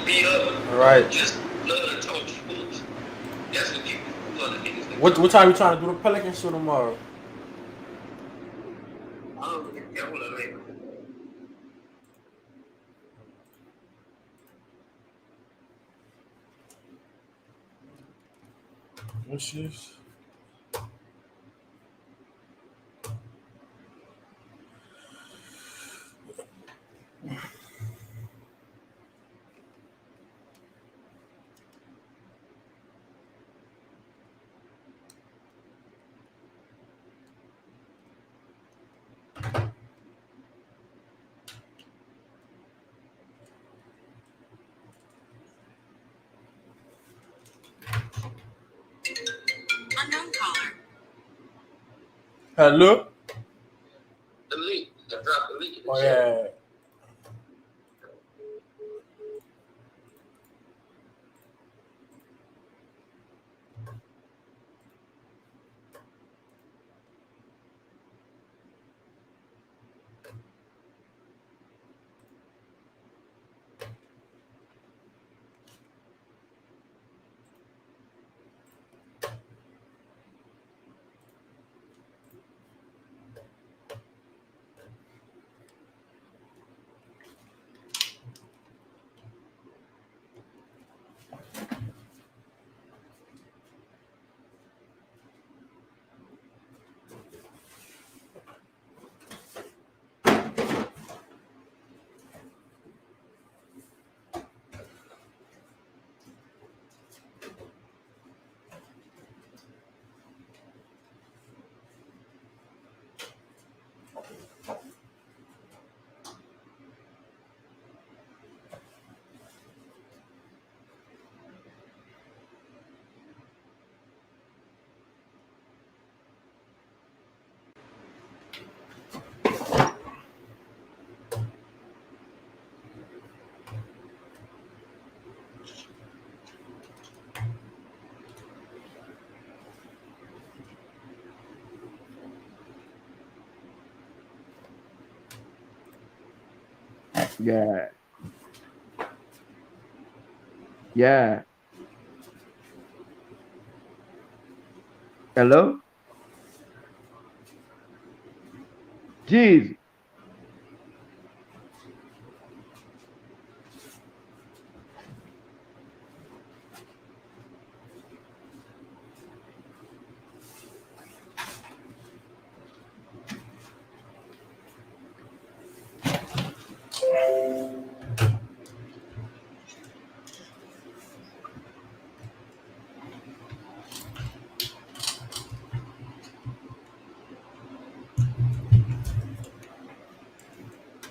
beat up. Right. Just love to talk sports. That's what people who are the niggas that What talk. time you trying to do the Pelicans show tomorrow? I don't really care what I make. What's this? Unknown caller. Hello? The link. I dropped the link in the Oh, chat. yeah. Yeah. Yeah. Hello? Jeez.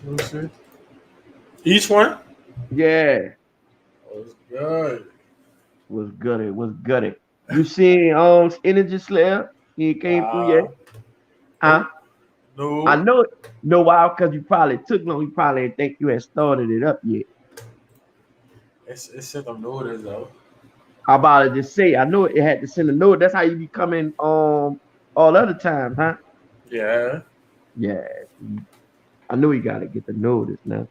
Let me see. Each one? Yeah. Oh, it's good. Was gutted. Was gutted. You seen Energy Slayer? He ain't came through yet? Huh? Nope. I No. know it. Know why? Because you probably took long. You probably didn't think you had started it up yet. It sent them notice though. How about I just say? I know it had to send a note. That's how you be coming all other times, huh? Yeah. Yeah. I know you gotta get the notice now.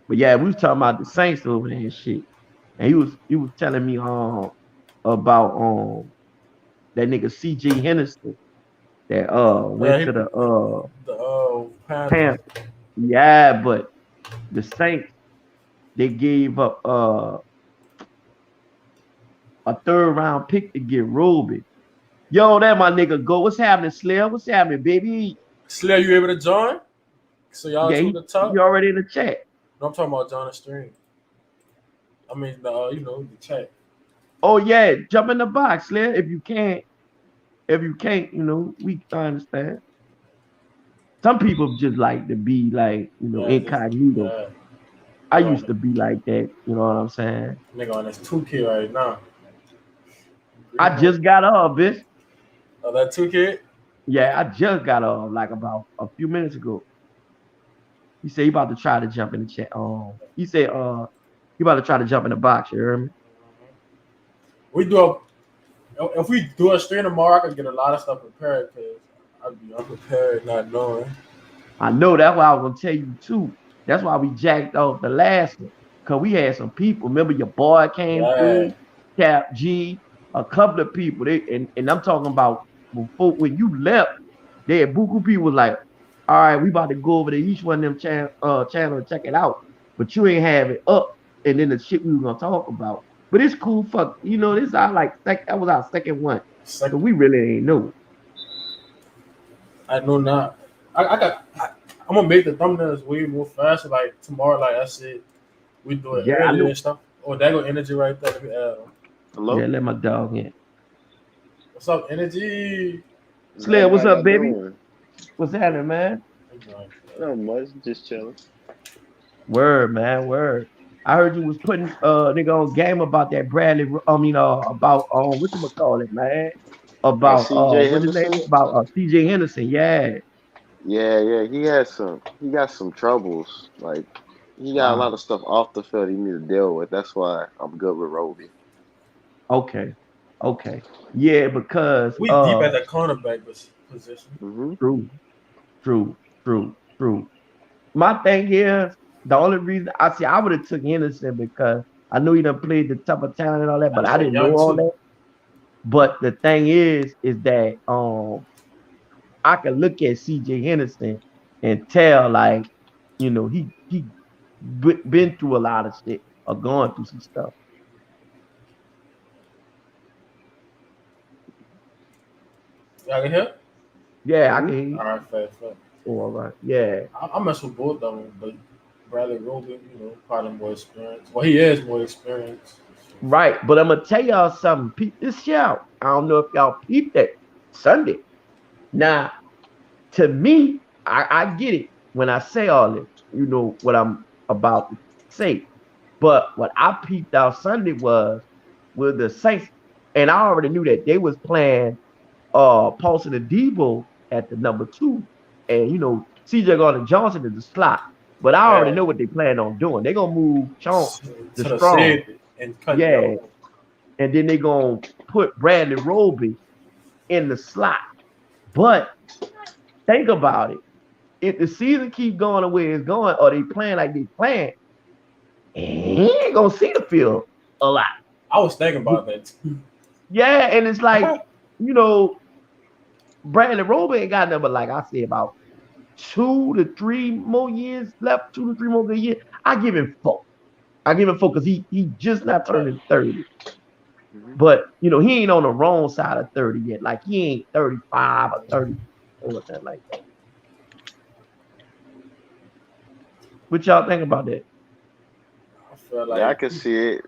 But yeah, we was talking about the Saints over there and shit. And he was telling me about that nigga CJ Henderson that Yeah, went he to the the Panthers. Panthers. Yeah, but the Saints they gave up a third round pick to get Ruby. Yo, that my nigga go. What's happening, Slayer? What's happening, baby? Slayer, you able to join? So y'all Yeah, two at he, the he top? already in the chat. No, I'm talking about John the Stream. I mean the the chat. Oh yeah, jump in the box, Slayer. If you can't, we understand. Some people just like to be like, Yeah, just incognito. yeah. I Nigga on used to be like that, you know what I'm saying? nigga on this 2K right now. I Green Bay. just got off, bitch. Oh, that 2K? Yeah, I just got off like about a few minutes ago. He said he about to try to jump in the chat. He said he about to try to jump in the box, you hear me? We do a if we do a stream tomorrow, I could get a lot of stuff prepared because I'd be unprepared, not knowing. I know that's why I was gonna tell you too. That's why we jacked off the last one. Cause we had some people. Remember your boy came Yeah. through, Cap G, a couple of people. And I'm talking about before when you left, they had buku people was like, all right, we about to go over to each one of them channel and check it out. But you ain't have it up. And then the shit we were gonna talk about. But it's cool. Fuck, this our that was our second one. So Second, we really ain't know. I know not. I'm gonna make the thumbnails way more faster. Like tomorrow, like I said, we do it Yeah, I earlier know. and stuff. Oh, that go energy right there. Let me add 'em. Hello? Yeah, let my dog in. What's up, energy? Slayer, Man, what's how up, y'all baby? doing? What's happening, man? Not much, just chilling. Word, man, word. I heard you was putting nigga on game about that Bradley. About what you call it, man? About CJ what his name Henderson? is? About CJ Henderson. Yeah. Yeah, he got some troubles. Like he got a lot Wow. of stuff off the field he need to deal with. That's why I'm good with Roby. Okay. Okay. Yeah, because We deep at the cornerback position. Hmm. true, true, true. My thing is the only reason I would have took Henderson because I knew he done played the tougher talent and all that, And but I they're didn't know young all too. that. But the thing is that I can look at CJ Henderson and tell like, he been through a lot of shit or going through some stuff. Y'all can hear? Yeah, I Hmm. can hear you. All right, fast. Oh, all right. Yeah. I mess with both of them, but Bradley Roby, probably more experience. Well, he is more experienced. Right. But I'm gonna tell y'all something. Peep this shit out. I don't know if y'all peeped that Sunday. Now, to me, I get it when I say all this. You know what I'm about to say. But what I peeped out Sunday was with the Saints, and I already knew that they was playing Paulson and Debo at the number 2, and CJ Gardner Johnson is the slot. But I already Yeah, know what they plan on doing. They're gonna move the to the strong, safety and cut the other yeah, one. and then they're gonna put Bradley Roby in the slot. But think about it. If the season keep going the way it's going, or they playing like they playing, he ain't gonna see the field a lot. I was thinking about that too. Yeah, and it's like, you know, Bradley Roby ain't got number like I said about 2 to 3 more years left, 2 to 3 more good years. I give him 4. I give him 4 because he just not turning 30. Hmm. But he ain't on the wrong side of 30 yet. Like he ain't 35 or 30 or nothing like that. What y'all think about that? I feel Yeah, I like can see it.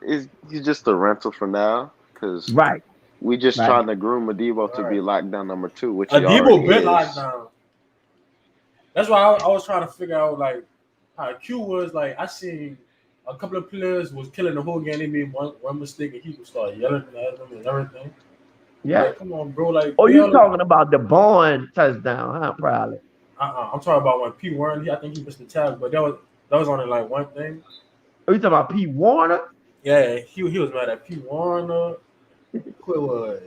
He's just a rental for now because Right, we just right. trying to groom Adebo to be right. lockdown number 2, which he already Adebo been locked is. down. That's why I was trying to figure out like how Q was like. I seen a couple of players was killing the whole game. They made one mistake and he would start yelling at them and everything. Yeah. Like, come on, bro. Like, Oh, they you all. talking about the Bourne touchdown, huh? Probably. I'm talking about when P Warren. I think he missed the tackle, but that was only like one thing. Oh, you talking about Pete Warner? Yeah, he was mad at P Warren. Who it was?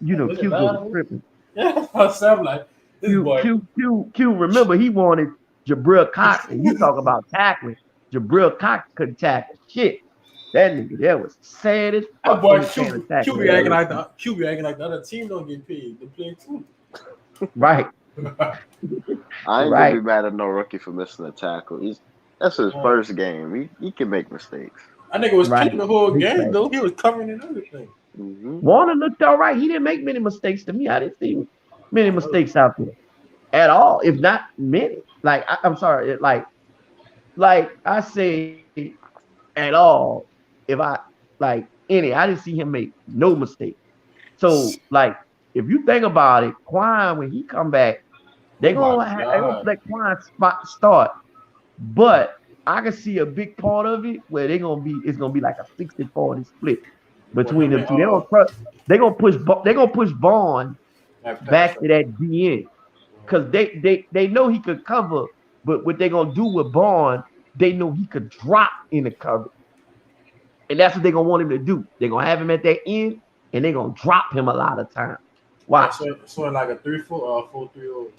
Was it Q go to Battle? tripping. Yeah, I'm like this boy. Q. Remember, he wanted Jabril Cox, and you talk about tackling. Jabril Cox couldn't tackle shit. That nigga there was sad as That fuck when boy it came to Q tackling be acting like LSU. the other team don't get paid to play too. Right, I ain't gonna right. be mad at no rookie for missing a tackle. That's his first game. He can make mistakes. I think it was Right. killing the whole Big game fact. though. He was covering and everything. Hmm. Warner looked all right. He didn't make many mistakes to me. I didn't see many Oh, mistakes out there at all, if not many. Like I'm sorry, like I say at all. If I like any, I didn't see him make no mistake. So like, if you think about it, Quan when he come back, oh my they gonna god. let Quan start. But I can see a big part of it where it's gonna be like a 60-40 split With between him them and two. They gonna push Vaughn that back passer. to that DN because they know he could cover, but what they gonna do with Vaughn, they know he could drop in the cover, and that's what they gonna want him to do. They're gonna have him at that end, and they're gonna drop him a lot of time. Yeah, Watch. so in like a 3-4 4-3.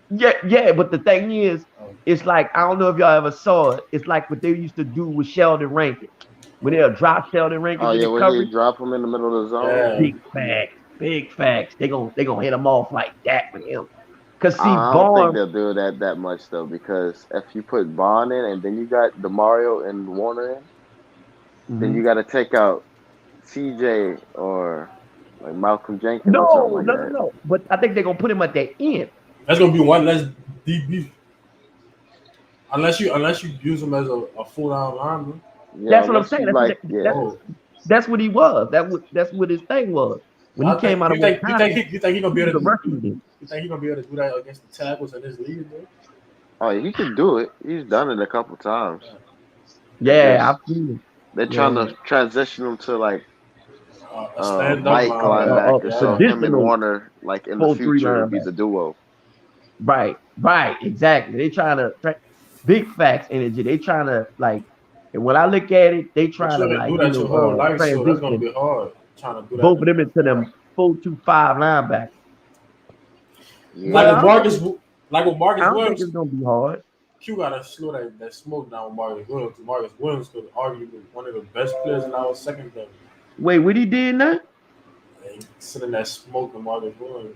Yeah. But the thing is, it's like I don't know if y'all ever saw it. It's like what they used to do with Sheldon Rankins when they'll drop Sheldon Oh Rankins in yeah, the when he coverage. drop him in the middle of the zone. Yeah. Big facts. They gonna hit him off like that with him. Cause see, I don't think Bond. they'll do that much though, because if you put Bond in and then you got DeMario and Warner in, then Mhm. you got to take out CJ or like Malcolm Jenkins or something No, like no, no, that. no. But I think they're gonna put him at the end. That's gonna be one less DB. Unless you use him as a full down lineman. Yeah, That's what I'm unless saying. you like, yeah. Oh, That's what he was. That's what his thing was. When he I think came out of Wisconsin, you think he gonna he be was able a to do, rushing dude. you think he gonna be able to do that against the tackles in this league, bro? Oh, he can do it. He's done it a couple times. It Yeah, just I've seen him. they're trying Yeah. to transition him to like A stand up Mike lineman. linebacker, so Yeah. him and Traditional Warner like in the 4-3 future would be linebacker. the duo. Right, exactly. They trying to big facts energy. They trying to like, and when I look at it, they But trying you to ain't like, do that your whole life, so that's gonna transition be hard trying to do that. both of them into them 4-2-5 linebackers. Like Yeah, with Well, Marcus, like with I Marcus don't think Williams, it's gonna be hard. Q gotta slow that smoke down with Marcus Williams. Marcus Williams could arguably one of the best players in our secondary. Wait, what he did now? And sitting that smoke with Marcus Williams.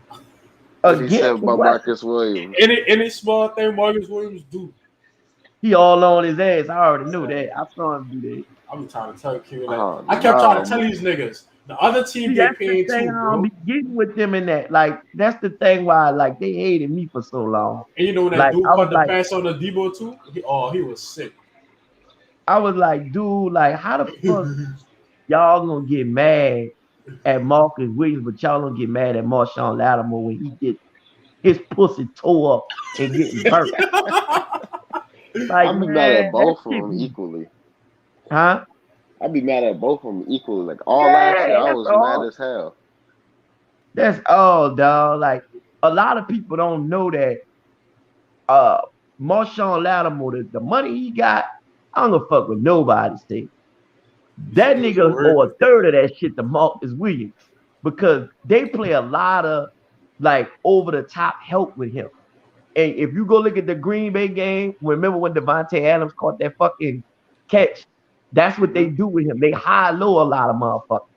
what he said Again, about what? Marcus Williams. Any small thing Marcus Williams do. He all on his ass. I already knew that. I saw him do that. I'm trying to tell Q like Oh I kept trying to tell no, these niggas. The other team See, get that's the paid thing too, I don't bro. be getting with them in that. Like, that's the thing why like they hated me for so long. And you know when that Like, dude caught the pass on the Debo too? He was sick. I was like, dude, like, how the fuck y'all gonna get mad at Marcus Williams, but y'all don't get mad at Marshawn Lattimore when he get his pussy tore up and getting burnt? Like, I'd be mad man, at that both of shit them be, equally. huh? I'd be mad at both of them equally. Like all last year, Yeah, I that's was mad all. as hell. That's all, dog. Like, a lot of people don't know that uh Marshawn Lattimore, the money he got, I don't give a fuck with nobody's thing. That He was nigga owe a working. third of that shit to Marcus Williams because they play a lot of like over the top help with him. And if you go look at the Green Bay game, remember when Devontae Adams caught that fucking catch? That's what they Hmm. do with him. They high low a lot of motherfuckers.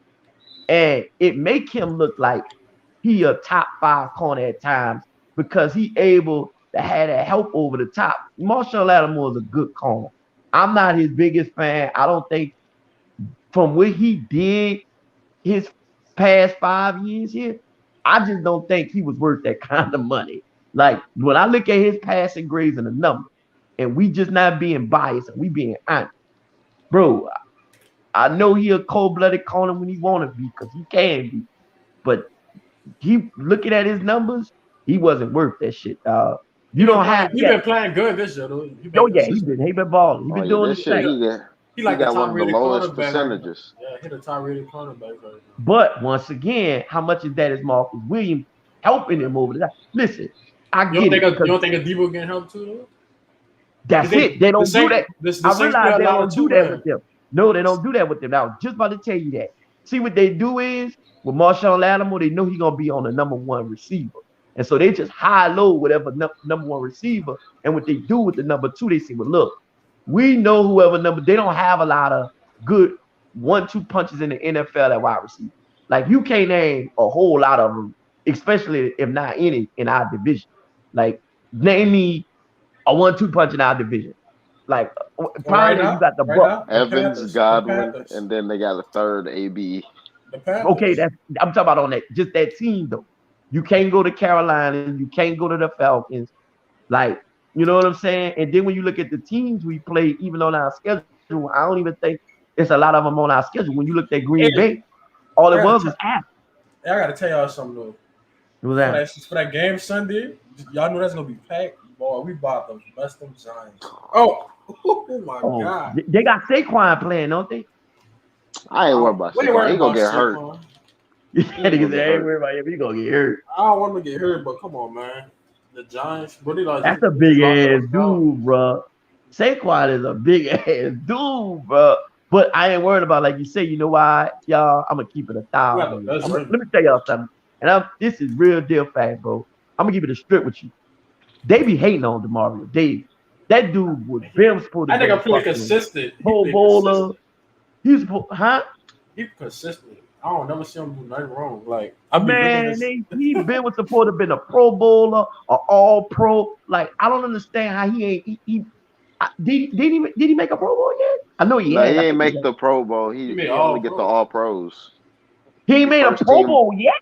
And it make him look like he a top 5 corner at times because he able to have that help over the top. Marshall Lattimore is a good corner. I'm not his biggest fan. I don't think from what he did his past 5 years here, I just don't think he was worth that kind of money. Like when I look at his passing grades and the number, and we just not being biased and we being honest, bro. I know he a cold-blooded corner when he want to be because he can be, but he looking at his numbers, he wasn't worth that shit. You don't have He yeah. been playing good this year though. He Oh been yeah, consistent. he been balling. He Oh been yeah, doing this his year thing. He he like the got one top of the rated lowest cornerback right now. percentages. Yeah, he the top rated cornerback right now. But once again, how much is that is Marcus Williams helping him over the top? Listen, I You don't get think it you because don't think a Debo can help too though? that's it. They don't do that. The I Saints realize play a they lot of don't do two that man. with them. No, they don't do that with them. Now, I was just about to tell you that. See what they do is with Marshawn Lattimore, they know he's gonna be on the number 1 receiver, and so they just high low whatever number 1 receiver. And what they do with the number 2, they say, well, look, we know whoever number. They don't have a lot of good 1-2 punches in the NFL at wide receiver. Like you can't name a whole lot of them, especially if not any in our division. Like name me a 1-2 punch in our division. Like probably you got the Right Buck. now, Evans, the Godwin, Panthers, and then they got a third AB. the Panthers. Okay, that's I'm talking about on that just that team though. You can't go to Carolina, you can't go to the Falcons. Like, you know what I'm saying? And then when you look at the teams we play, even on our schedule, I don't even think it's a lot of them on our schedule. When you look at Green Hey, Bay, all I it gotta, was after. I gotta tell y'all something though. It was that. For that game Sunday, y'all know that's gonna be packed. Boy, we bought the best of Giants. Oh my God. They got Saquon playing, don't they? I ain't worried about We ain't Saquon. worried He gonna about get hurt. Saquon. Yeah, niggas say, I ain't worried about him. He gonna get hurt. I don't want him to get hurt, but come on, man. The Giants, bro, they like That's a big ass dude, bro. Saquon is a big ass dude, bro. But I ain't worried about, like you say, you know why, y'all? I'm gonna keep it 1,000. Let me tell y'all something. And this is real deal fact, bro. I'm gonna keep it a strip with you. They be hating on Demario Davis. That dude was been supposed to I be think I a played fucking consistent. He Pro played Bowler. consistent. He's supposed, huh? He consistent. I don't never see him do nothing wrong. Like I be looking at Man, this. he been was supposed to have been a Pro Bowler, or All Pro. Like I don't understand how he ain't. Did he make a Pro Bowl yet? I know he No, has. he I ain't think he make has. the Pro Bowl. He made He only all get the pro. All Pros. He ain't The made a first Pro team. Bowl yet.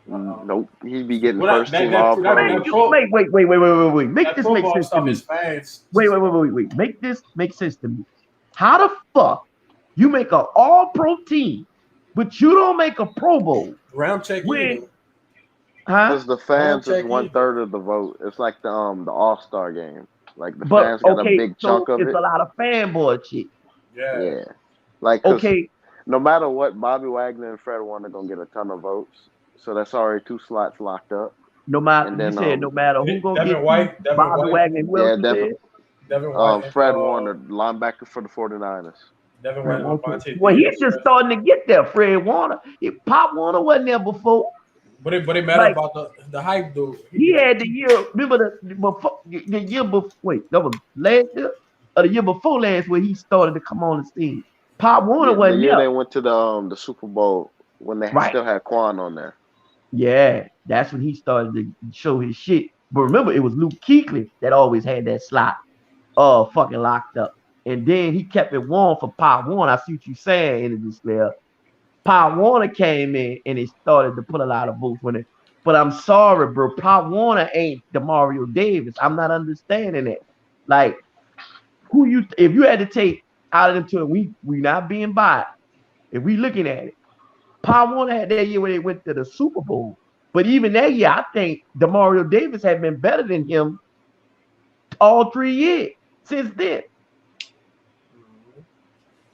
Nope. He be getting Well, first team All Man, Pros. wait. Make That this pro make ball sense to stuff me. is fans. Wait. Make this make sense to me. How the fuck you make an All Pro team, but you don't make a Pro Bowl? Round check When, either. huh? Because the Round fans is check either. 1/3 of the vote. It's like the All-Star game. Like the But fans got a okay, big so chunk of it's it. a lot of fanboy shit. Yeah. Yeah. Like, because Okay, no matter what, Bobby Wagner and Fred Warner going to get a ton of votes. So that's already 2 slots locked up. no matter And you then, said no matter who gonna Devin get White, Bobby Wagner, who else yeah, you said? Devin White, and Fred Warner, linebacker for the 49ers. Devin White and Levante Well, he's Davis. just starting to get there. Fred Warner, Pop Warner wasn't there before. But it matter Like, about the hype though. he had the year. Remember the year before? Wait, that was last year or the year before last where he started to come on the scene. Pop Warner Yeah, the wasn't year there, they went to the Super Bowl when they right? still had Quan on there. Yeah, that's when he started to show his shit. But remember, it was Luke Kuechly that always had that slot, fucking locked up. And then he kept it warm for Pop Warner. I see what you're saying in this there. Pop Warner came in and it started to put a lot of votes when it. But I'm sorry, bro. Pop Warner ain't Demario Davis. I'm not understanding it. Like, who you if you had to take out of them two, we not being biased. If we looking at it, Pop Warner had that year where they went to the Super Bowl. But even that year, I think Demario Davis had been better than him all 3 years since then.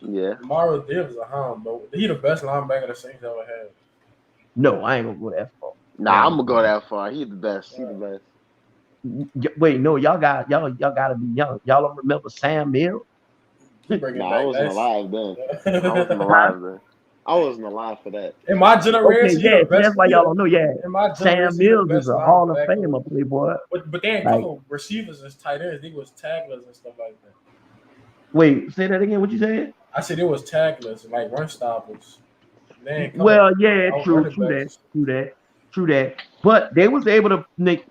Yeah. Mario Davis a hound, bro. He the best linebacker the Saints ever had. No, I ain't gonna go that far. Nah, I'm gonna go that far. He's the best. He's the best. Wait, no, y'all gotta be young. Y'all don't remember Sam Mills? Nah, I wasn't alive then. I wasn't alive then. I wasn't alive for that. In my generation, Okay, yeah, the best, that's why y'all don't know. Yeah, in my Sam generation, Mills the best is a Hall of linebacker. Famer, playboy. But they ain't Like, couple receivers as tight ends. They was tacklers and stuff like that. wait, say that again. What you said? I said it was tacklers, like run stoppers. They ain't couple Well, yeah, out true running backs. that. But they was able to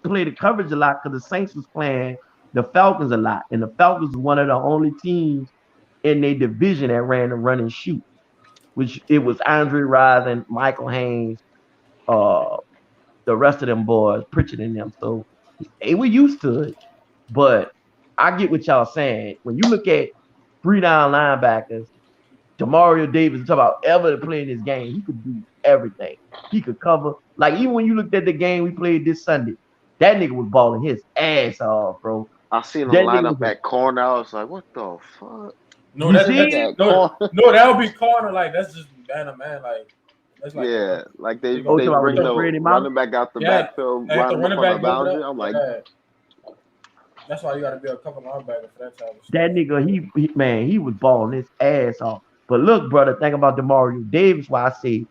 play the coverage a lot because the Saints was playing the Falcons a lot, and the Falcons was one of the only teams in their division that ran the run and shoot, which it was Andre Rison and Michael Haynes, the rest of them boys, Pritchard and them. So they were used to it. But I get what y'all saying. When you look at 3-down linebackers, Demario Davis, talk about ever to play in this game, he could do everything. He could cover. Like, even when you looked at the game we played this Sunday, that nigga was balling his ass off, bro. I seen him That line nigga up was at corner. I was like, what the fuck? No, You that, see? that no, that would be corner. Like that's just man to man. Like that's like Yeah, like they Oh, so bring they the spread him out? running back out the Yeah, backfield, like line the him up running on the back go boundary. there. I'm like, That's why you got to be a couple linebacker for that type of stuff. that nigga, he was balling his ass off. But look, brother, think about Demario Davis. Why I say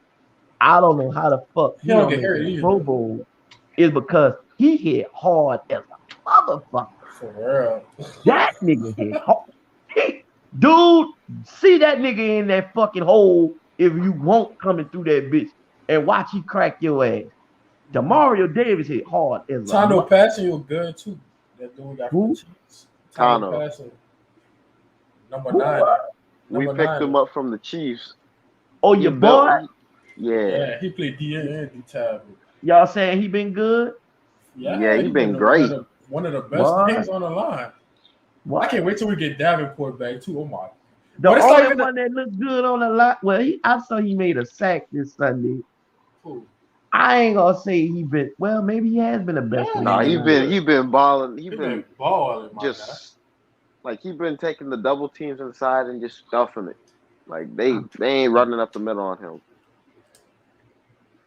I don't know how the fuck He don't get hurt the either. Pro Bowl is because he hit hard as a motherfucker. For real. That nigga hit hard. Dude, see that nigga in that fucking hole if you won't coming through that bitch and watch he crack your ass. Demario Davis hit hard as a Tano passing was good too. That dude got from the Chiefs. Tano. Passing. Number 9. we picked him up from the Chiefs. Oh, your boy? Yeah, he played D and D tackle. Y'all saying he been good? Yeah, he been great. One of the best things on the line. What? I can't wait till we get Davenport back too. Oh my! The only one that looked good on the line. Well, I saw he made a sack this Sunday. Who? I ain't gonna say he been. Well, maybe he has been the best. Yeah, nah, he been balling. He been balling. Just like he been taking the double teams inside and just stuffing it. Like they ain't running up the middle on him.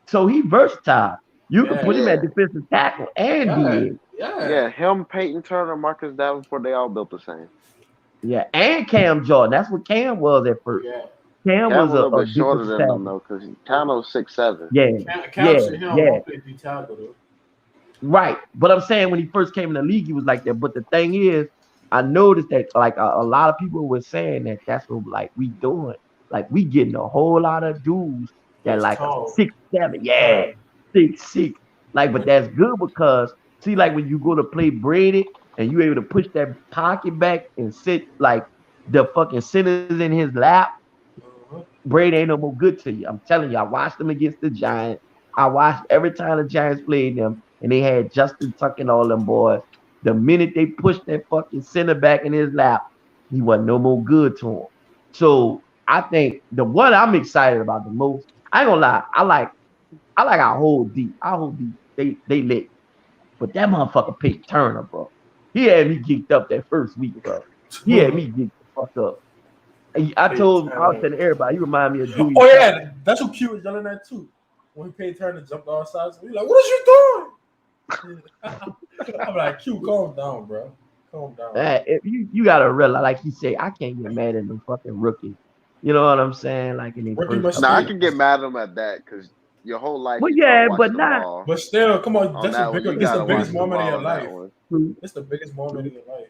So he versatile. You can put him at defensive tackle and DN. Yeah, him, Peyton Turner, Marcus Davenport, they all built the same. Yeah, and Cam Jordan. That's what Cam was at first. Yeah. Cam was a little bit shorter than tackle. them though, because Cam was 6'7". Cam won't play D tackle though. Right. But I'm saying when he first came in the league, he was like that. But the thing is, I noticed that like a lot of people were saying that that's what like we doing. Like we getting a whole lot of dudes that That's like a tall. 6'7", yeah, Right. 6'6". Like, but that's good because see, like when you go to play braided and you able to push that pocket back and sit like the fucking centers in his lap, Uh-huh. Brady ain't no more good to you. I'm telling you, I watched them against the Giants. I watched every time the Giants played them, and they had Justin Tuck and all them boys. The minute they pushed that fucking center back in his lap, he wasn't no more good to him. So I think the one I'm excited about the most, I ain't gonna lie, I like our whole D. Our whole D, they lit. But that motherfucker Peyton Turner, bro. He had me geeked up that first week, bro. He had me geeked the fuck up. And I was telling everybody, he remind me of Dewey. Oh yeah, that's what Q was yelling at too. When he paid Turner jumped all sides, we like, "What is you doing?" I'm like, "Q, calm down, bro. Calm down." If you gotta realize, like he said, I can't get mad at them fucking rookies. You know what I'm saying? Like in their Rookie first Now I couple. mistake. can get mad at him at that because your whole life Well, you start yeah, but watching the not ball. But still, come on, On that's the that one, you biggest. This the gotta biggest watch the moment in ball your on that life. one. It's the biggest moment in your life.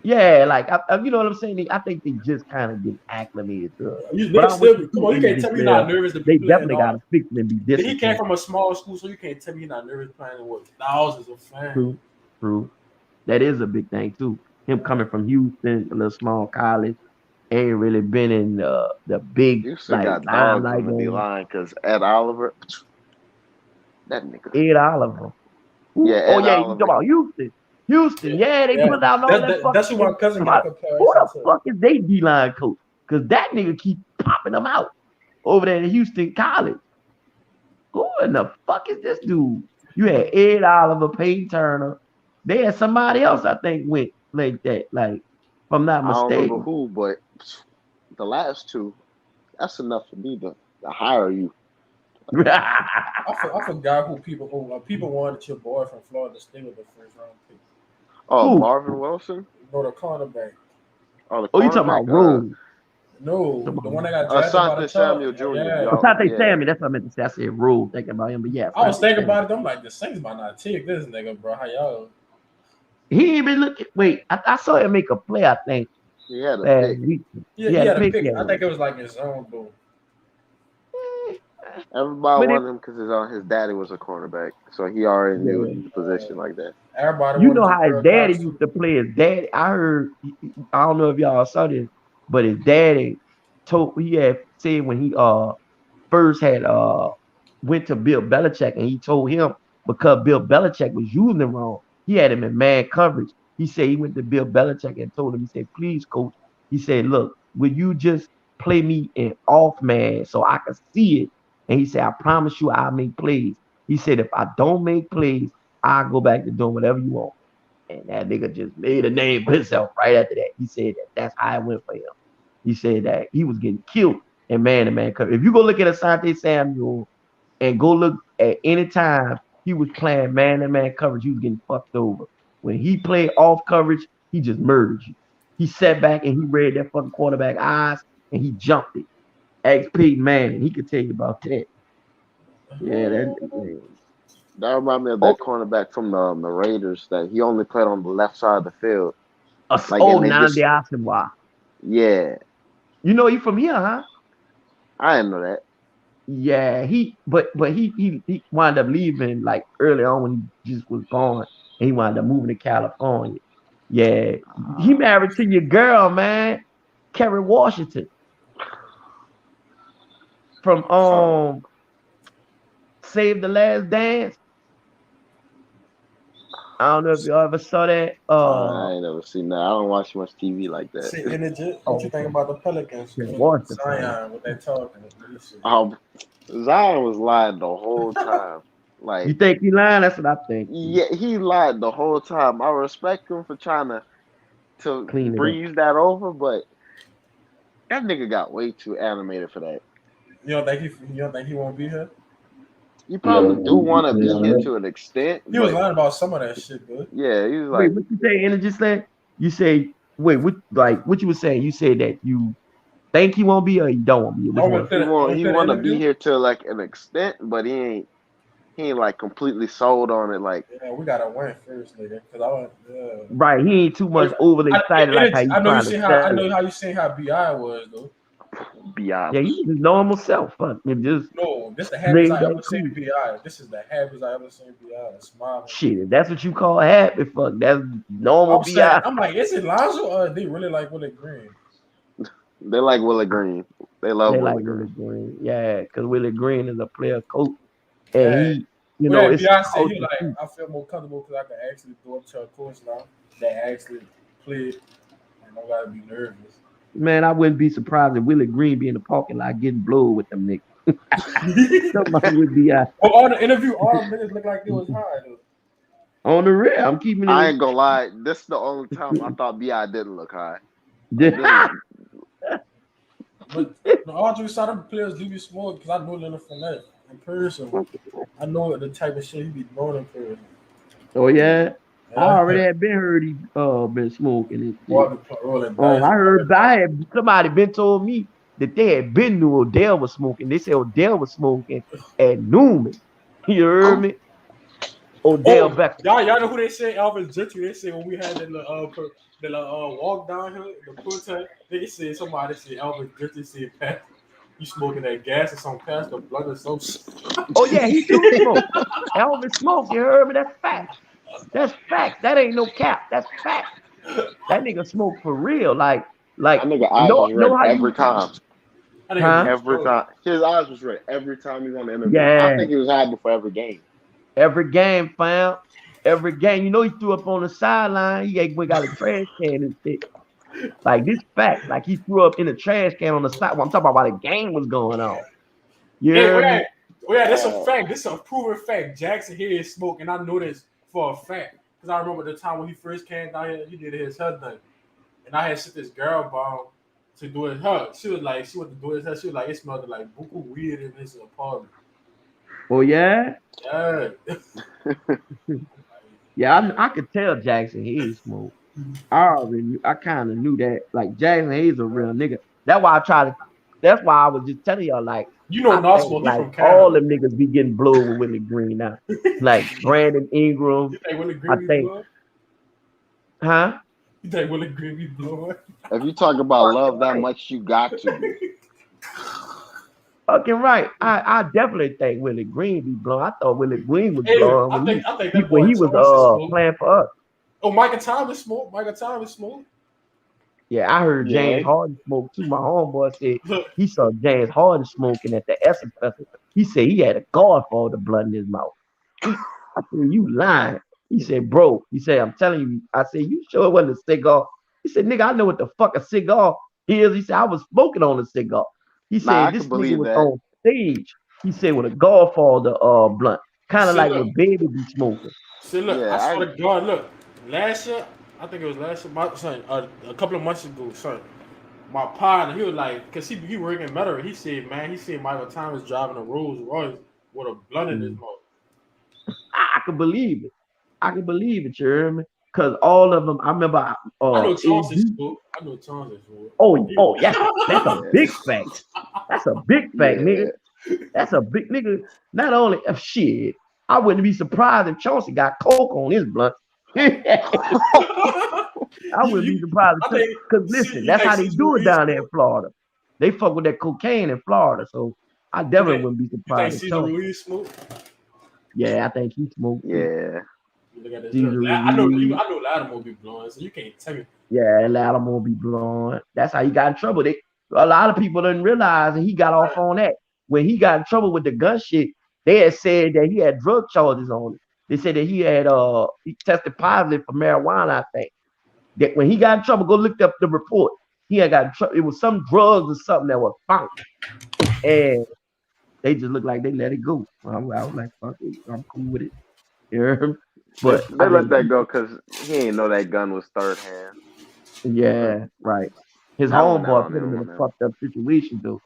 Yeah, like you know what I'm saying. I think they just kind of get acclimated to it. But They I'm with still you come too, on. You can't energy tell me you're player. not nervous to be They playing definitely got all. to fix it and be He came disciplined. from a small school, so you can't tell me you're not nervous playing with thousands of fans. True, true. That is a big thing too. Him coming from Houston, a little small college, ain't really been in the big Houston like got dogs limelight on the D game. line because Ed Oliver, that nigga. Ed Oliver. Yeah, Oh Ed yeah, you talking Oliver. about Houston? Houston, Yeah, yeah, they yeah. put out all that fucking That's who my shit. cousin got a Who comparison the to. fuck is they D line coach? Cause that nigga keep popping them out over there in Houston College. Who in the fuck is this dude? You had Ed Oliver, Peyton Turner. They had somebody else I think went like that. Like, if I'm not I don't remember mistaken. who, but the last two, that's enough for me to hire you. I forgot who people wanted your boy from Florida State with the first round pick. Oh, Who? Marvin Wilson. No, the cornerback. Oh, the Oh, you talking cornerback. about Rose? No, the one that got drafted by the Asante Samuel Chargers. Jr. Yeah. Yo, Asante yeah. Sammy, that's what I meant to say. I said Rose, thinking about him, but yeah, I was Asante thinking Sammy. about it. I'm like, the Saints might not take this nigga, bro. How y'all? He ain't been looking. Wait, I saw him make a play, I think, He had a last pick. week. Yeah, He he had a had a pick, pick. yeah. I think it was like his own though. Everybody But it, wanted him because his daddy was a cornerback, so he already knew yeah. the position like that. Everybody You know wanted how his Jabril daddy Cox used too. to play. His daddy, I heard. I don't know if y'all saw this, but his daddy he had said when he first had went to Bill Belichick and he told him because Bill Belichick was using him wrong, he had him in man coverage. He said he went to Bill Belichick and told him, he said, please, coach. He said, look, will you just play me in off man so I can see it? And he said, I promise you I'll make plays. He said, if I don't make plays, I'll go back to doing whatever you want. And that nigga just made a name for himself right after that. He said that's how it went for him. He said that he was getting killed in man-to-man coverage. If you go look at Asante Samuel and go look at any time he was playing man-to-man coverage, he was getting fucked over. When he played off coverage, he just murdered you. He sat back and he read that fucking quarterback eyes and he jumped it. Ask Peyton Manning, he could tell you about that. Yeah, that. That reminded me of Oh, that cornerback from the Raiders that he only played on the left side of the field. And they Nande just, Asamoah. yeah, You know he from here, huh? I didn't know that. Yeah, he wound up leaving like early on when he just was born, and he wound up moving to California. Yeah, he married to your girl, man, Kerry Washington from Oh, Save the Last Dance. I don't know if you ever saw that. I ain't never seen that. I don't watch much TV like that. see, and what you Oh, think about the Pelicans? Kerry Washington fan. Zion with that talking. Zion was lying the whole time. You Like, think he lying? That's what I think. yeah, he lied the whole time. I respect him for trying to Clean it up. breeze that over, but that nigga got way too animated for that. You don't think he won't be here? You Yeah, probably do want to be here to an extent, He was but lying about some of that shit, dude. yeah, he was Wait, like, what you say? Energy said. You say wait. What you were saying? You said that you think he won't be or you don't want to be? Which one? I went he to want the to be interview. here to like an extent, but he ain't he ain't like completely sold on it. Like Yeah, we gotta win first, nigga. Cause I want. Yeah. Right, he ain't too much overly excited like how you I know you trying to seen how sell I it. know how you seen how Bi was though. Bi Yeah, was he was his normal self. Fuck, it just No, this the happiest played I that ever seen cool. Bi. This is the happiest I ever seen Bi. Smiling. Shit, if that's what you call happy, fuck, that's normal I'm saying, bi. I'm like, is it Lonzo or they really like Willie Green? they like Willie Green. They love They like Willie Willie Green. Green, yeah, because Willie Green is a player coach, and Yeah. he, you Well, know, yeah, it's a Beyonce, he culture like, too. I feel more comfortable because I can actually go up to a coach now that actually play and I gotta be nervous. Man, I wouldn't be surprised if Willie Green be in the parking lot getting blowed with them niggas. Somebody would be Well, all the interview, all the niggas look like they was high though. on the rear. I'm keeping I it. ain't gonna lie. This is the only time I thought Bi didn't look high. Like then, But no, all due aside, them players do be small because I know Leonard Fournette in person. I know the type of shit he be doing in person. Oh yeah, I Yeah, already had been heard he been smoking and shit. boy, be rolling dice. I heard I had somebody been told me that they had been knew Odell was smoking. They said Odell was smoking at Newman. You heard I'm me? Odell Oh, Beckham. y'all know who they say? Elvis Gentry. They say when we had the walk down here, the protest, they said somebody said Elvis Gentry said, "Pat, you smoking that gas or some pass the blood or some shit." Oh yeah, he do smoke. Elvis smoke. You heard me? That's facts. That's facts. That ain't no cap. That's facts. That nigga smoke for real. Like that nigga eyes know was red know how every you time. I think huh? be Every true. time his eyes was red every time he was on the interview. I Yeah. think he was high before every game. Every game, fam. Every game. You know he threw up on the sideline. We got a trash can and shit. Like this fact, like he threw up in a trash can on the side. Well, I'm talking about while the game was going on. You Hey, hear me? that's a Uh, fact. This is a proven fact. Jackson here is smoking. I know this for a fact because I remember the time when he first came down here, he did his hair thing, and I had sent this girl bomb to do his hair. She was like, she went to do his hair. She was like, it smelled like buku weed in his apartment. Oh yeah, Yeah. yeah. I could tell Jackson Hayes smoke. I kind of knew that. Like Jackson Hayes a real nigga. That's why I try to. That's why I was just telling y'all. Like You know, I think Nosmo, he like from all Canada. them niggas be getting blowed with Willie Green now. Like Brandon Ingram. You think Willie I Green be think, blowing? huh? You think Willie Green be blowing? if you talk about love that much, you got to be. Fucking right. I definitely think Willie Green be blowing. I thought Willie Green was Hey, blowing I think that when boy he was Thomas is smoke. playing for us. Oh, Michael Thomas smoke. Michael Thomas smoke. Yeah, I heard Yeah, James Harden smoke too. My homeboy said Look, he saw James Harden smoking at the Essence Festival. He said he had a guard for all the blood in his mouth. I said, you lying. He said, bro, he said, I'm telling you. I said, you sure it wasn't a cigar? He said, nigga, I know what the fuck a cigar is. He said, I was smoking on a cigar. He nah, I said, this could nigga believe was that. on stage. He said, with a guard for all the blunt. Kind of see, like look. what baby be smoking. See, look, I Yeah, saw the guard. Look, last year, I think it was last year, my son, a couple of months ago, son, my partner, he was like, cause he working better. He said, man, he said Michael Thomas driving a Rolls Royce with a blunt in his Mm. mouth. I could believe it. I can believe it, you hear me? Because all of them, I remember I know Thompson AD. smoke. I know Thompson smoke. Oh, that's a yeah, big fact. That's a big fact, nigga. yeah. That's a big nigga. Not only shit, I wouldn't be surprised if Chauncey got coke on his blunt. I wouldn't be you, surprised I because think, listen, you that's think how they CG do it Reed down there in smoke? Florida. They fuck with that cocaine in Florida, so I You definitely think, wouldn't be you think surprised if Caesar Chauncey. Ruiz smoke? Yeah, I think he smoked too. Yeah. You look at this. Look, Caesar I know, Reed. I know Lattimore be blowing, so you can't tell me. Yeah, Lattimore be blowing. That's how he got in trouble. A lot of people didn't realize that he got off on that. When he got in trouble with the gun shit, they had said that he had drug charges on him. They said that he tested positive for marijuana, I think. That when he got in trouble, go look up the report. He had got in trouble. It was some drugs or something that was found. And they just looked like they let it go. I was like, fuck it, I'm cool with it. You heard me? But They I let think, that go because he ain't know that gun was third hand. But yeah, right. His that went out homeboy on put him him in a on him. fucked up situation though.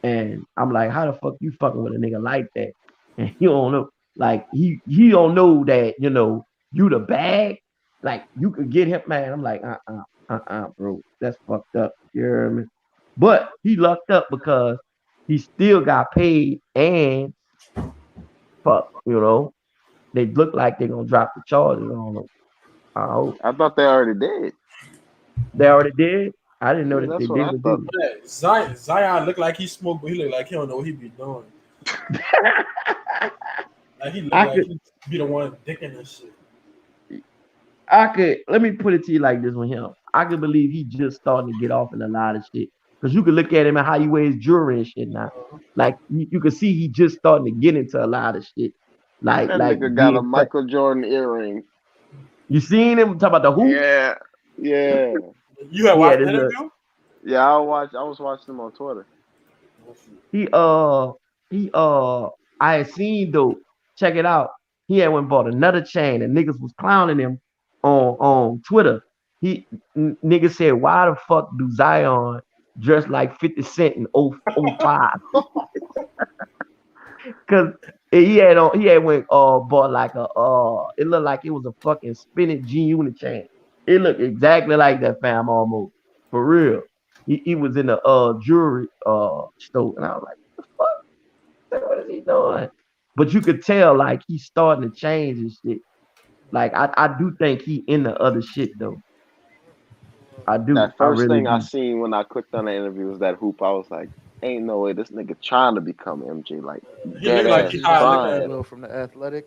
And I'm like, how the fuck you fucking with a nigga like that? And you don't know, like he don't know that, you the bag. Like you could get him, man. I'm like, bro. That's fucked up. You hear me? But he lucked up because he still got paid and fuck, they look like they're gonna drop the charges on them. I hope I thought they already did. they already did. I didn't know Yeah, that they that's what did I or thought. didn't. Yeah, Zion look like he smoked, but he look like he don't know what he be doing. Like he look I like could, he be the one dicking this shit. let me put it to you like this with him. I could believe he just starting to get off in a lot of shit. Cause you could look at him and how he wears jewelry and shit now. Like you can see he just starting to get into a lot of shit. That Like nigga got a being cut. Michael Jordan earring. You seen him talk about the hoop? Yeah, yeah, You had He had watched the his interview? yeah. I was watching him on Twitter. he he I had seen though. Check it out. He had went and bought another chain and niggas was clowning him on Twitter. Niggas said, why the fuck do Zion dress like 50 Cent in 05? Cause he had went bought like it looked like it was a fucking spinach G unit chain. It looked exactly like that, fam, almost. For real. He was in the jewelry store and I was like, what the fuck? What is he doing? But you could tell like he's starting to change and shit. Like I do think he in the other shit though. I do. That I first really thing I do. seen when I clicked on the interview was that hoop. I was like, ain't no way this nigga trying to become MJ. Like He dead look like ass he He's back, high. Look if you at trying. him. will, from the Athletic.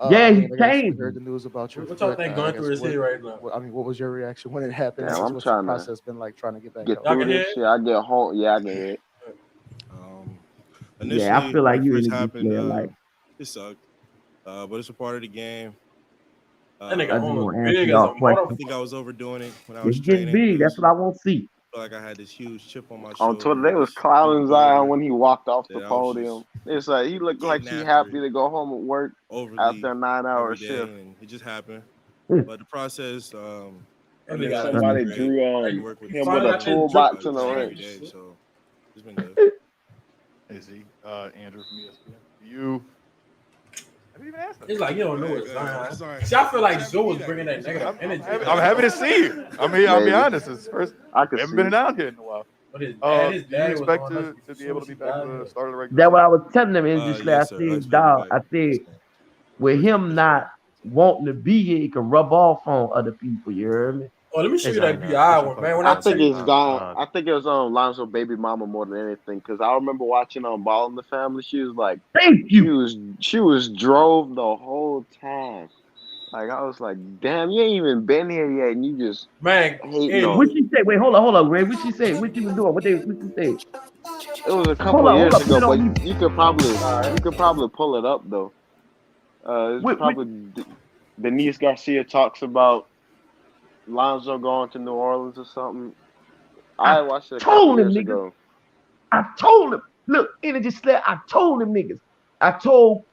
Yeah, I he mean, I guess we heard changed. the news about your What y'all foot. think I going through guess his head right now? what was your reaction when it happened? Damn, I'm What's your trying to process been like trying to get back get healthy? Y'all through can hear this it? shit. I get home. Yeah, I can hear it. Um, Yeah, I initially, feel when like it you in first a good happened, player. Like it sucked, but it's a part of the game. That nigga I just Um, on want to answer big as a y'all I question. think I was overdoing it when I It's was getting training big. That's because what I want to see. I felt like I had this huge chip on my On shoulder Twitter, and they was this big clowning Zion boulder when he walked off the that I was just podium. It's like he looked like getting he after happy it to go home and work overly after a 9 hour every day, shift. and it just happened. Hmm. But the process, That I've been nigga If got having his been somebody great. drew I've been like working with the him with finally a got team that drip toolbox on in the his every ring. day, shit. so it's been good. Is he Andrew from ESPN? You haven't even asked him. It's like you don't know Go what ahead, go ahead. I'm Zion. sorry. See, I feel like Chat Zoe was GPT that bringing quick. that negative energy. I'm happy to see you. I mean, I'll be Maybe honest. It's first. I We could haven't see. been down here in a while. But his Do you daddy was expect on us to as be soon able as to he be back got for the here. start of the regular That's what season? I was telling them. And just like I Yes, sir. I said, expect to be dog. back. I said Yes, man. with First him official not game. So, wanting to be here, it can rub off on other people. You hear me? Oh, let me show Hey you that Zion, BI question one, for man. When I I think checked, it's Zion. gone. I think it was on Lonzo baby mama more than anything because I remember watching on Ball in the Family. She was like, Thank you. she was drove the whole time. Like I was like, damn, you ain't even been here yet, and you just man, hating hey, on What it. look, she say? Wait, hold on, Ray. What she say? What she was doing? What she say? It was a couple Hold years up. Put ago, it but on you. all right. you could probably pull it up though. It's What, probably Denise Garcia talks about Lonzo going to New Orleans or something. I I watched it a couple told them years niggas. ago. I told them. Look, energy slap. I told them niggas. I told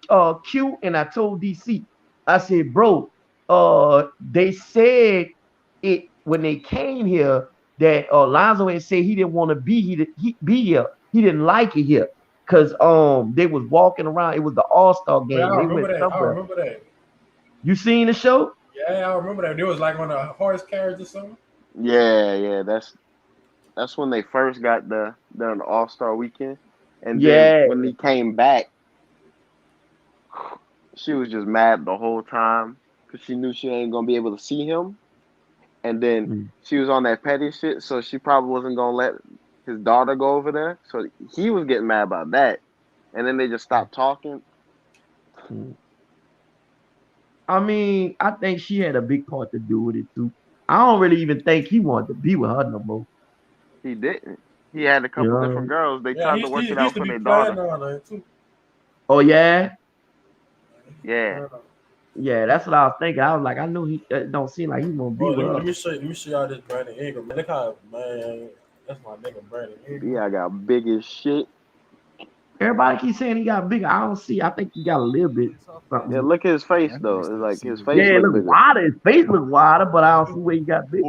Q and I told DC. I said, bro, they said it when they came here that Lonzo had said he didn't want to he be here. He didn't like it here. Cause they was walking around. It was the All-Star Oh, yeah, game. I They remember went that. I somewhere. remember that. You seen the show? Yeah, I remember that. There was like on a horse carriage or something. Yeah, that's when they first got the All Star weekend, and then Yeah. when he came back, she was just mad the whole time because she knew she ain't gonna be able to see him, and then Mm. she was on that petty shit, so she probably wasn't gonna let his daughter go over there. So he was getting mad about that, and then they just stopped talking. Mm. I mean, I think she had a big part to do with it too. I don't really even think he wanted to be with her no more. He didn't. He had a You couple different know? girls. They Yeah, tried to work it he used out to for be their playing daughter. on that too. Oh yeah, Yeah, yeah. That's what I was thinking. I was like, I knew he don't seem like he gonna be Oh, with let her. me show you. Let me show y'all this Brandon Ingram. Man, look how man, that's my nigga Brandon Ingram. I got big as shit. Everybody keeps saying he got bigger. I don't see. I think he got a little bit Yeah, something. look at his face Yeah, though. nice It's to like see his the face Yeah, it look look bigger. wider. His face look wider, but I don't see where he got big.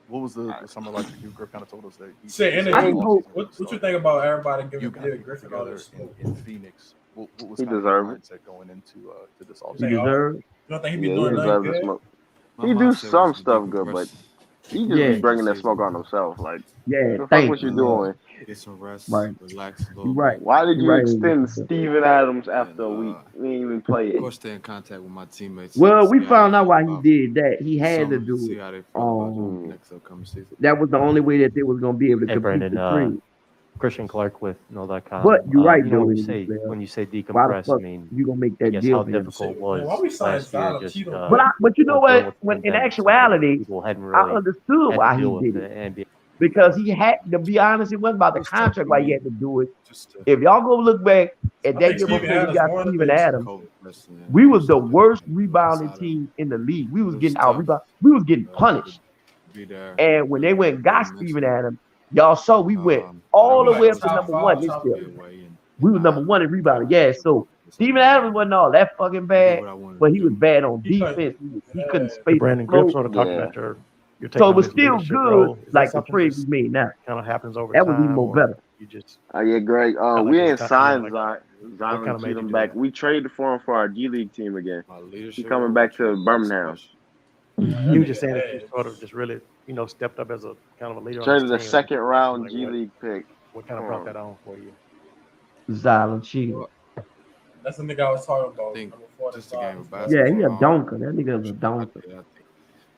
What was the summer like for you? Griff kind of told us that Say, he and said I the then just off hope. season was what the you start. think about everybody You giving got Bill people Griffin all together this smoke? in Phoenix. What was He kind of your deserved it. mindset going into to this You He think offseason? all? deserves. You don't think he be Yeah, he doing uh, nothing deserved the good? smoke. my He do mindset was some to be stuff good, but progressive. He just Yeah. be bringing that smoke on himself. Like, Yeah, the fuck thank what you you. doing? Get some rest, Right. relax a You're little right. bit. Why did You're you right. extend Mr. Steven Adams after a And week? We didn't even play of it. course, stay in contact with my teammates. Well, we See how they found out feel why he about did that. He the had to summer. do See it. how they feel about Mm. the next upcoming season. That was the only way that they was gonna be able to Hey, complete Brandon, the trade. Christian Clark with that kind But you're right, you know, though, when Energy Slayer. you say Why the decompress, I fuck mean, you gonna make I that guess deal how for him? difficult Shit, man, why was we signed last year Tyler just Cheatham? But you know dealing what? with the When in pandemic, something that actuality, people hadn't I really understood had why to he deal with did the it NBA. because he had to be honest. It wasn't about the It's tough contract for why he me had to do it. just to If y'all go look back at I that think year Steven before we Adams got more than Steven this. Adams, cold person and we was the understand worst that rebounding outside of team in the league. We was it was getting out tough rebound. We was getting to punished. be there And when they went and got Steven mentally. Adams, y'all saw we went But I all We the was way like up to fortunate top number five, one enough this to top year. be three. away and We was not number have one in rebounding. pressure Yeah, to so focus Steven on Adams wasn't all that fucking I did bad, what I wanted but to he was do. bad on He couldn't. defense. He couldn't Yeah. The space the Brandon Gibbs floor. sort of talking Yeah. about you're So taking it on was this still leadership good, role. Is that like the something trade we just made now. kind of happens over That was even time, more or better. you just Yeah, Greg. felt We like it was ain't time? signed What kind Zion of made you Cheatham do back. that? We traded for him for our G League team again. My He leadership coming role, back what you to Birmingham. That You were just nigga saying that you sort of ass. just really, stepped up as a kind of a leader on this Traded a team. second round Like G League pick what kind of for brought him. that on for you? Zion Cheatham. Well, That's the nigga I was talking I about. think Number just the 45. game of Yeah, he a basketball. donker. That nigga is a I donker. think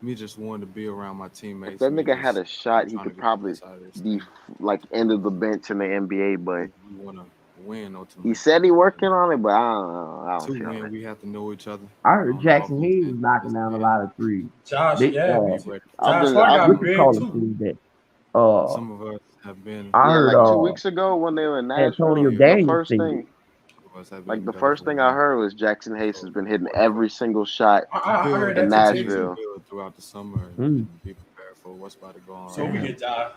me just wanting to be around my If teammates that and me nigga had just a shot, he trying to could get the probably best out of this be thing. like end of the bench in the NBA. But We want to win he ultimately. said he working on it, but I don't know. I don't To feel win, it. we have to know each other I heard on the Jackson offense Hayes and was knocking down a defensive end. lot of threes. Josh, They yeah, Be me. ready. I've Josh been, Hart I've what got been, you big call it too. that? Some of us have been I yeah, heard like 2 weeks ago when they were in Antonio Nashville. yeah, The Daniels first said it. thing, some of us have like been the together first for a thing I minute. heard was Jackson Hayes So has been hitting every single shot I heard in that today too. Nashville. build throughout the summer Mm. and be prepared for what's about to go on So right we now. get Josh.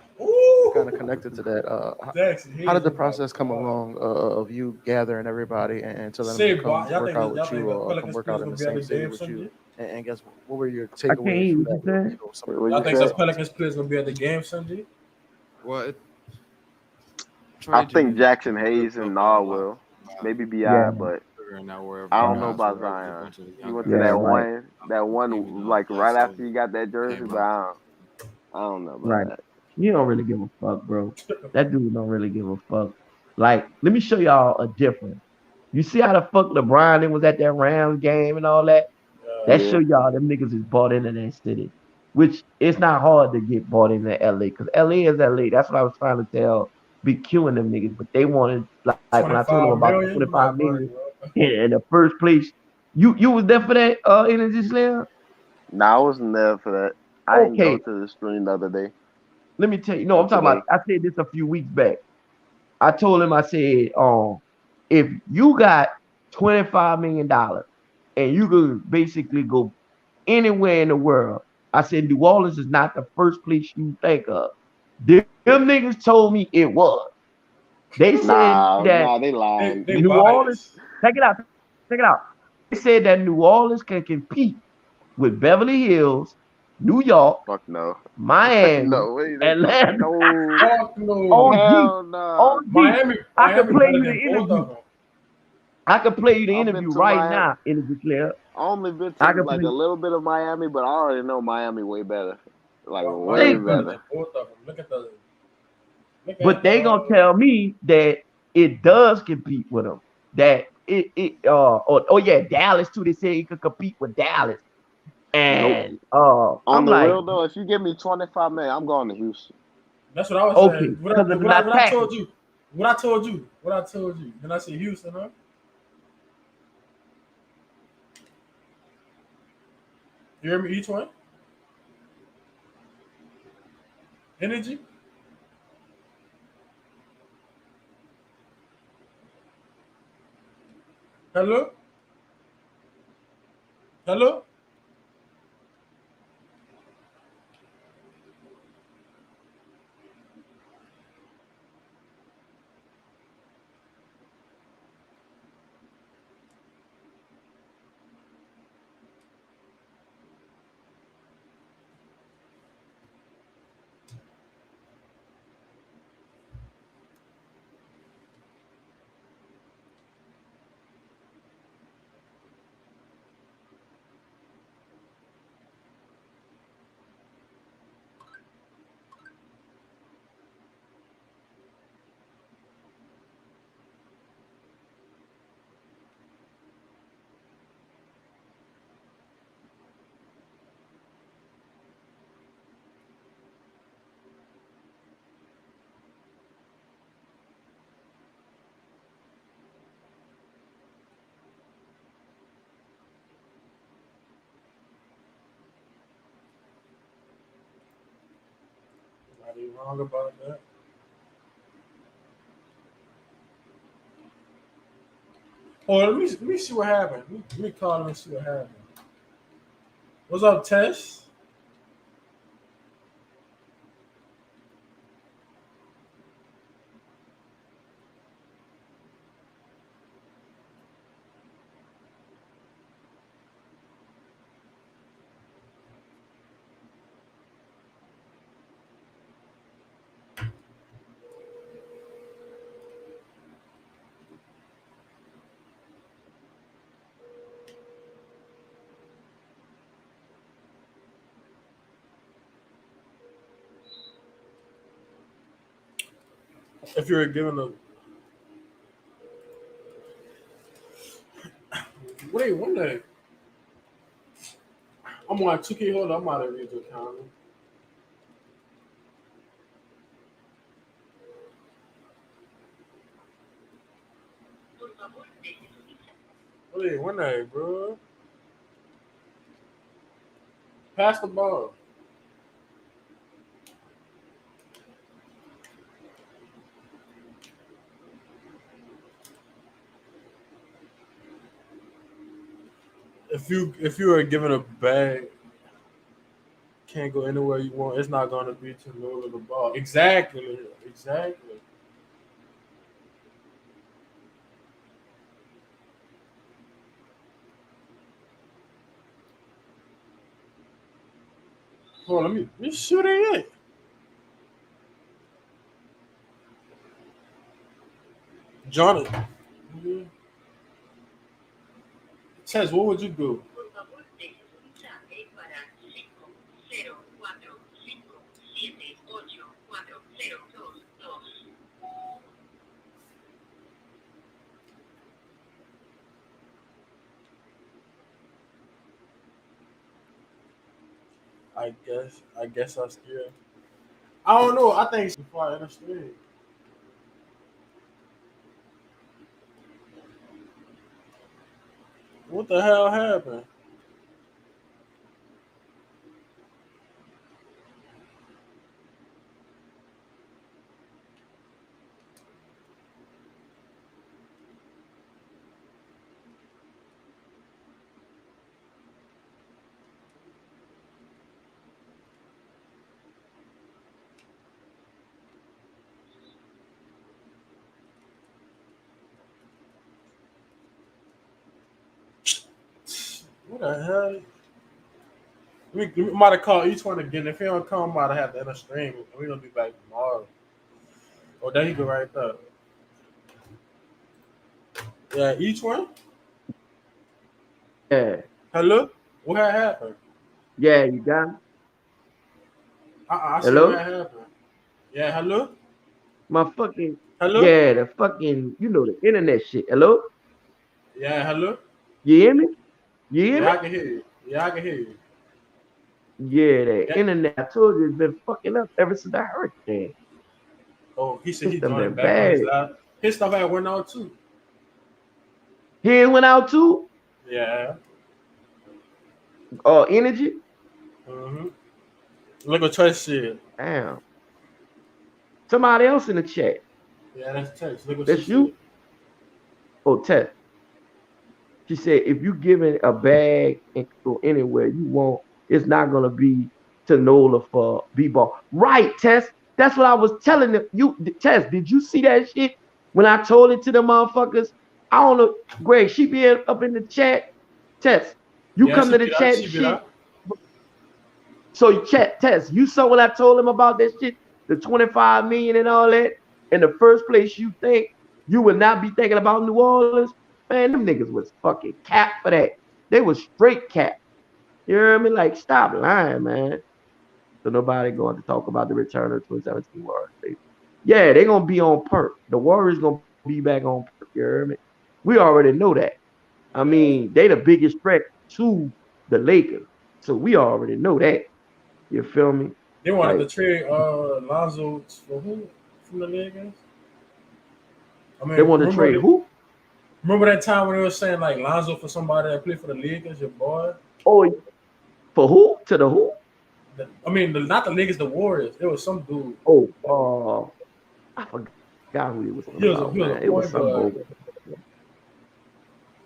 Kind of Ooh, connected to that. Jackson How Hayes. did the Oh my process come god. along of you gathering everybody and telling them to Say, come y'all work think out y'all with think you the or come Pelicans work out players in gonna the be at same the city game with you? Sunday? And guess what were your I can't takeaways hear from what that? you said. Some of What Y'all you think the said? Pelicans players gonna be at the game Sunday? Well, I trade think you Jackson built Hayes and up Nah a lot will, by maybe Yeah, Bi, but figuring out where I everybody don't know yeah, guys about were. It was a Zion. bunch of the He young went to yeah, guys that that right, one came into like play, right so after he got that jersey, came but out. I don't know about right. that. You don't really give a fuck, bro. That dude don't really give a fuck. Like, let me show y'all a difference. You see how the fuck LeBron was at that Rams game and all that? That Yeah, show y'all them niggas is bought into that city. Which it's not hard to get bought into LA because LA is LA. That's what I was trying to tell Big Q and them niggas. But they wanted like when I told them 25 about the million? You 25 like, bro, million in the first place. You was there for that Energy Slam? nah, I wasn't there for that. I didn't go Okay, to the stream the other day let me tell you. No, or I'm talking about today. I said this a few weeks back. I told him, I said, if you got $25 million and you could basically go anywhere in the world, I said, New Orleans is not the first place you think of. Them niggas told me it was. They said that Nah, they lying. they New Orleans, biased. check it out, check it out. They said that New Orleans can compete with Beverly Hills, New York, Fuck no. Miami, No way. Atlanta, No. Fuck no. OG, Hell nah. OG. Miami, I could Miami play better you than the both interview. of them. I could play you the I've been interview to right Miami. now, interview player. I only been to I could like play. a little bit of Miami, but I already know Miami way better. Like way Miami Thank better you. than better. both of them. Look But at the they gonna tell me that it does compete with them. That oh yeah, Dallas too. They say it could compete with Dallas. Nope. And On I'm the like, real though, if you give me 25 million, I'm going to Houston. That's what I was okay, saying. because of the not What I taxes. told you. What I told you. What I told you. Then I said Houston, huh? You hear me? Each one? Energy? Hello? Hello? Are you wrong about that? Oh, let me see what happened. Let me call him and see what happened. What's up, Tess? If you were given a wait, one day I'm on 2K. Hold on, I'm out of read your comment. Wait, one day, bro. Pass the ball. If you were given a bag, can't go anywhere you want. It's not gonna be to the middle of the ball. Exactly. Exactly. Hold on, let me shoot it. Johnny. Says, what would you do? I guess I'm scared. I don't know. I think before I understand. What the hell happened? What the hell? We might have called each one again. If he don't come, might have had to end a stream. We're gonna be back tomorrow. Oh, there you go right there. Yeah, each one? Yeah. Hello? What had happened? Yeah, you got it? I see what Hello? had happened. Yeah, hello? My fucking Hello? yeah, the fucking the internet shit. Hello? Yeah, hello? You hear me? You hear Yeah, me? I can hear you. Yeah, I can hear you. Yeah, the Yeah. internet. I told you it's been fucking up ever since the hurricane. Oh, he said It's he done joined been back on his bad. lap. His stuff had went out too. Here went out too. Yeah. Energy. Mm-hmm. Look what Trey said. Damn. Somebody else in the chat. Yeah, that's Tex. Look what she That's said. you. Oh, Tess. She said, if you given a bag and go anywhere you want, it's not gonna be to Nola for B-ball. Right, Tess. That's what I was telling them. Tess, did you see that shit when I told it to the motherfuckers? I don't know. Greg, she be up in the chat. Tess, you Yeah, come she to the beat up. chat She and beat shit. up. So chat, Tess, you saw what I told him about that shit, the 25 million and all that. In the first place, you think you would not be thinking about New Orleans? Man, them niggas was fucking capped for that. They was straight capped. You hear me? Like, stop lying, man. So nobody going to talk about the return of 2017 Warriors. Yeah, they gonna be on perk. The Warriors gonna be back on perk. You hear me? We already know that. I Yeah. mean, they the biggest threat to the Lakers. So we already know that. You feel me? They wanted Like, to trade Lonzo for who from the Lakers? I they mean, want to trade who? remember that time when they were saying like Lonzo for somebody that played for the Lakers, your boy? Oh, for who? To the who? Not the Lakers, the Warriors. It was some dude. Oh, I forgot who he was talking about, man. He It was a was some point bogus. guard.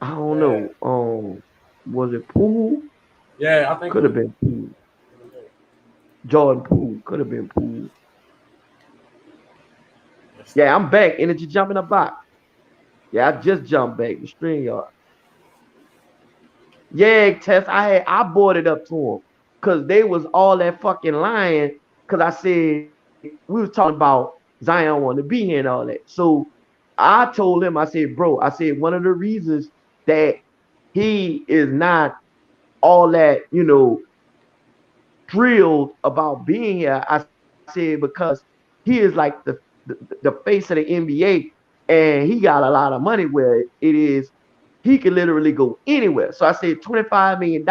I don't Yeah, know. Was it Poole? yeah. I think it Could was. have been Poole. Jordan Poole. Could have been Poole. Yeah, I'm back. Energy jumping the box. Yeah, I just jumped back. The string yard. Yeah, Tess. I brought it up to him because they was all that fucking lying. Because I said we was talking about Zion wanting to be here and all that. So I told him, I said, bro, I said one of the reasons that he is not all that, thrilled about being here. I said because he is like the face of the NBA and he got a lot of money where it is he can literally go anywhere. So I said $25 million.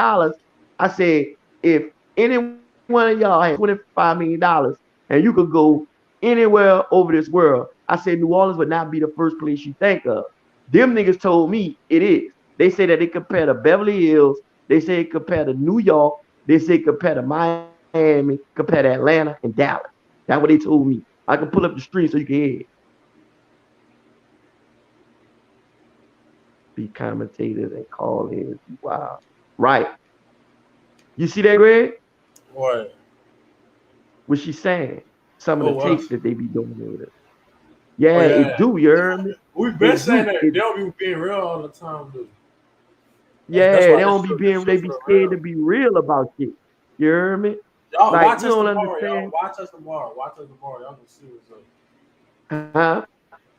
I said if any one of y'all had $25 million and you could go anywhere over this world, I said New Orleans would not be the first place you think of. Them niggas told me it is. They say that they compare to Beverly Hills. They say compare to New York. They say compare to Miami, compare to Atlanta and Dallas. That's what they told me. I can pull up the street so you can hear it. Be commentators and call in. Wow. Right. You see that, Greg? What? What she's saying? Some of Oh, the well. tapes that they be doing over there. Oh Yeah, yeah. it do, you heard me? We've been It saying do. that they don't be being real all the time, dude. That's Yeah, they why don't be this being, they shit be for scared to real. be real about shit. You heard me? Y'all Like, watch you us don't tomorrow, y'all. understand. Watch us tomorrow. Watch us tomorrow. Y'all gonna see what's up. Huh?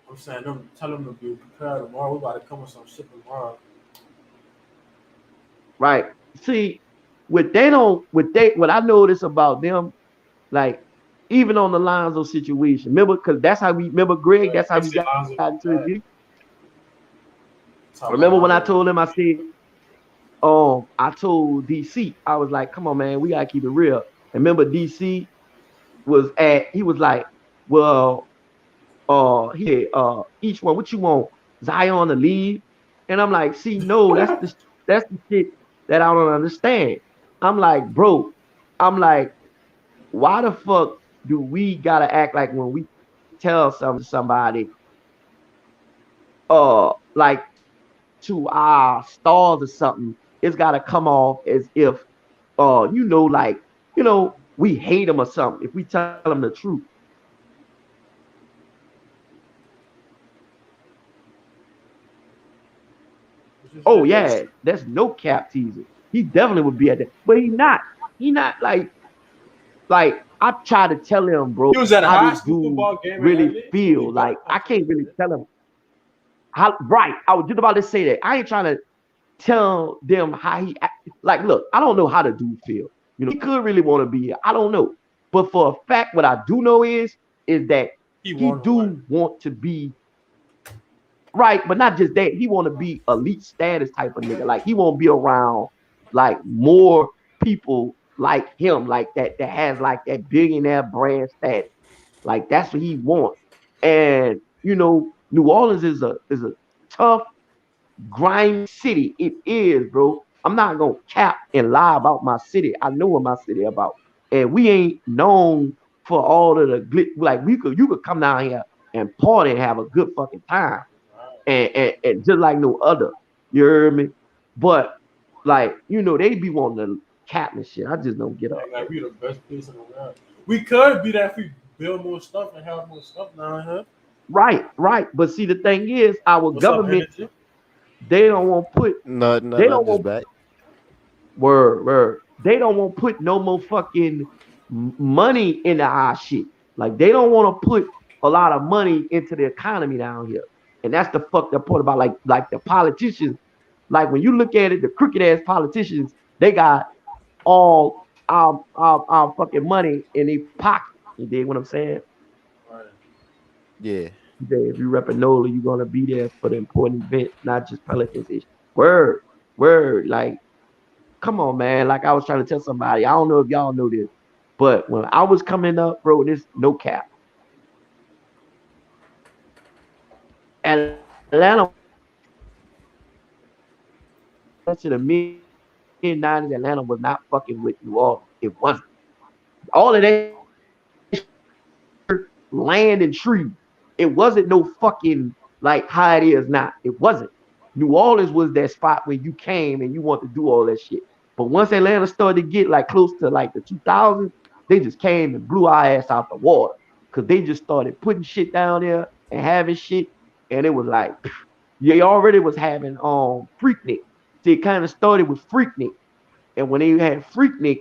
I'm saying them tell them to be prepared tomorrow. We about to come with some shit tomorrow. Right. See, what I notice about them, like, even on the lines of situation, remember, because that's how we, remember, Greg, that's how They we say got into Lonzo the be beef. bad. Talk about Remember when I Lonzo. told him, I said, I told DC, I was like, come on, man, we gotta keep it real. And remember, DC he was like, well, he said, each one, what you want, Zion to leave? And I'm like, see, no, that's the shit that I don't understand. I'm like, bro, I'm like, why the fuck do we gotta act like when we tell somebody, like to our stars or something, it's gotta come off as if like, we hate them or something if we tell them the truth. What you Oh said? yeah, that's no cap teaser. He definitely would be at that, but he not. He not like I try to tell him, bro, He was at a how high this school dude football game in really LA, so he feel. better Like come I to the can't really shit. tell him how. Right, I was just about to say that. I ain't trying to tell them how he act. Like. Look, I don't know how the dude feel. He could really want to be here. I don't know, but for a fact, what I do know is that He he won one. do want to be right, but not just that. He want to be elite status type of nigga. Like he won't be around like more people like him, like that has like that billionaire brand status. Like that's what he wants. And New Orleans is a tough, grimy city. It is, bro. I'm not gonna cap and lie about my city. I know what my city about. And we ain't known for all of the like you could come down here and party and have a good fucking time and just like no other. You heard me? But like, they be wanting to cap and shit. I just don't get up, Act like bro. we the best place in the world. We could be that if we build more stuff and have more stuff down here. Right, right. But see, the thing is, our What's up, government, energy? they don't want to put, Nothing, they nothing. I'm don't just want back. word. They don't want to put no more fucking money into our shit. Like they don't want to put a lot of money into the economy down here. And that's the fucked up part about like the politicians. Like when you look at it, the crooked ass politicians, they got all our fucking money in their pocket. You dig what I'm saying? Right. Yeah. If you rep a NOLA, you're gonna be there for the important events, not just Pelicans. Word, word. Like, come on, man. Like I was trying to tell somebody, I don't know if y'all know this, but when I was coming up, bro, this no cap. Atlanta to the mid '90s, Atlanta was not fucking with New Orleans. It wasn't. All of that land and trees. It wasn't no fucking like how it is now. It wasn't. New Orleans was that spot where you came and you want to do all that shit. But once Atlanta started to get like close to like the 2000s, they just came and blew our ass out the water because they just started putting shit down there and having shit, and it was like they already was having Freaknik. See, it kind of started with Freaknik, and when they had Freaknik,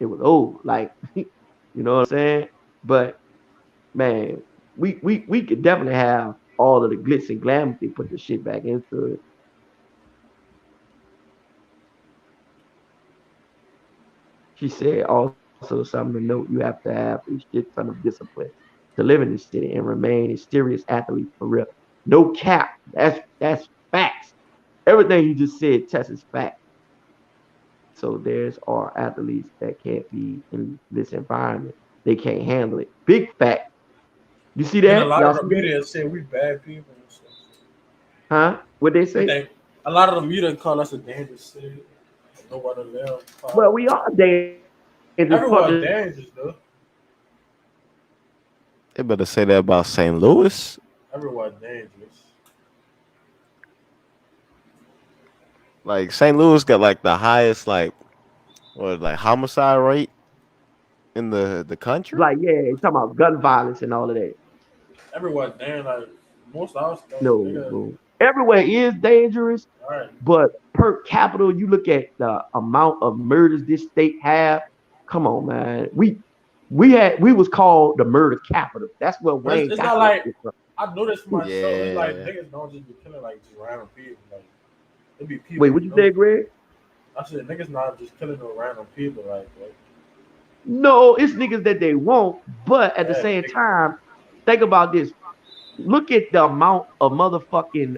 it was old. Like you know what I'm saying? But man, we could definitely have all of the glitz and glam if they put the shit back into it. She said also something to note, you have to have a shit ton of discipline to live in this city and remain a serious athlete for real. No cap. That's facts. Everything you just said, Tess, is fact. So there's our athletes that can't be in this environment. They can't handle it. Big fact. You see And a that? lot Y'all of the see that? media say we bad people and stuff. Huh? What they We say? think a lot of the media call us a dangerous city. Nobody live. Well, we are dangerous. Everyone dangerous though. They better say that about St. Louis. Everyone dangerous. Like St. Louis got like the highest like homicide rate in the country. Like, yeah, you talking about gun violence and all of that. Everyone damn like most of our stuff, No, nigga. bro. Everywhere is dangerous, All right. but per capita, you look at the amount of murders this state have. Come on, man. We was called the murder capital. That's where But Wayne it's got not that like shit from. I noticed for myself. It's like Yeah. niggas don't just be killing like just random people. Like it be people. Wait, what you say, Greg? I said niggas not just killing no random people. Like No, it's niggas that they want, but at the yeah, same time, think about this. Look at the amount of motherfucking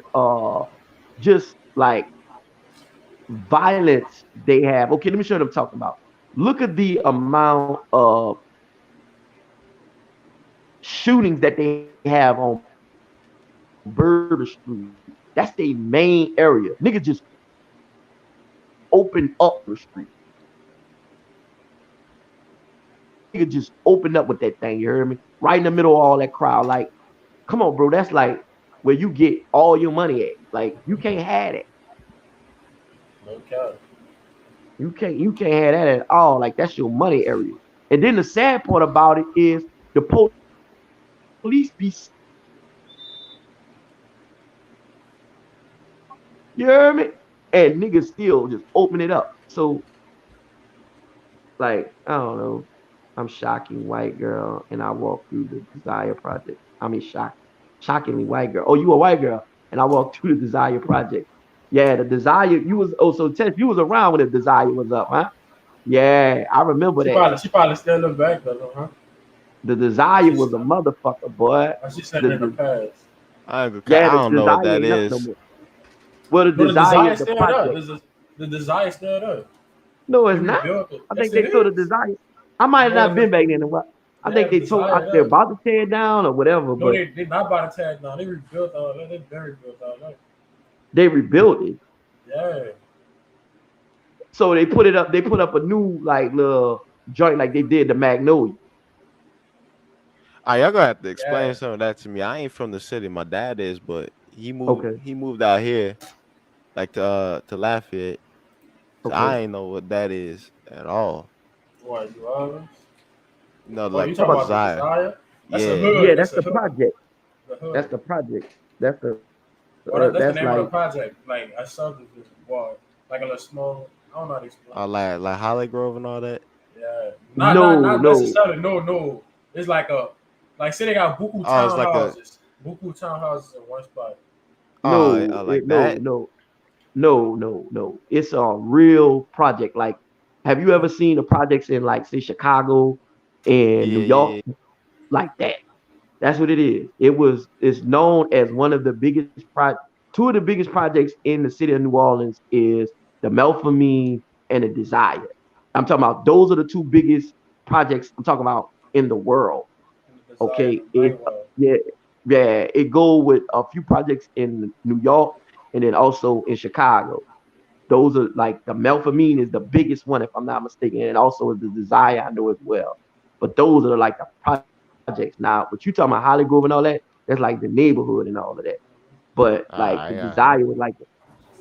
just like violence they have. Okay, let me show you what I'm talking about. Look at the amount of shootings that they have on Burger Street. That's their main area. Niggas just open up the street. Nigga just open up with that thing. You heard me? Right in the middle of all that crowd. Like, come on, bro. That's like where you get all your money at. Like, you can't have it. no cap. You can't have that at all. Like, that's your money area. And then the sad part about it is the police be you hear me? And niggas still just open it up. So, like, I don't know. I'm shocking white girl and I walk through the Desire Project. I mean, shockingly white girl. Oh, you a white girl. And I walked through the Desire Project. Yeah, the Desire, you was, oh, so Tess, you was around when the Desire was up, huh? Yeah, I remember that. She probably still look back though, huh? The Desire was a motherfucker, boy. Or she said The, it in the the, past. I yeah, the don't know what Desire that ain't up no is. more. Well, the No, the Desire, desire the still there. project. The desire still there. No, They it's not. rebuilt it. I Yes, think it they told the is. Desire. I might have No, not been back then. And what? I yeah, think the they told us desire they're there. about to tear it down or whatever, No, but they not about to tear it down. They rebuilt all that. They been rebuilt all that. they rebuilt it. Yeah. So they put it up. They put up a new like little joint like they did the Magnolia. Y'all gonna have to explain Yeah. some of that to me. I ain't from the city. My dad is, but Okay. he moved out here like to Lafayette. So Okay. I ain't know what that is at all. What, you are? Oh, Like you the How talking about about the desire. desire? That's a Yeah. yeah? hood. That's That's a the hood. project. The That's hood. the project. That's the. Well, that's the That's name of the like project. Like I subdivision. Well, like a little small. I don't know how to explain. Like Holly Grove and all that. Yeah. no, Not no, necessarily. No. It's like say they got buku Oh, it's like a townhouses. Buku townhouses in one spot. no, like no, that. no, no. It's a real project. Like, have you ever seen the projects in like say Chicago and New Yeah. York like that? That's what it is. It's known as one of the biggest two of the biggest projects in the city of New Orleans is the Melpomene and the Desire. I'm talking about those are the two biggest projects I'm talking about in the world. And the desire Okay. and the It night world. yeah, yeah. It go with a few projects in New York and then also in Chicago. Those are like the Melpomene is the biggest one, if I'm not mistaken, and also the Desire I know as well. But those are like the projects now. But you talking about Holly Grove and all that, that's like the neighborhood and all of that. But like the Yeah. Desire was like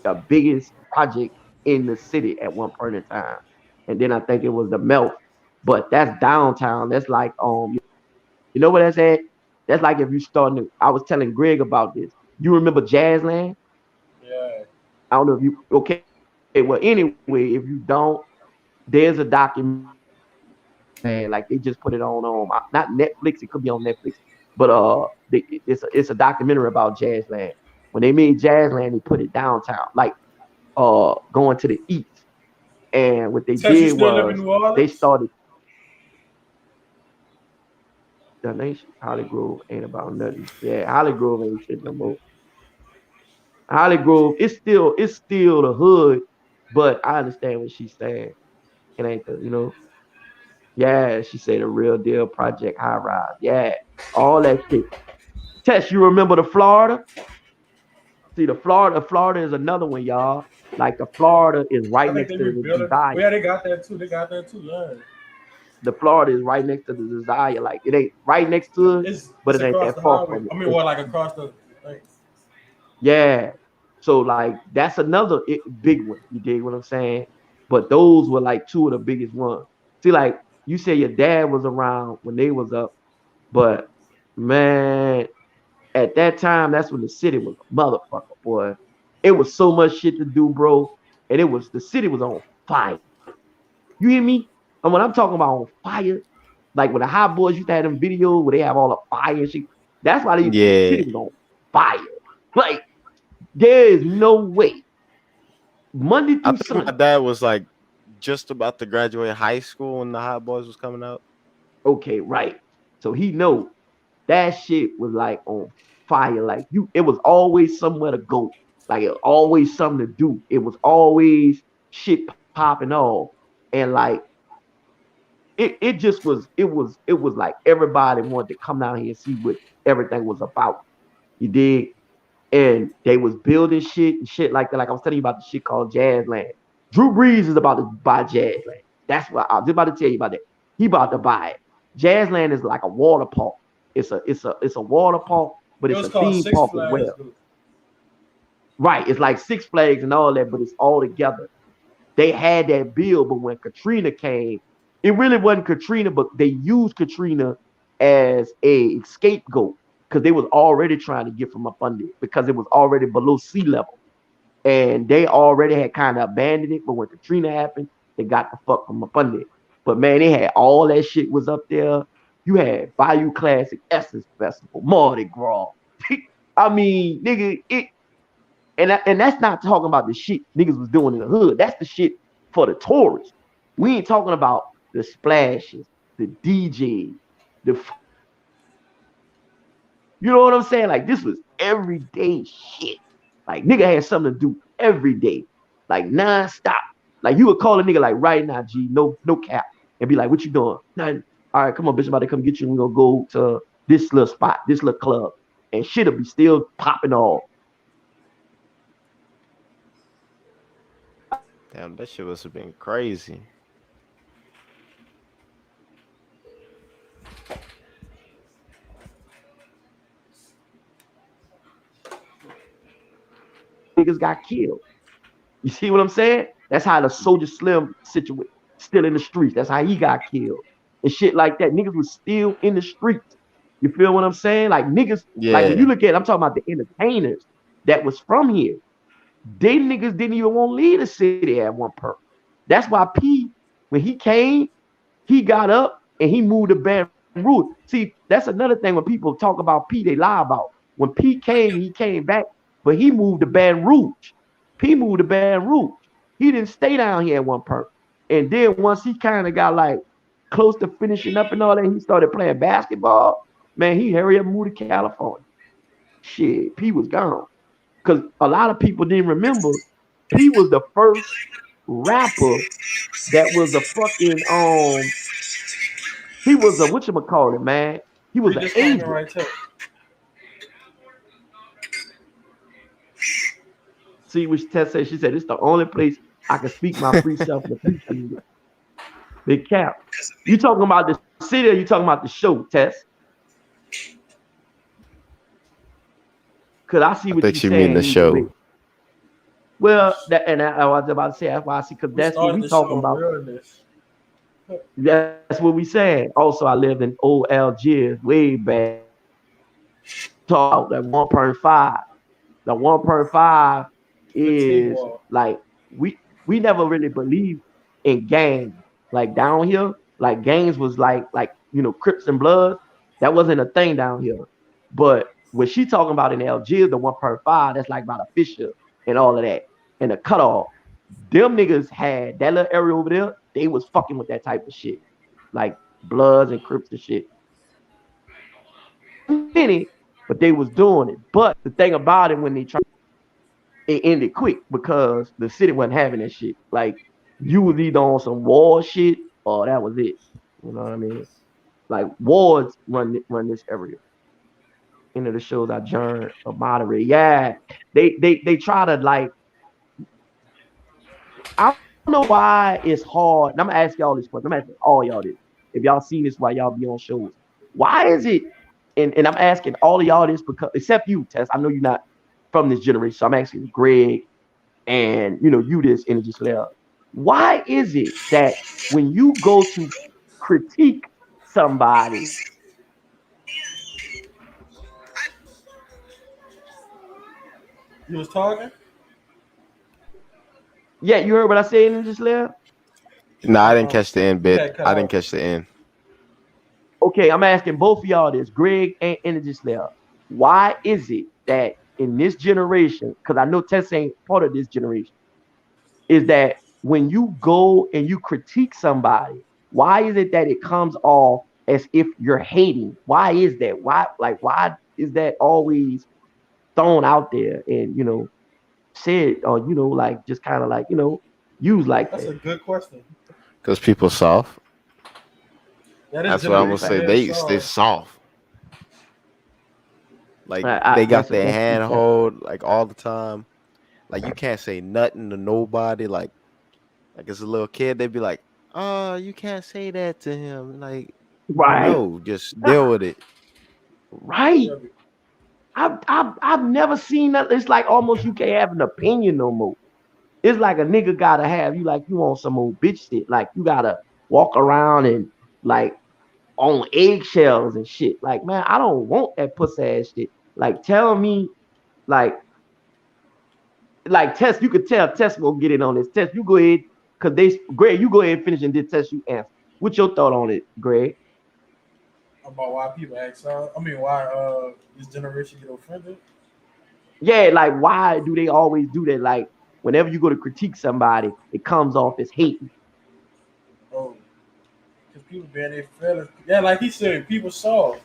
the biggest project in the city at one point in time. And then I think it was the Melt. But that's downtown. That's like you know where that's at? That's like if you starting to, I was telling Greg about this. You remember Jazzland? Yeah. I don't know if you okay. Well, anyway, if you don't, there's a documentary on Jazzland. Like they just put it on not Netflix. It could be on Netflix, but it's a documentary about Jazzland. When they made Jazzland, they put it downtown, like going to the east. And what they Tess, you did still live in was New they Orleans? started the nation. Holly Grove ain't about nothing. Yeah, Holly Grove ain't shit no more. Holly Grove, it's still the hood, but I understand what she's saying. It ain't the, yeah, she said a real deal project high rise. Yeah, all that shit. Tess, you remember the Florida? See, Florida is another one, y'all. Like the Florida is I right think next they to the rebuilt it. Desire. Oh, yeah, they got that too. They got that too. Yeah. The Florida is right next to the Desire. Like it ain't right next to it, but It's it ain't across that the far highway. from it. I mean, well, like across the. Like, Yeah. So like that's another big one. You dig what I'm saying? But those were like two of the biggest ones. See, like you said, your dad was around when they was up, but man, at that time, that's when the city was a motherfucker, boy. It was so much shit to do, bro, and the city was on fire. You hear me? And when I'm talking about on fire, like when the hot boys used to have them videos where they have all the fire and shit. That's why the Yeah. city was on fire. Like there is no way Monday I through think my Sunday. dad was like just about to graduate high school when the Hot Boys was coming out. Okay, right. So he know that shit was like on fire. Like it was always somewhere to go. Like it was always something to do. It was always shit popping off. And like it just was like everybody wanted to come down here and see what everything was about. You dig? And they was building shit and shit like that. Like I was telling you about the shit called Jazzland. Drew Brees is about to buy Jazzland. That's what I was about to tell you about that. He about to buy it. Jazzland is like a water park. It's a water park, but it it's was a called theme Six park as Flags. well. Right. It's like Six Flags and all that, but it's all together. They had that bill, but when Katrina came, it really wasn't Katrina, but they used Katrina as a scapegoat because they was already trying to get from up under it because it was already below sea level. And they already had kind of abandoned it. But when Katrina happened, they got the fuck from up under it. But man, they had all that shit was up there. You had Bayou Classic, Essence Festival, Mardi Gras. I mean, nigga, and that's not talking about the shit niggas was doing in the hood. That's the shit for the tourists. We ain't talking about the splashes, the DJs, the you know what I'm saying? Like this was everyday shit. Like nigga had something to do every day, like nonstop. Like you would call a nigga like right now, G, no cap, and be like, "What you doing?" Nothing. All right, come on, bitch, I'm about to come get you. And we gonna go to this little spot, this little club, and shit'll be still popping off. Damn, that shit must have been crazy. Niggas got killed. You see what I'm saying? That's how the Soldier Slim situation still in the streets. That's how he got killed and shit like that. Niggas was still in the streets. You feel what I'm saying? Like niggas, like when you Yeah. look at it, I'm talking about the entertainers that was from here. They niggas didn't even want to leave the city at one point. That's why P, when he came, he got up and he moved to Baton Rouge. See, that's another thing when people talk about P, they lie about. When P came, he came back, but he moved to Baton Rouge. P moved to Baton Rouge. He didn't stay down here at one point. And then once he kind of got like close to finishing up and all that, he started playing basketball. Man, he hurry up and moved to California. Shit, P was gone. Because a lot of people didn't remember P was the first rapper that was a fucking he was a whatchamacallit, man. He was Read an this comment agent. right there. See what Tess said? She said, it's the only place I can speak my free self in the peace community. Big cap. You talking about the city, or you talking about the show, Tess? Because I see I what think you're you mean the saying either way. show. Well, I was about to say that's why I see, because We that's what started we the talking show on about. realness. That's what we saying. Also, I lived in old Algiers way back. Talk that 1.5. The 1.5 Fatigue is wall. like we never really believed in gangs. Like down here, like gangs was like Crips and Bloods. That wasn't a thing down here. But what she talking about in Algiers, the 1.5, that's like about a Fisher and all of that. And the cutoff. Them niggas had that little area over there, they was fucking with that type of shit. Like Bloods and Crips and shit. Many, but they was doing it. But the thing about it, when they tried, it ended quick because the city wasn't having that shit. Like you was either on some war shit or that was it. You know what I mean? Like wards run this area. Into the shows I journed or moderate. Yeah. They try to like, I don't know why it's hard. And I'm gonna ask y'all this question. I'm asking all y'all this. If y'all seen this while y'all be on shows, why is it? And I'm asking all of y'all this because except you, Tess. I know you're not from this generation. So I'm asking Greg and you this energy slayer. Why is it that when you go to critique somebody, You was talking? yeah, you heard what I said, energy slayer? No, I didn't catch the end You bit. had cut I didn't off. catch the end. Okay, I'm asking both of y'all this, Greg and energy slayer. Why is it that in this generation, because I know Tess ain't part of this generation, is that when you go and you critique somebody, why is it that it comes off as if you're hating? Why is that? Why is that always thrown out there and said or like just kind of like used like That's that? a good question. Because people soft. That is That's what I'm gonna generation say. is They soft. soft. Like they got their That's hand hold like all the time. Like you can't say nothing to nobody. Like as a little kid, they'd be like, "Oh, you can't say that to him." Like, right, no, just deal with it. right. Yeah, I've never seen that. It's like almost you can't have an opinion no more. It's like a nigga gotta have you like you on some old bitch shit. Like you gotta walk around and like on eggshells and shit. Like, man, I don't want that pussy ass shit. Like, tell me, like, Tess, you could tell Tess will get in on this. Tess, you go ahead, cause Greg, you go ahead and finish and did Tess, you answer. What's your thought on it, Greg? about why people act so. I mean, why this generation get offended? Yeah, like why do they always do that? Like, whenever you go to critique somebody, it comes off as hating. Oh, because people being their feelings. Yeah, like he said, people soft.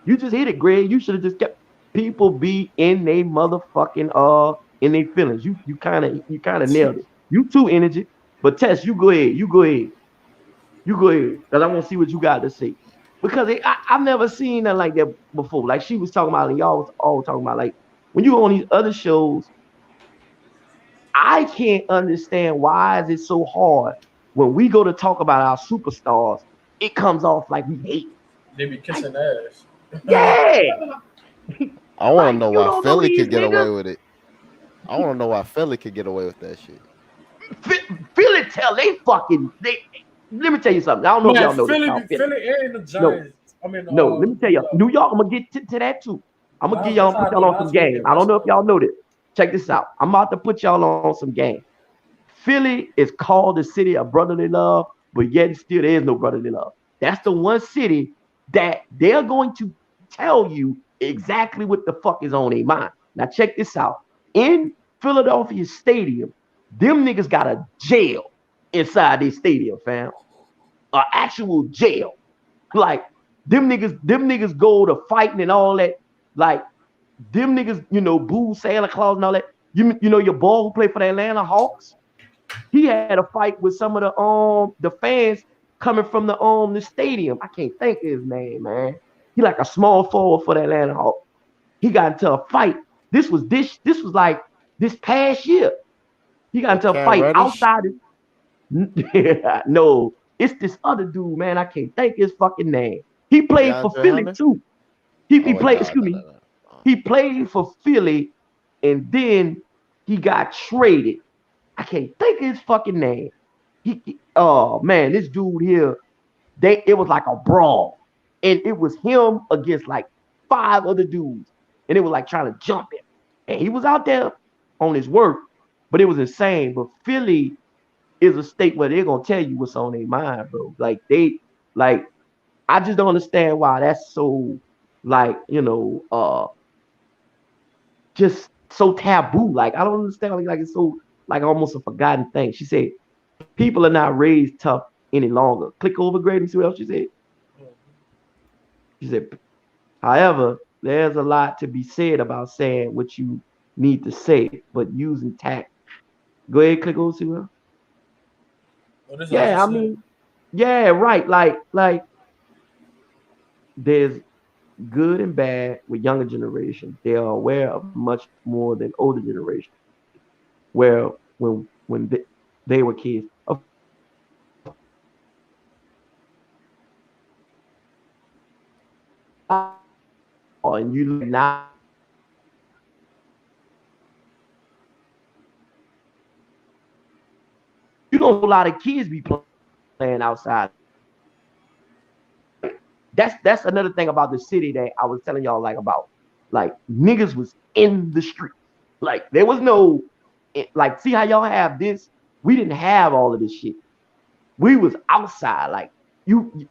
You just hit it, Greg. You should have just kept people be in they motherfucking in their feelings. You kind of nailed it. You too, energy. But Tess, you go ahead. You go ahead. You go ahead. Cause I want to see what you got to say. Because I've never seen that like that before. Like she was talking about, and y'all was all talking about, like when you go on these other shows, I can't understand why is it so hard when we go to talk about our superstars, it comes off like we hate. They be Like, kissing ass. yeah. I want to Like know you why don't know Philly these could get away niggas. with it. I want to know why Philly could get away with that shit. Feel it tell they fucking they. Let me tell you something. I don't know if Man, y'all know this Philly, about Philly. Philly and the No, Giants. I mean, no. Let me tell New you, New York. York. I'm gonna get to that too. I'm gonna That's put how I y'all know on some last week game. at I don't know if Western. y'all know this. Check this out. I'm about to put y'all on some game. Philly is called the city of brotherly love, but yet still there is no brotherly love. That's the one city that they're going to tell you exactly what the fuck is on their mind. Now check this out. In Philadelphia Stadium, them niggas got a jail inside their stadium, fam. An actual jail. Like them niggas go to fighting and all that. Like them niggas, boo Santa Claus and all that. You know your boy who played for the Atlanta Hawks? He had a fight with some of the fans coming from the stadium. I can't think of his name, man. He like a small forward for the Atlanta Hawks. He got into a fight. This was like this past year. He got Oh, into a Cam fight Reddish. outside. No, It's this other dude, man. I can't think his fucking name. He played for DeAndre Philly Hunter? too. He Oh wait, played, no, excuse no, me, no, no. he played for Philly, and then he got traded. I can't think of his fucking name. Oh man, this dude here, it was like a brawl. And it was him against like 5 other dudes. And it was like trying to jump him. And he was out there on his work, but it was insane. But Philly is a state where they're gonna tell you what's on their mind, bro. Like I just don't understand why that's so like, just so taboo. Like I don't understand. Like it's so like almost a forgotten thing. She said, people are not raised tough any longer. Click over, Grady, and see what else she said. She said, however, there's a lot to be said about saying what you need to say, but using tact. Go ahead, click over, see what else. Oh, this is what she Yeah, I said. mean, yeah, right. Like there's good and bad with younger generation. They are aware of much more than older generation. Where when they were kids, and you now you know a lot of kids be playing outside. That's another thing about the city that I was telling y'all like about. Like niggas was in the street. Like there was no like see how y'all have this? We didn't have all of this shit. We was outside. Like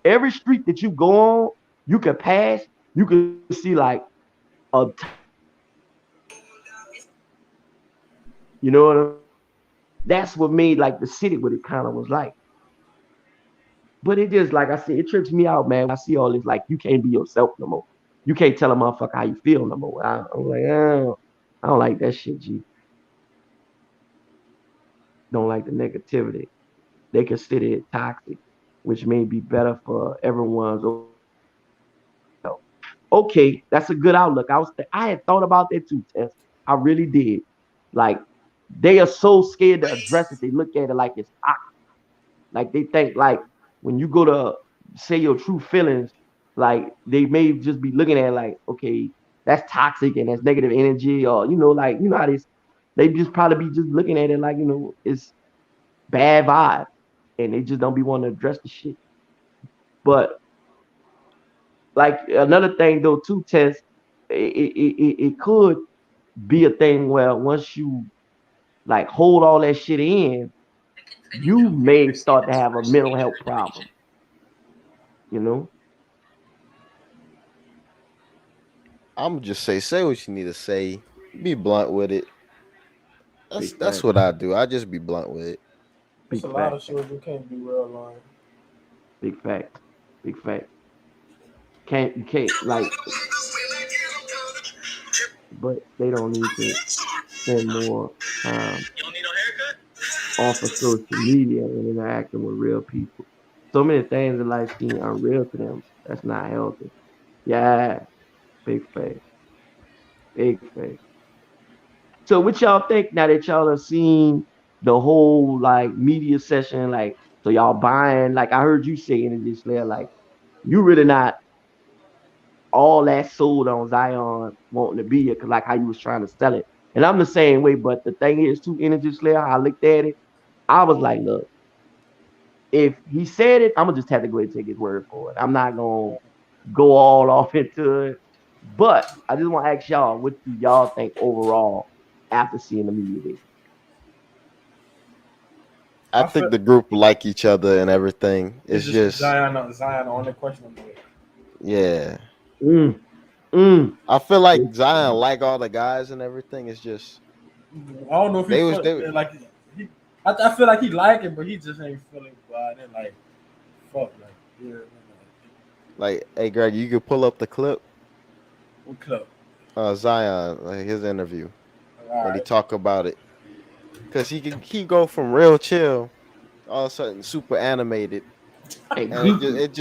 every street that you go on, you could pass, you could see like a you know what I mean? That's what made like the city what it kind of was like. But it just like I said, it trips me out, man. I see all this like you can't be yourself no more. You can't tell a motherfucker how you feel no more. I'm like, I don't like that shit, G. Don't like the negativity. They consider it toxic, which may be better for everyone's. Okay, that's a good outlook. I had thought about that too, Tess. I really did. Like they are so scared to address it. They look at it like it's toxic. Like they think like when you go to say your true feelings, like they may just be looking at it like, okay, that's toxic and that's negative energy, or like how they just probably be just looking at it like, it's bad vibe. And they just don't be wanting to address the shit. But like another thing though, too, Tess, it could be a thing where once you like hold all that shit in, you may start to have a mental health problem, you know? I'm just say what you need to say. Be blunt with it. Big That's fact. what I do. I just be blunt with it. There's Big a lot fact. of shit you can't be real on. Big fact. Big fact. You can't like, but they don't need to spend more time off of social media and interacting with real people. So many things in life seem unreal to them. That's not healthy. Yeah, big fact. Big fact. So what y'all think now that y'all have seen the whole like media session? Like, so y'all buying, like I heard you saying it just there, like you really not all that sold on Zion wanting to be here, cause like how you was trying to sell it. And I'm the same way, but the thing is too, Energy Slayer, how I looked at it, I was like, look, if he said it, I'm gonna just have to go ahead and take his word for it. I'm not gonna go all off into it. But I just want to ask y'all, what do y'all think overall after seeing the media day? I I feel think the group like each other and everything. it's It's just just Zion on the question. yeah. Mm, mm. I feel like Zion like all the guys and everything. It's just I don't know if he they was feel they like he. I feel like he like it, but he just ain't feeling bad. And like, fuck, like, yeah, like, hey Greg, you could pull up the clip. what club? Zion, like his interview All when he right. talk about it, cause he go from real chill all of a sudden super animated, Hey, and it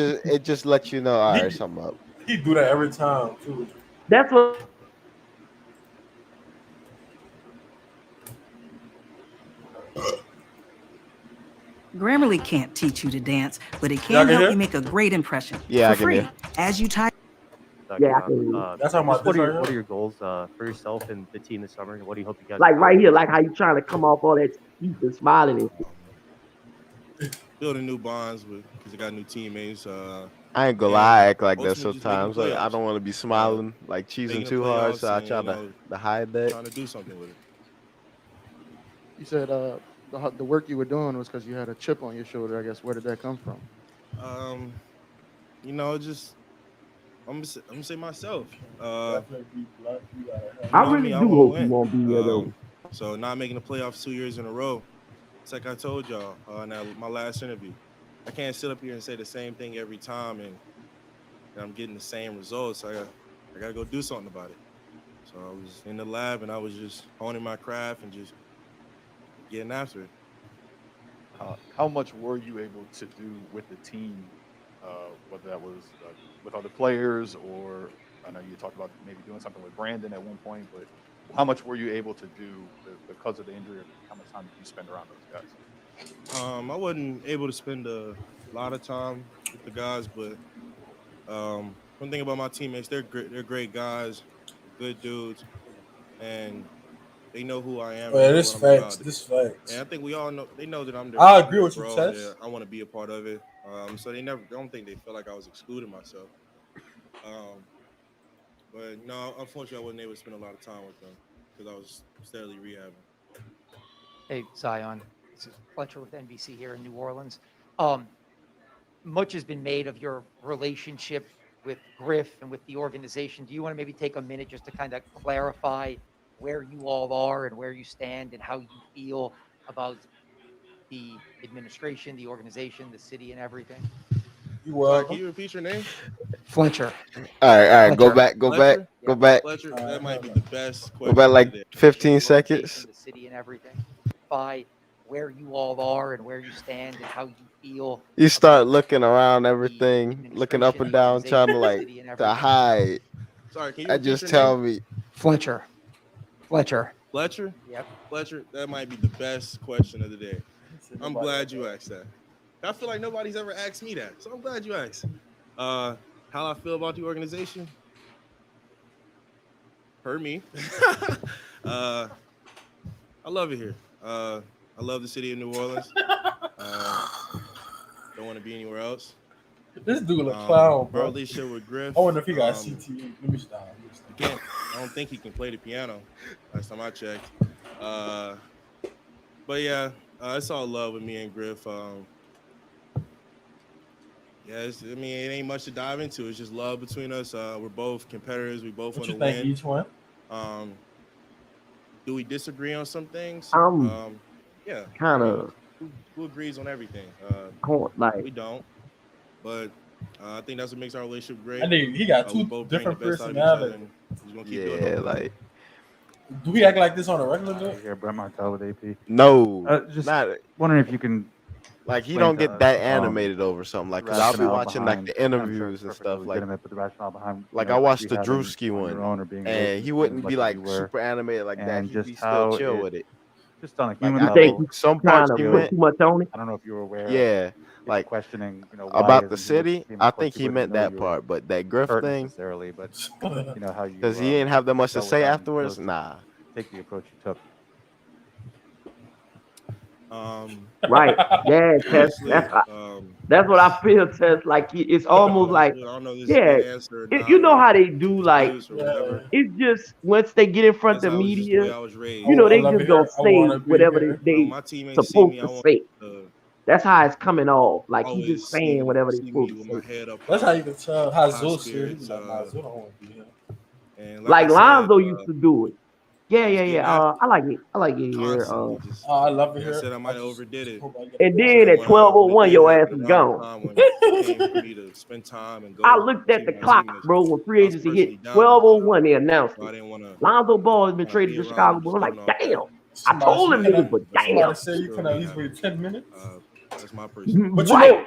just lets you know, all right, He something up. he do that every time too. that's what Grammarly can't teach you to dance, but it Y'all can can help hear? you make a great impression Yeah, I for can free. hear. As you type. Yeah, I can. That's talking about What this are right what are here. your goals for yourself and the team this summer? What do you hope you guys Like right accomplish? here, like how you trying to come off all that teeth and smiling and shit. Building new bonds because I got new teammates. I ain't gonna lie, I And act like that ultimately just making the sometimes. Like I playoffs. don't want to be smiling, like cheesing Making the too hard, playoffs so I and, try to hide that. trying to do something with it. You said the work you were doing was because you had a chip on your shoulder. I guess where did that come from? Just I'm gonna say myself. I Me, really I do want to hope you win. won't be here though. So not making the playoffs 2 years in a row. It's like I told y'all in my last interview. I can't sit up here and say the same thing every time and I'm getting the same results. I gotta go do something about it. So I was in the lab and I was just honing my craft and just getting after it. How much were you able to do with the team, whether that was with other players or I know you talked about maybe doing something with Brandon at one point, but how much were you able to do because of the injury? Or how much time did you spend around those guys? I wasn't able to spend a lot of time with the guys, but one thing about my teammates, they're great guys, good dudes, and they know who I am. Oh, yeah, and this what I'm facts. about. This facts. And I think we all know. They know that I'm I agree their with you, bro. Tess. I want to be a part of it. So they don't think they feel like I was excluding myself. But no, unfortunately, I wasn't able to spend a lot of time with them because I was steadily rehabbing. Hey, Zion. This is Fletcher with NBC here in New Orleans. Much has been made of your relationship with Griff and with the organization. Do you want to maybe take a minute just to kind of clarify where you all are and where you stand and how you feel about the administration, the organization, the city, and everything? You Sorry, welcome. can you repeat your name? Fletcher. All right, Fletcher. go back. Fletcher? Fletcher, That might be the best go question back of like the day. 15 The seconds. organization, the city, and everything. By where you all are and where you stand and how you feel. You start about looking around the everything, looking up administration, and the down, trying to organization, the like city, and to everything. hide. Sorry, can you I repeat just your tell name? me. Fletcher. Fletcher. Fletcher? Yep. Fletcher, that might be the best question of the day. I'm glad you asked that. I feel like nobody's ever asked me that, so I'm glad you asked. How I feel about the organization? Per me. I love it here. I love the city of New Orleans. Don't want to be anywhere else. This dude a clown, My bro. relationship with Griff. I wonder if he got CTE. Let me stop. I don't think he can play the piano. Last time I checked. But yeah, it's all love with me and Griff. It ain't much to dive into. It's just love between us. We're both competitors. We both What want you to think, win. each one? Do we disagree on some things? Yeah. Kind of Who agrees on everything? like We don't. But I think that's what makes our relationship great. I think he got We two both bring the different best out of each other, personalities. and we're gonna keep doing it. Yeah, like Do we act like this on a regular day? Here, Brett Martell with AP. no, Just not wondering if you can. like he explain don't to get that us, animated over something like the because I'll be rationale watching like behind- the I'm sure interviews it's and perfectly stuff like legitimate, but the rationale behind, like you I know, watched the rehabbing Drewski on one your own or being and able he to wouldn't as be much as like you were, super animated like that. and He'd just be still how chill it- with it. Just on a Like human you I think level. think some he's trying parts to he put meant, too much on it? I don't know if you were aware. yeah, Of like questioning, why about the isn't he city. team? I Of course, think he people meant didn't know that you were part, but that Griff hurt thing, necessarily, but how you because he didn't have that much to dealt with say that and afterwards. chose to Nah, take the approach you took. Right. Yeah, Tess. Honestly, That's what I feel, Tess. Like it's almost like, I don't know if this is a yeah, good answer or you not, know or how they do. Like excuse or whatever. it's just once they get in front of That's the how just the way media, I was raised. you know, I they love just it gonna here. I say want to be whatever here. they My teammates see supposed me. I to want say. to That's how it's coming off. Like he always just saying whatever they see supposed me with to my say. head up That's how high, you can tell how high Zeus here. He spirits. was like, nah, Zeus don't want to be here. And Like I said, Lonzo used to do it. Yeah, just yeah, getting yeah. after I like it. I like it here. constantly. Just I love it like I here. said, I might have overdid it. hope I get And a then at When 12:01, it did your ass happen is around the gone. time when it came for me to spend time and I go looked at see the my clock, teammates, bro, when free I was agency personally hit. down that time. 12:01, they announced So I it. didn't want to Lonzo Ball has been traded be to around Chicago. them Bro. just I'm like, doing all that. damn. I told them niggas, but That's damn. Somebody say you still can at least rehabbing. wait 10 minutes. That's my personal. But Right.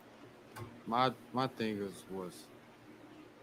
My thing was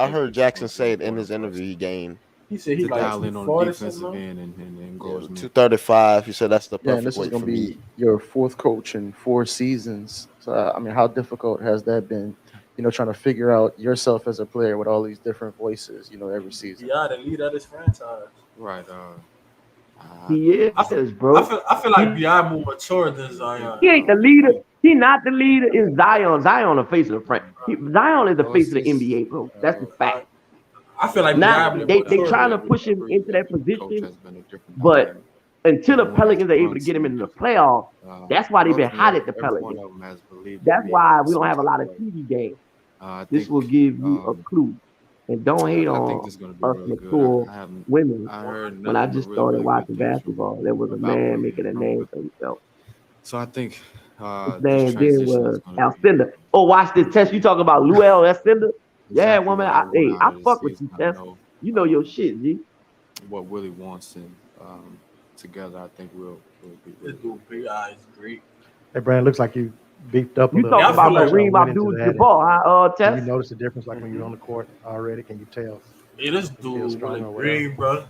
I heard Jackson say it in his interview. He gained. He said he To like dial in on 240 the defensive something. end and gross man. 235. He said that's the Yeah, and perfect this is weight going for to me. be your fourth coach in 4 seasons. So, I mean, how difficult has that been? You know, trying to figure out yourself as a player with all these different voices, you know, every season. Yeah, the lead of this franchise. Right. He is, bro. I feel like Bi more mature than Zion. He ain't the leader. He not the leader. Is Zion? Zion the face of the front. Zion is the face of the NBA, bro. That's the fact. I feel like Now Diablo they more trying to Curry. push him into that Coach position, has been a different but dynamic. until the Everyone has Pelicans are able to get him into the playoffs, that's why they've been hot at the every one Pelicans. of them has believed in That's me why in we don't some have a type lot of of way. TV games. I This think will give you a clue. And don't hate I think on this is going to be us really good. mature I haven't. women. I heard When I nothing but just really, started really good watching things basketball, there was a about man Willie making a and name Luka. for himself. So I think His this name then transition is was going to be Alcindor. Oh, watch this test. You talking about Lou Alcindor? Yeah, exactly woman. what I want out I of the fuck with season. you, I Tess. know You know your shit, G. what Willie wants, and together I think we'll be really This good. dude, big eyes, great. Hey, Brad, looks like you beefed up a You little talking Yeah, I bit. feel about How much like y'all Kareem went into that? Abdul-Jabbar, huh, Can you Tess? notice the difference, like when you're on the court already? Can you tell? hey, this He feels dude strong really or whatever. green, bro.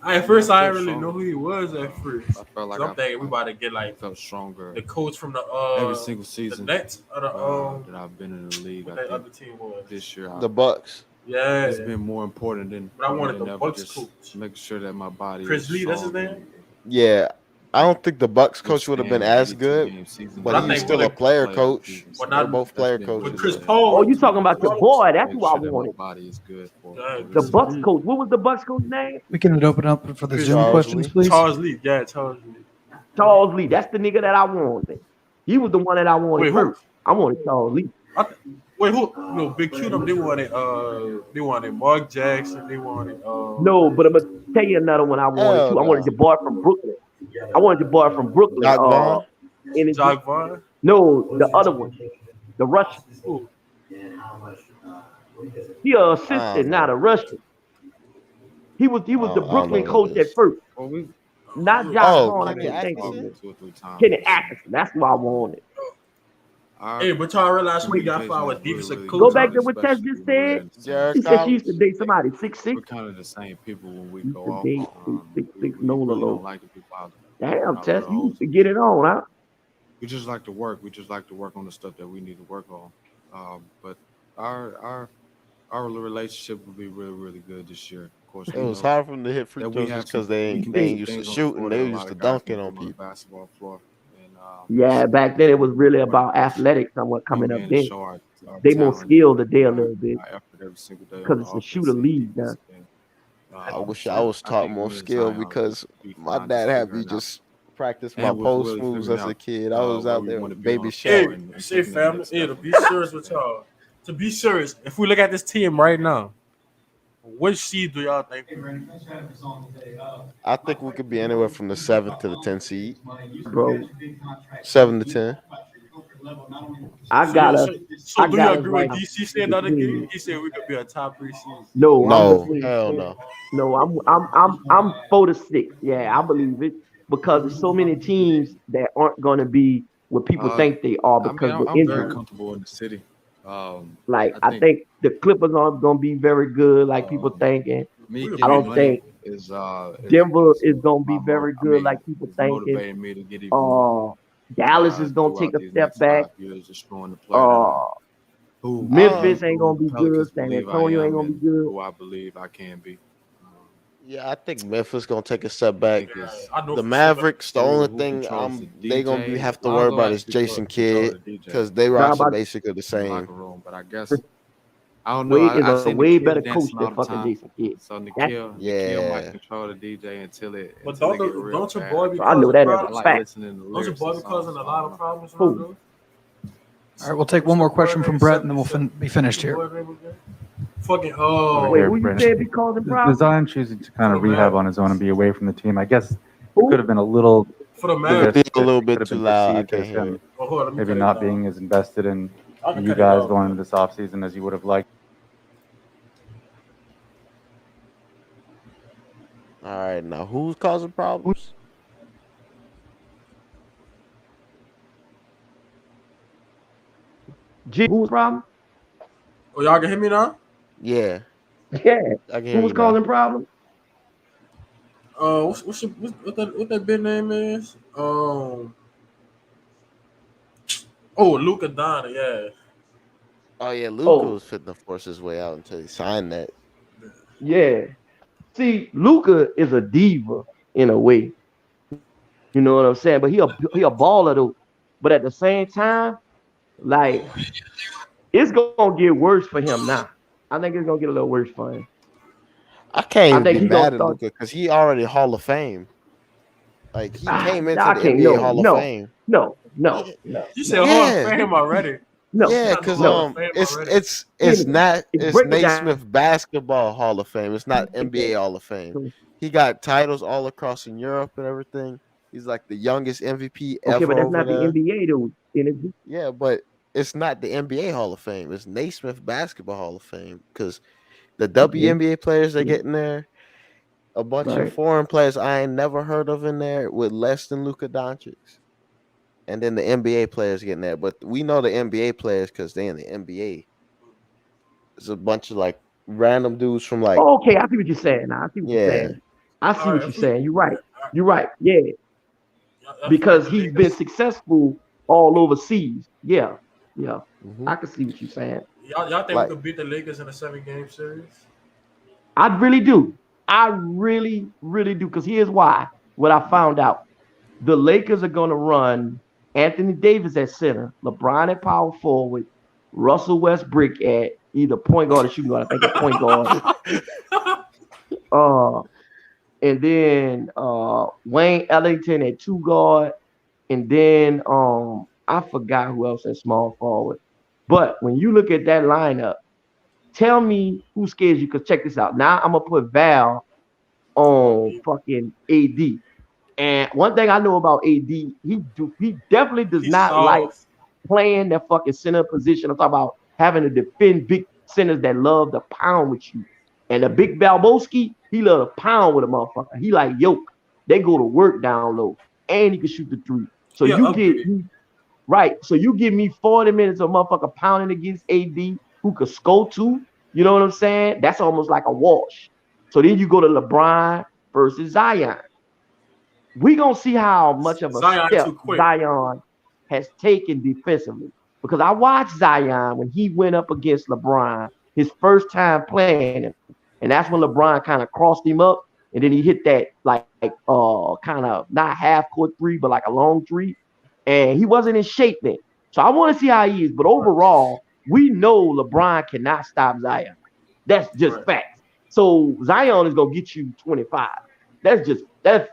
I At first, I felt didn't really know stronger. who he was at first. I felt like So I'm thinking we about to get I like felt stronger the coach from the every single the season Nets or the that I've been in the league. what I that think other team was. this year The Bucks. Yeah, it's been more important but I than wanted the ever. Bucks Just coach. make sure that my body Chris is Lee, that's his strong name. Yeah, I don't think the Bucks coach would have been withstand as 82 good, game season. but But I he's think still with a a player playoff coach. season. but They're not both That's player been with really, coaches. Chris really Paul. Oh, you important to talking me. about your boy? That's Make who I sure that my wanted. body is good for Yeah, every The Chris single Bucks Lee. coach. What was the Bucks coach name? We can open up for the Chris Zoom Charles questions, Lee. please. Charles Lee. Yeah, Charles Lee. Charles Lee. That's the nigga that I wanted. He was the one that I wanted Wait, who? first. I wanted Charles Lee. Wait, who? No, Big Q. Them, they wanted Mark Jackson. They wanted No, but I'm gonna tell you another one I wanted Hell too. I wanted no. your boy from Brooklyn. I wanted your boy from Brooklyn. Doc Vaughn. Energy. Jock Vaughn. No, the other one, the Russian. Who? He a I assistant, don't not know. a Russian. He was the I don't know Brooklyn who coach that at is. first. Well, we Not Josh Oh, Vaughn. I Kenny can't think of Atkinson. him. 2 or 3 times. Kenny Atkinson. That's who I wanted. Hey, but y'all realize who we got for our Communication is defensive really, coach? Go really back good, to what Tess especially just when we're said. in the same Jared She said she used to Collins. date somebody 6'6". We're kind of the same people when we Used go to off. date We 6'6" Nola really Low. don't like to be bothered. Damn, Not Tess, little you hoes. used to get it on, huh? We just like to work. We just like to work on the stuff that we need to work on. But our relationship will be really, really good this year. Of course, It we was know hard for them to hit free that we throws have just because some. We they can they do ain't some used to things on the shooting. floor They that a were lot used to of guys dunking can't on do on the people. basketball floor. And Yeah, back then it was really about athletics. Somewhat coming come up in and then. show our They more talent skilled and today a our, little bit our effort every single day on because the it's a shooter offensive and league now. defensive end. I wish I So was I taught think more me and skill Zion because will be my fine just dad had me figuring out. just practice my And with post Willie moves figuring as a out kid. I was where out we there want to be on baby the floor Hey, Shaq. and say taking that family. next Hey, step to on be the serious offensive with end. y'all. To be serious, if we look at this team right now, which seed do y'all think? I think we could be anywhere from the 7th to the 10th seed. Bro, 7 to 10. I So, got us. so I do you got us agree right with DC said the other between. game? He said we could be a top 3 seed. No, I'm No, between. hell no. No, I'm 4 to 6. Yeah, I believe it because there's so many teams that aren't going to be what people Uh, think they are I mean, because of I'm very injury. comfortable in the city. Like I I think think the Clippers aren't going to be very good, like people thinking. me We could I getting beat don't them. money think is Denver is going to be very I good, like mean, people it's thinking. motivating me to get even more Dallas is going to take throughout a these step next back. 5 years, just showing the player that Uh, who Memphis ain't who going the to be good. Pelicans San believe I Antonio ain't am going to and be good. who I believe I can be. Yeah, I think Memphis gonna take a step I back. think it's I know The for sure. Mavericks, the only who thing controls the they gonna be DJ. have to worry Lonzo about is actually Jason control Kidd the DJ because they How rocks are about basically the in the same. locker room, but I guess I don't know. Wade is I a seen way Nikhil better coach dancing all than the fucking time. Jason Kidd. So That's, Nikhil might Yeah, control the DJ until But they get real don't your bad. boy be I know causing that as a I problems? like fact. listening to Don't your lyrics boy and be causing songs. a So I lot don't of know. problems around Who? there? All right, we'll take What's one the more boy question from name? Brett, and then we'll 76. be What's finished the here. boy name again? Fucking Over Wait, here, who you Brandon. said be causing The problems? Zion choosing to kind For of the rehab Mavericks. on his own and be away from the team. I guess it Who? could have been a little For the you're Mavericks. being a it little could bit have too been loud. I perceived can't as hear you. him Oh, hold on, let me maybe cut it not down. being as invested in I can you cut it guys off, going man. into this offseason as you would have liked. All right, now who's causing problems? G, who was problem? Oh, y'all can hear me now? Yeah, Yeah, I can who hear was you now. causing problems? What that big name is? Oh, Luka Donna, yeah. Oh yeah, Luca Oh, was fitting to force his way out until he signed that. yeah. See, Luca is a diva in a way. You know what I'm saying? But he a baller though. But at the same time, like it's gonna get worse for him now. I think it's gonna get a little worse for him. I can't I even think be he gonna mad at start. Luka because he already Hall of Fame. Like he came into I the can't. NBA No, Hall of no, Fame. no, no, Yeah, no, You said no, Hall of yeah, Fame already. no, yeah. Not no Because Hall of no. Fame it's already. it's Wait a it's minute. not it's Break it down. Naismith Basketball Hall of Fame. It's not NBA Hall of Fame. He got titles all across in Europe and everything. He's like the youngest MVP Okay, but ever that's over not the there. NBA though. Yeah, but it's not the NBA Hall of Fame. It's Naismith Basketball Hall of Fame because the Okay, WNBA players they yeah, get in there, a bunch of right. foreign players I ain't never heard of in there with less than Luka Doncic, and then the NBA players getting there. But we know the NBA players because they in the NBA. It's a bunch of like random dudes from like Oh, okay, I see what you're saying. Now. I see what you're yeah. saying. I see All right, what you're if we, saying. You're right. You're right. Yeah, I feel like because the he's been Lakers. successful all overseas. Yeah, yeah. Hmm. I can see what you're saying. Y'all think we Like could beat the Lakers in a 7-game series? I really do. I really, really do. Because here's why. What I found out. The Lakers are going to run Anthony Davis at center, LeBron at power forward, Russell Westbrook at either point guard or shooting guard. I think at point guard. Uh, and then Wayne Ellington at two guard, and then I forgot who else at small forward. But when you look at that lineup, tell me who scares you. Because check this out. Now I'm gonna put Val on fucking AD. And one thing I know about AD, he definitely does He's not like soft. playing that fucking center position. I'm talking about having to defend big centers that love to pound with you. And the big Balboski, he love to pound with a motherfucker. He like yoke. They go to work down low. And he can shoot the three. So He an you get upgrade. right. So you give me 40 minutes of motherfucker pounding against AD who could score too. You know what I'm saying? That's almost like a wash. So then you go to LeBron versus Zion. We gonna see how much of a Zion step too quick. Zion has taken defensively. Because I watched Zion when he went up against LeBron his first time playing him, and that's when LeBron kind of crossed him up, and then he hit that like kind of not half court three, but like a long three, and he wasn't in shape then. So I want to see how he is. But Right. overall, we know LeBron cannot stop Zion. That's just Right. facts. So Zion is gonna get you 25. That's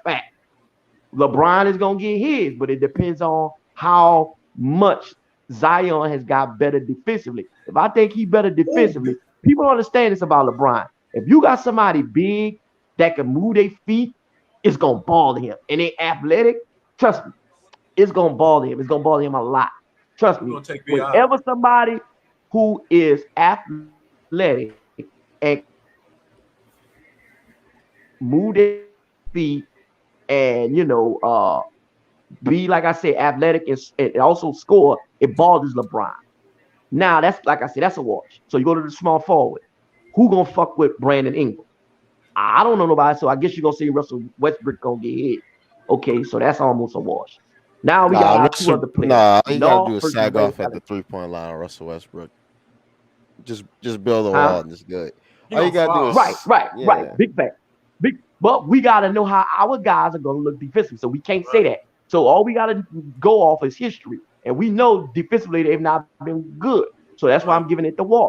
fact. LeBron is gonna get his, but it depends on how much Zion has got better defensively. If I think he's better Ooh, defensively, people don't understand this about LeBron. If you got somebody big that can move their feet, it's gonna bother him. And they athletic, trust me, it's gonna bother him. It's gonna bother him a lot. Trust we're me. gonna take BI. Whenever somebody who is athletic and move their feet and be like I said, athletic and also score, it bothers LeBron. Now that's like I said, that's a wash. So you go to the small forward. Who gonna fuck with Brandon Ingram? I don't know nobody, so I guess you're gonna see Russell Westbrook gonna get hit. Okay, so that's almost a wash. Now we got nah, our two Russell, other players, nah. All you gotta North do is versus sag Wayne off at the Ellington. 3-point line, Russell Westbrook. Just build a wall Huh? and it's good. He All you gonna gotta do foul. Right, is right, right. yeah. Big fact. Big, but we gotta know how our guys are gonna look defensively. So we can't say Right. that. So all we gotta go off is history. And we know defensively they've not been good. So that's why I'm Right. giving it the wash.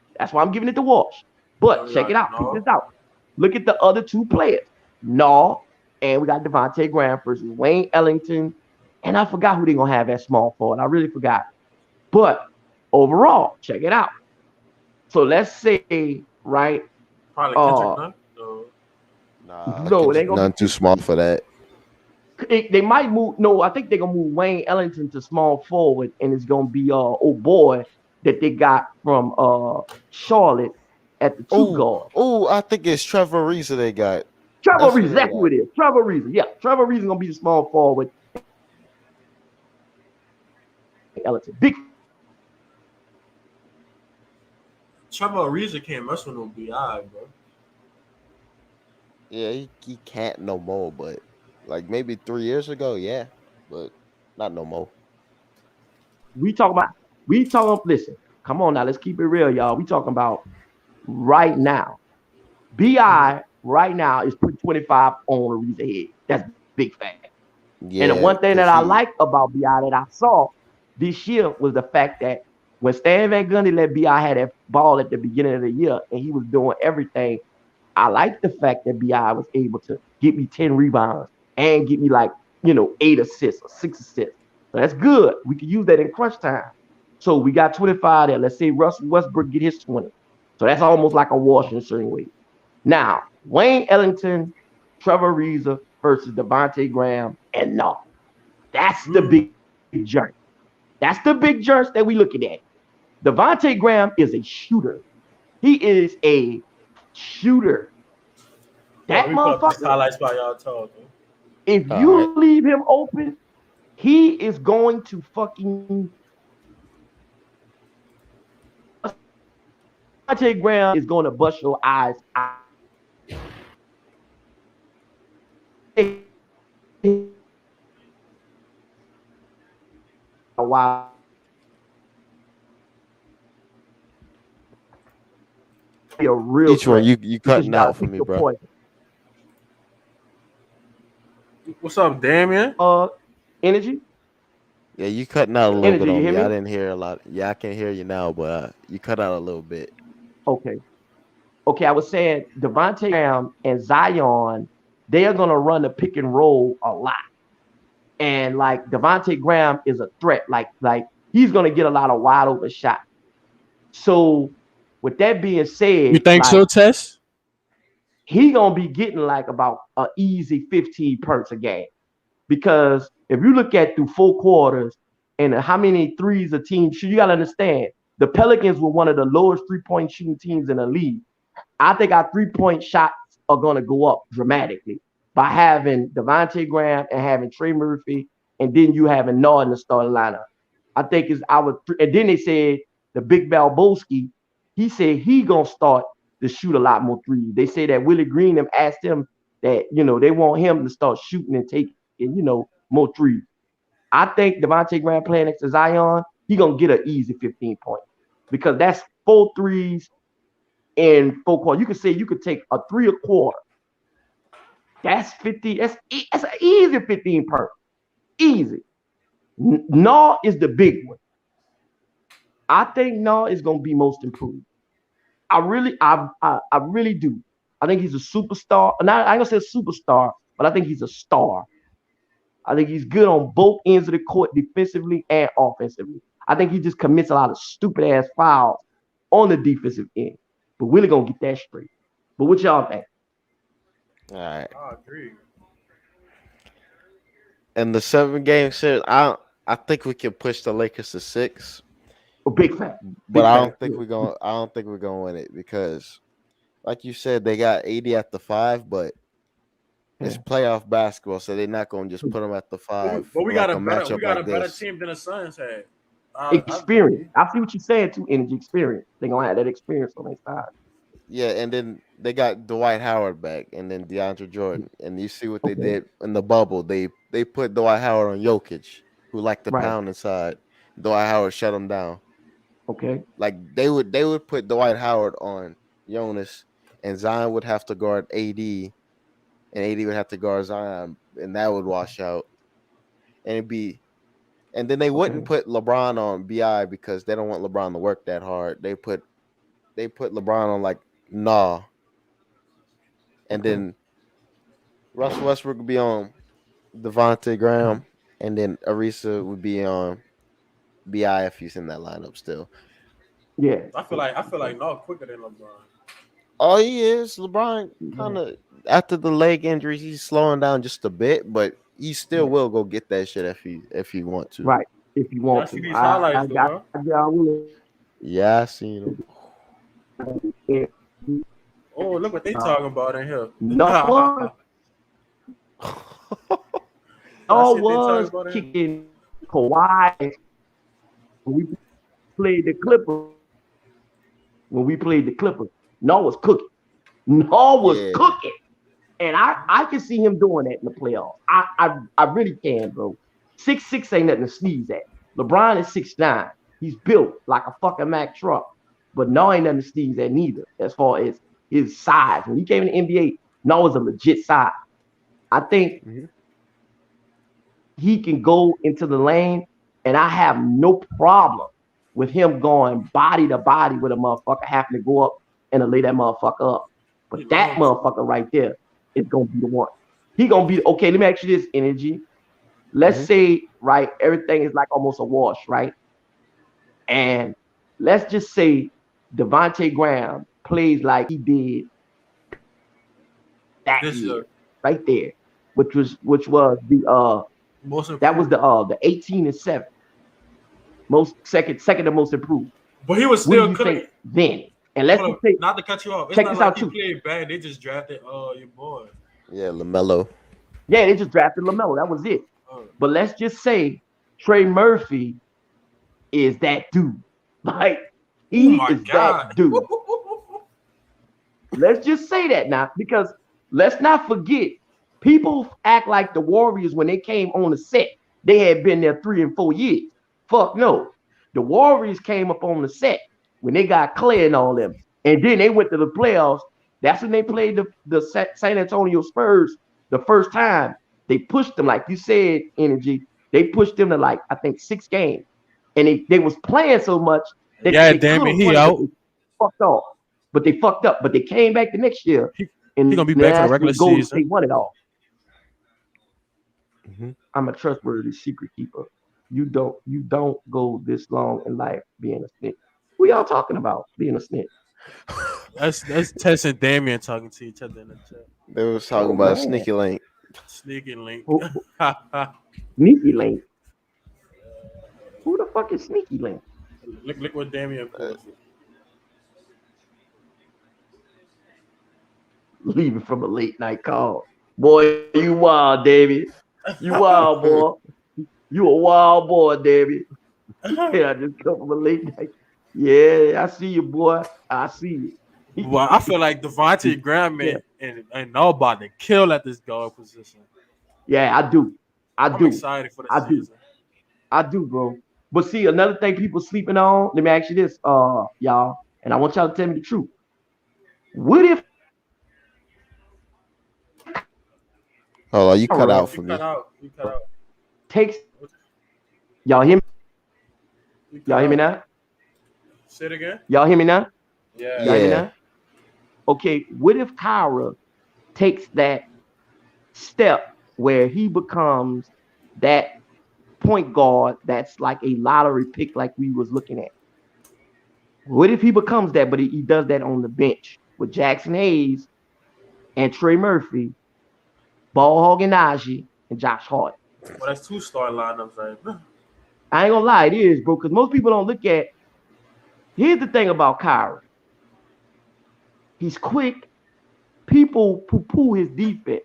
That's why I'm giving it the wash. Then But we check got it out. Peep no. this out. Look at the other two players. Naw, and we got Devontae Graham versus Wayne Ellington. And I forgot who they're gonna have at small forward. I really forgot. But overall, check it out. So let's say, right? Probably Kendrick Uh Nunn. No. Nah, no, they Kendrick ain't gonna Nunn too small for that. they might move. No, I think they're gonna move Wayne Ellington to small forward, and it's gonna be old boy that they got from Charlotte at the two Oh, guard. oh, I think it's Trevor Ariza they got. Trevor That's who Reason, they that's who got. it is. Trevor Reason, yeah. Trevor Reason gonna be the small forward. Ellington, big Trevor Ariza can't mess with no BI, bro. Yeah, he can't no more, but like maybe 3 years ago, yeah, but not no more. we talking about we talking. Listen, come on now, let's keep it real, y'all. We talking about right now. Mm-hmm. Bi right now is putting 25 on Ariza head. That's big fact. Yeah, And the one thing that because I he like about BI that I saw this year was the fact that when Stan Van Gundy let BI had that ball at the beginning of the year and he was doing everything, I like the fact that BI was able to get me 10 rebounds and get me like, 8 assists or 6 assists. So that's good. We can use that in crunch time. So we got 25 there. Let's say Russell Westbrook get his 20. So that's almost like a wash in a certain way. Now, Wayne Ellington, Trevor Ariza versus Devontae Graham, and no. That's the big journey. That's the big journey that we looking at. Devontae Graham is a shooter. He is a shooter. Hold on, That let me pull up these motherfucker, highlights while y'all talking. if all right. you leave him open, he is going to fucking Devontae Graham is going to bust your eyes out. While be a real Each one threat you because you cutting got to out for pick me, your bro. poison. What's up, Damien? Energy, Yeah, you cutting out a little bit energy. You on hear me. I me? didn't hear a lot. Yeah, I can hear you now, but you cut out a little bit. Okay. Okay, I was saying Devontae Graham and Zion, they are gonna run the pick and roll a lot. And like Devontae Graham is a threat. Like he's gonna get a lot of wide open shots. So with that being You said, think like so, Tess? he gonna be getting like about an easy 15 perks a game. Because if you look at through 4 quarters and how many threes a team shoot, you gotta understand the Pelicans were one of the lowest 3-point shooting teams in the league. I think our 3-point shots are going to go up dramatically by having Devontae Graham and having Trey Murphy, and then you having Nard in the starting lineup. I think it's our, and then they said the Big Balboski, he said he gonna start to shoot a lot more threes. They say that Willie Green have asked him that they want him to start shooting and taking more threes. I think Devontae Graham playing next to Zion, he gonna get an easy 15 points because that's 4 threes in 4 quarters. You could say you could take a 3 a quarter. That's 50. That's an easy 15 per. Easy. Naw is the big one. I think Naw is gonna be most improved. I really do. I think he's a superstar. Not I ain't gonna say a superstar, but I think he's a star. I think he's good on both ends of the court, defensively and offensively. I think he just commits a lot of stupid ass fouls on the defensive end. But Willie gonna get that straight. But what y'all think? All right. I agree. And the 7-game series, I think we can push the Lakers to 6. A big fan. But Big I fan. don't think we're going. I don't think we're going to win it because, like you said, they got 80 at the 5, but it's playoff basketball, so they're not going to just put them at the 5 But we like got a a matchup like better this. team than the Suns had. Experience. I see what you're saying too. Energy experience. They're gonna have that experience on their side. Yeah, and then they got Dwight Howard back, and then DeAndre Jordan, and you see what they Okay. did in the bubble. They put Dwight Howard on Jokic, who liked to Right. pound inside. Dwight Howard shut him down. Okay. Like they would put Dwight Howard on Jonas, and Zion would have to guard AD, and AD would have to guard Zion, and that would wash out. And then they wouldn't put LeBron on BI because they don't want LeBron to work that hard. They put LeBron on like Nah, and then Russell Westbrook would be on Devontae Graham, and then Ariza would be on BI if he's in that lineup still. Yeah. I feel like no quicker than LeBron. Oh, he is. LeBron kind of after the leg injuries, he's slowing down just a bit, but he still will go get that shit if he want to. Right. If you want Y'all see to. these highlights, though, huh? Yeah, I seen him. Oh, look what they talking about in here. No Y'all was kicking Kawhi when we played the Clippers. No was cooking. No was cooking. And I can see him doing that in the playoffs. I really can, bro. 6'6" ain't nothing to sneeze at. LeBron is 6'9". He's built like a fucking Mack truck. But no ain't nothing to sneeze at neither, as far as his size. When he came in the NBA, no was a legit size. I think he can go into the lane, and I have no problem with him going body to body with a motherfucker, having to go up and lay that motherfucker up. But that motherfucker right there is gonna be the one. He gonna be okay. Let me ask you this, Energy. Let's say, right, everything is like almost a wash, right? And let's just say Devontae Graham plays like he did that year, right there, which was the that was the 18-7, second to most improved. But he was What do still you could think then? And let's just say, not to cut you off. It's check not this like out he too. played bad. They just drafted your boy. Yeah, LaMelo. Yeah, they just drafted LaMelo. That was it. But let's just say Trey Murphy is that dude. Like he is that dude. Let's just say that now, because let's not forget, people act like the Warriors when they came on the set, they had been there 3 and 4 years. Fuck no. The Warriors came up on the set when they got Clay and all them. And then they went to the playoffs. That's when they played the San Antonio Spurs the first time. They pushed them, like you said, Energy. They pushed them to like, I think, 6 games. And they was playing so much that they could have won, but they fucked off. But they fucked up. But they came back the next year. And He gonna be back for the regular Golden season. State won it all. I'm a trustworthy secret keeper. You don't go this long in life being a snitch. Who y'all talking about being a snitch? That's Tess and Damian talking to each other in the chat. They was talking about Sneaky Link. Sneaky Link. Sneaky Link. Who the fuck is Sneaky Link? Look what Damian posted. Leaving from a late night call. Boy, you wild, David. You wild, boy. You a wild boy, David. Yeah, I just come from a late night. Yeah, I see you, boy. I see you. Well, I feel like Devontae Graham and nobody kill at this guard position. Yeah, I do. I'm excited for the season. I do, bro. But see, another thing people sleeping on, let me ask you this, y'all, and I want y'all to tell me the truth. What if Oh, you cut out for me. You cut out. Takes y'all hear me? Y'all hear me now? Say it again. Y'all hear me now? Yeah. Y'all hear me now? Okay, what if Kyra takes that step where he becomes that point guard that's like a lottery pick like we was looking at? What if he becomes that, but he does that on the bench with Jackson Hayes and Trey Murphy, Ball Hog and Najee, and Josh Hart? Well, that's 2 star lineups right now. I ain't gonna lie, it is, bro, because most people don't look at. Here's the thing about Kyrie. He's quick. People poo-poo his defense.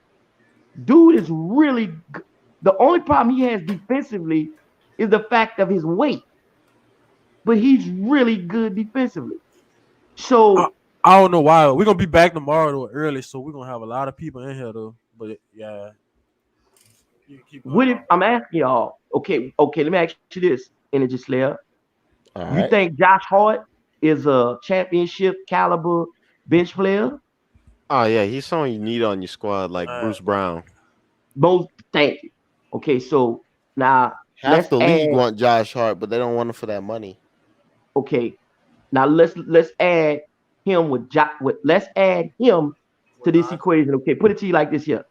Dude is really good. The only problem he has defensively is the fact of his weight. But he's really good defensively. So I don't know why. We're gonna be back tomorrow though, early, so we're gonna have a lot of people in here though. But yeah. What if I'm asking y'all? Okay, let me ask you this, Energy Slayer. You think Josh Hart is a championship caliber bench player? Oh yeah, he's someone you need on your squad, like Bruce Brown. Thank you. Okay, so now half the league want Josh Hart, but they don't want him for that money. Okay, now let's add him let's add him to this equation. Okay, put it to you like this here.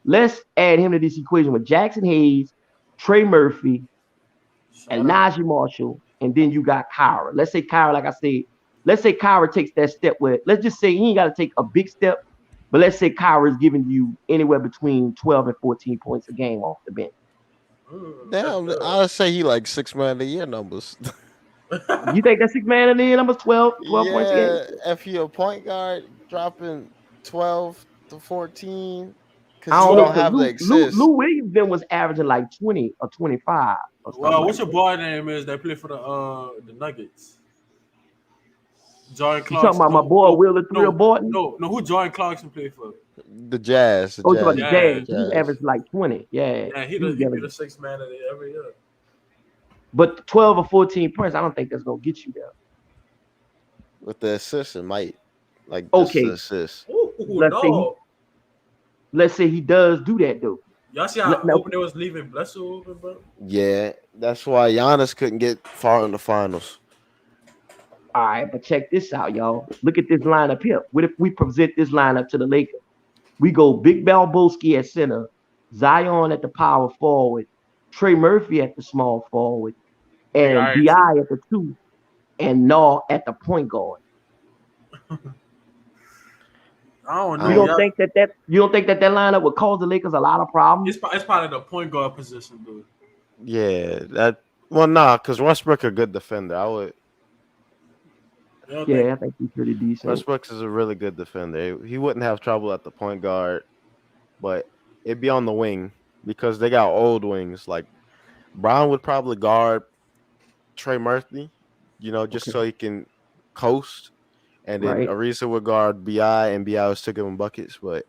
Let's add him to this equation with Jackson Hayes, Trey Murphy, and Najee Marshall, and then you got Kyra. Let's say Kyra, like I said, let's say Kyra takes that step where, let's just say he ain't got to take a big step, but let's say Kyra is giving you anywhere between 12 and 14 points a game off the bench. Damn, I'll say he like 6 man of the year numbers. You think that 6 man of the year numbers 12 points a game? If you're a point guard, dropping 12 to 14. I don't know, have the assist. Lou Williams then was averaging like 20 or 25 or something. Well, what's your boy name is that play for the Nuggets? Jordan Clarkson. You talking about my boy Wheeler Thrill Barton? No, who Jordan Clarkson played for? The Jazz. The Jazz. He averaged like 20. Yeah. Yeah, he the 6 man of the every year. But 12 or 14 points, I don't think that's gonna get you there. With the assist, it might. Like okay. The assist. Ooh, let's say he does do that though. Y'all see how Now, open they was leaving Bledsoe open, bro? Yeah, that's why Giannis couldn't get far in the finals. all right, but check this out, y'all. Look at this lineup here. What if we present this lineup to the Lakers? We go Big Balboski at center, Zion at the power forward, Trey Murphy at the small forward, and B.I. BI at the 2, and Naw at the point guard. I don't You know. don't think that lineup would cause the Lakers a lot of problems? It's probably the point guard position, dude. Yeah, because Westbrook a good defender. Yeah, I think he's pretty decent. Westbrook is a really good defender. He wouldn't have trouble at the point guard, but it'd be on the wing because they got old wings. Like Brown would probably guard Trey Murphy, just so he can coast, and then Right. Ariza would guard Bi, and Bi was still giving buckets. But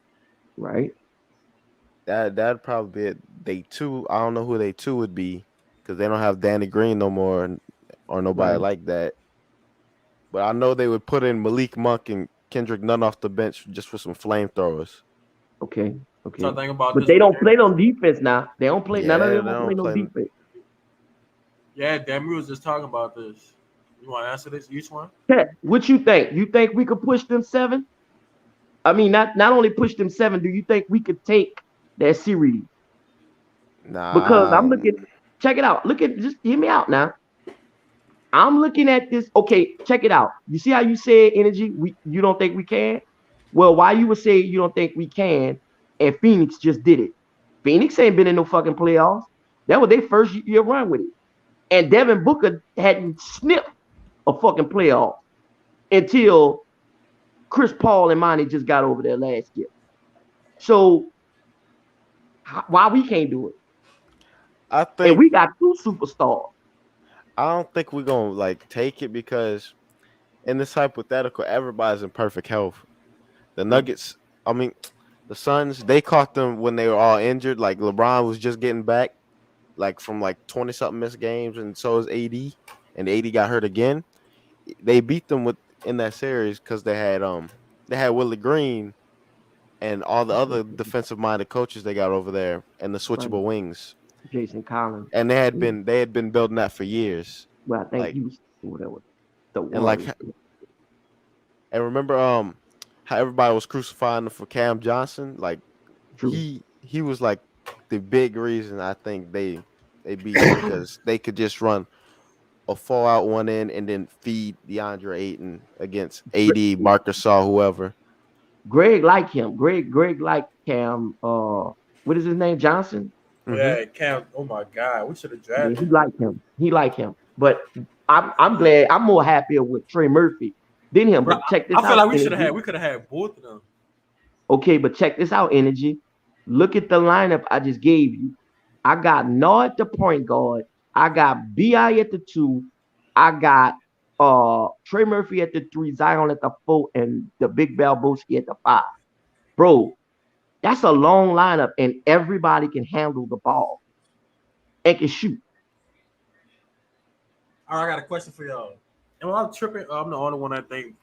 right, that'd probably be it. Day 2, I don't know who day 2 would be because they don't have Danny Green no more, or nobody Right. like that. But I know they would put in Malik Monk and Kendrick Nunn off the bench just for some flamethrowers. Okay. So think about But this. they don't play on defense now. They don't play. None of Yeah, them they don't play don't no play- defense. Yeah, damn, we was just talking about this. You want to answer this, each one? Ted, what you think? You think we could push them 7? I mean, not only push them 7. Do you think we could take that series? Nah, Because I'm looking. Check it out. Just hear me out now. I'm looking at this. Okay, check it out. You see how you said energy? You don't think we can? Well, why you would say you don't think we can, and Phoenix just did it. Phoenix ain't been in no fucking playoffs. That was their first year run with it. And Devin Booker hadn't sniffed a fucking playoff until Chris Paul and Monty just got over there last year. So why we can't do it? I think And we got 2 superstars. I don't think we're gonna take it because in this hypothetical, everybody's in perfect health. The Nuggets, the Suns, they caught them when they were all injured. Like LeBron was just getting back, from 20-something missed games, and so is AD, and AD got hurt again. They beat them in that series because they had Willie Green and all the other defensive-minded coaches they got over there, and the switchable wings. Jason Collins. And they had been building that for years. Well, I think he was whatever. And remember how everybody was crucifying him for Cam Johnson? True. He was the big reason I think they beat him because they could just run a 4-out 1 in and then feed DeAndre Ayton against AD, Marcus Saw, whoever. Greg liked him. Greg liked Cam. What is his name? Johnson. Yeah, Cam. Oh my God, we should have Yeah, drafted. he liked him. But I'm glad. I'm more happier with Trey Murphy than him. But check this out. I feel like we could have had both of them. Okay, but check this out, energy. Look at the lineup I just gave you. I got Naw at the point guard. I got BI at the 2. I got Trey Murphy at the 3, Zion at the 4, and the Big Balboski at the 5. Bro, that's a long lineup, and everybody can handle the ball and can shoot. All right, I got a question for y'all. Am I tripping? I'm the only one that think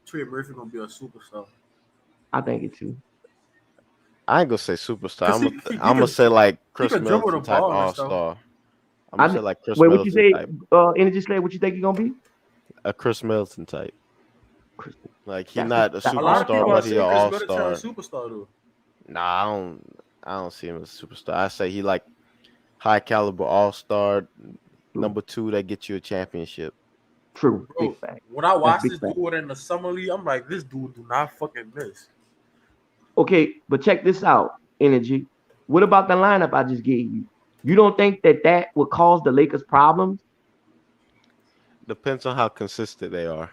Trey Murphy gonna be a superstar. I think it too. I ain't gonna say superstar. 'Cause I'm gonna say Chris he can dribble Middleton the type ball and all stuff. star. I'm gonna say Chris Wait, Middleton what you say? type. Energy Slave, what you think you're gonna be? A Chris Middleton type. He's That's not a A lot of superstar, people are but he's saying an Chris all Middleton star. a superstar though. Nah, I don't see him as a superstar. I say he high caliber all star, number 2 that gets you a championship. True. Bro, Big fact. when I watched big this fact. dude in the summer league, I'm like, this dude do not fucking miss. Okay, but check this out, energy. What about the lineup I just gave you? You don't think that would cause the Lakers problems? Depends on how consistent they are.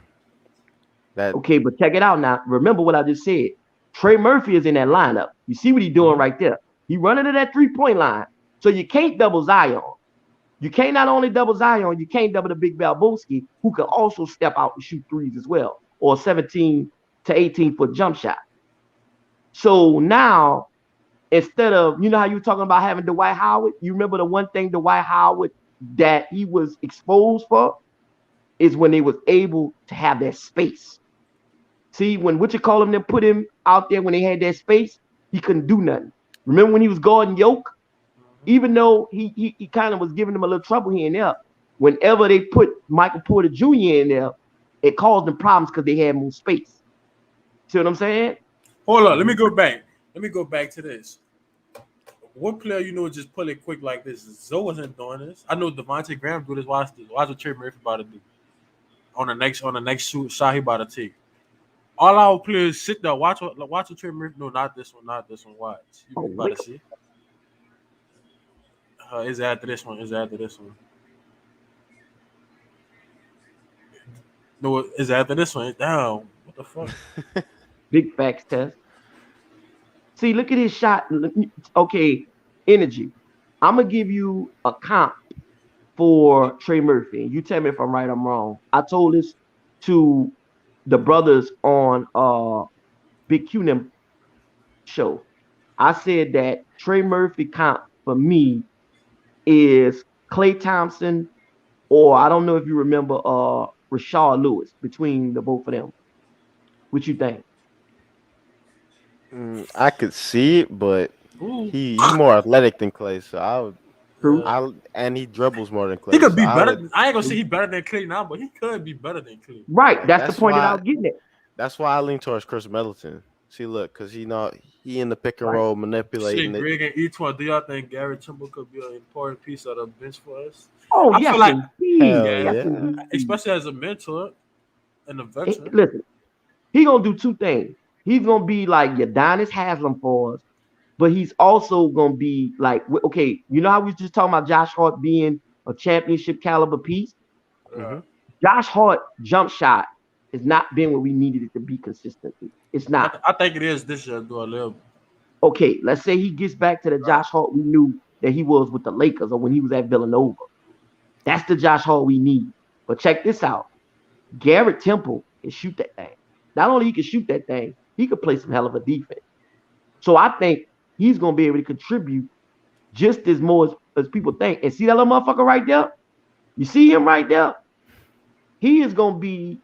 Okay, but check it out now. Remember what I just said. Trey Murphy is in that lineup. You see what he's doing right there. He running to that 3-point line. So you can't double Zion. You can't not only double Zion, you can't double the Big Balboski, who can also step out and shoot threes as well, or 17 to 18-foot jump shot. So now, instead of, you know how you were talking about having Dwight Howard? You remember the one thing Dwight Howard that he was exposed for is when they was able to have that space. See, when them put him out there when they had that space, he couldn't do nothing. Remember when he was guarding Yoke? Even though he kind of was giving them a little trouble here and there, whenever they put Michael Porter Jr. in there, it caused them problems because they had more space. See what I'm saying? Hold on, let me go back. Let me go back to this. What player just pull it quick like this? Zoe wasn't doing this. I know Devontae Graham do this. Watch what Trey Murphy about to do on the next shot he about to take. All our players sit there. Watch what Trey Murphy. No, not this one. Not this one. Watch. You about to see. Is after this one. Is after this one. No, is after this one. Damn. What the fuck? Big facts test. See, look at his shot. Okay, energy. I'm gonna give you a comp for Trey Murphy. You tell me if I'm right or I'm wrong. I told this to the brothers on Big Q show. I said that Trey Murphy comp for me is Klay Thompson, or I don't know if you remember Rashard Lewis, between the both of them. What you think? I could see it, but he's more athletic than Klay, so and he dribbles more than Klay. He could be better. I ain't gonna say he's better than Klay now, but he could be better than Klay. Right, that's the point that I was getting at. That's why I lean towards Chris Middleton. See, look, because he in the pick and roll manipulating it. Greg and each one. Do y'all think Gary Temple could be an important piece of the bench for us? Oh, I yes, feel like, indeed. especially as a mentor and a veteran. Listen, he gonna do two things. He's gonna be like Udonis Haslem for us, but he's also gonna be like, okay, you know how we was just talking about Josh Hart being a championship caliber piece? Josh Hart jump shot has not been where we needed it to be consistently. It's not. I think it is this year, do a little. Okay, let's say he gets back to the Josh Hart we knew that he was with the Lakers or when he was at Villanova. That's the Josh Hart we need. But check this out. Garrett Temple can shoot that thing. Not only he can shoot that thing, he could play some hell of a defense. So I think he's going to be able to contribute just as more as people think. And see that little motherfucker right there? You see him right there? He is going to be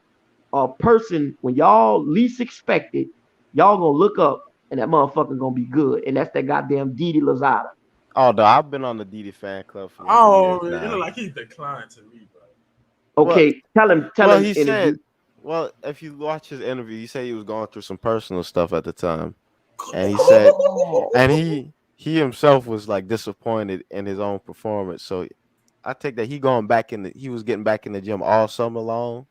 a person, when y'all least expect it, y'all going to look up and that motherfucker going to be good. And that's that goddamn Didi Lozada. Oh, no, I've been on the Didi fan club for years now. It look like he's declined to me, bro. Okay, tell him. He said, well, if you watch his interview, he said he was going through some personal stuff at the time. And he said, and he himself was like disappointed in his own performance. So I take that he was getting back in the gym all summer long,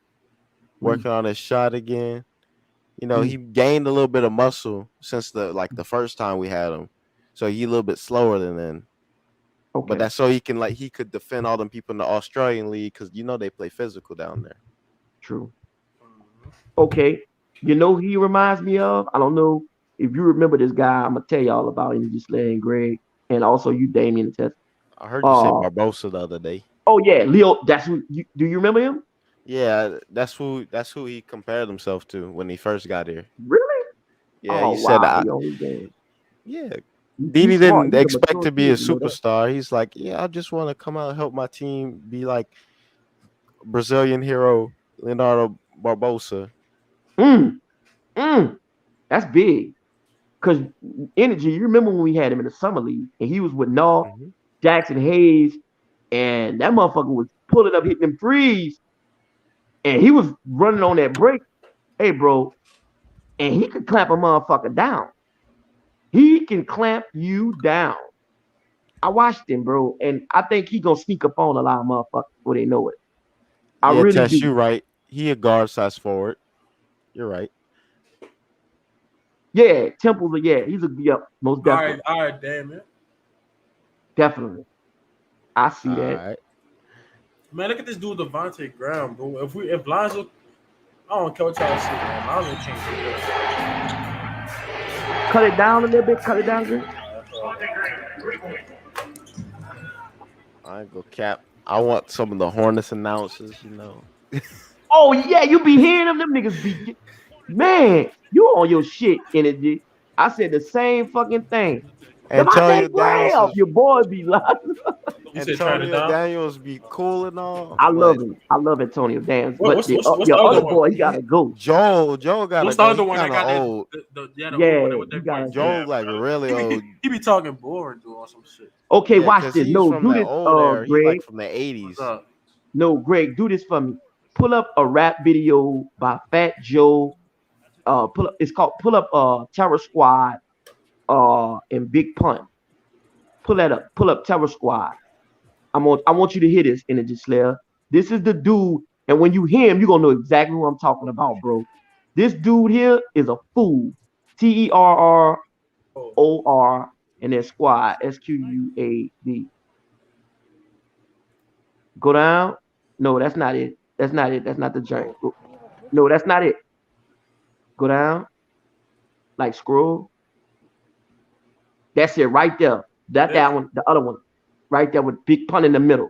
working on his shot again. He gained a little bit of muscle since the first time we had him. So he's a little bit slower than then. Okay. But that's so he could defend all them people in the Australian league because they play physical down there. True. Okay. He reminds me of? I don't know if you remember this guy. I'm gonna tell you all about him. Just letting Greg and also you, Damien, test. I heard you say Barbosa the other day. Oh yeah, Leo. That's who. Do you remember him? Yeah, that's who he compared himself to when he first got here. Really? Yeah, he said that. Yeah. Didi didn't expect to be a superstar. He's like, yeah, I just want to come out and help my team be like Brazilian hero Leonardo Barbosa. That's big. Because energy, you remember when we had him in the summer league and he was with North, Jackson Hayes, and that motherfucker was pulling up, hitting them threes, and he was running on that break. Hey, bro, and he could clamp a motherfucker down. He can clamp you down. I watched him, bro, and I think he gonna sneak up on a lot of motherfuckers before they know it. Tess, you're right. He a guard size forward. You're right. Yeah, Temple's he's most definitely. All right, damn it. Definitely. I see that. Right. Man, look at this dude, Devontae Graham, bro. If Lonzo, I don't care what y'all say, man. Lonzo can't do that. Cut it down a little bit. Cut it down good. I ain't go cap. I want some of the Hornets announcers, Oh yeah, you be hearing them. Them niggas be, man. You on your shit, energy. I said the same fucking thing. And tell your boy be like, You said turn it Antonio down. Daniels be cool and all. I love but him. I love Antonio Daniels. What- But what's the, what's, what's the your other other one? boy, he gotta go. Joe gotta What's the go. other He one that kind of got that? old. The other Yeah, old one with you that gotta white go. Joe beard, like bro. really old. He be talking boring, dude, or some shit. Okay, Yeah, watch cause this. he's No, from do that this, old era. He Greg. like from the 80s. What's up? No, Greg, do this for me. Pull up a rap video by Fat Joe. Pull up. It's called Pull Up. Terror Squad. And Big Pun. Pull that up. Pull up Terror Squad. I want you to hear this, Energy Slayer. This is the dude, and when you hear him, you're gonna know exactly who I'm talking about, bro. This dude here is a fool. Terror, and then squad, Squad. Go down. No, that's not it. That's not it. That's not the joint. No, that's not it. Go down. Like scroll. That's it right there. That one, the other one. Right there with Big Pun in the middle.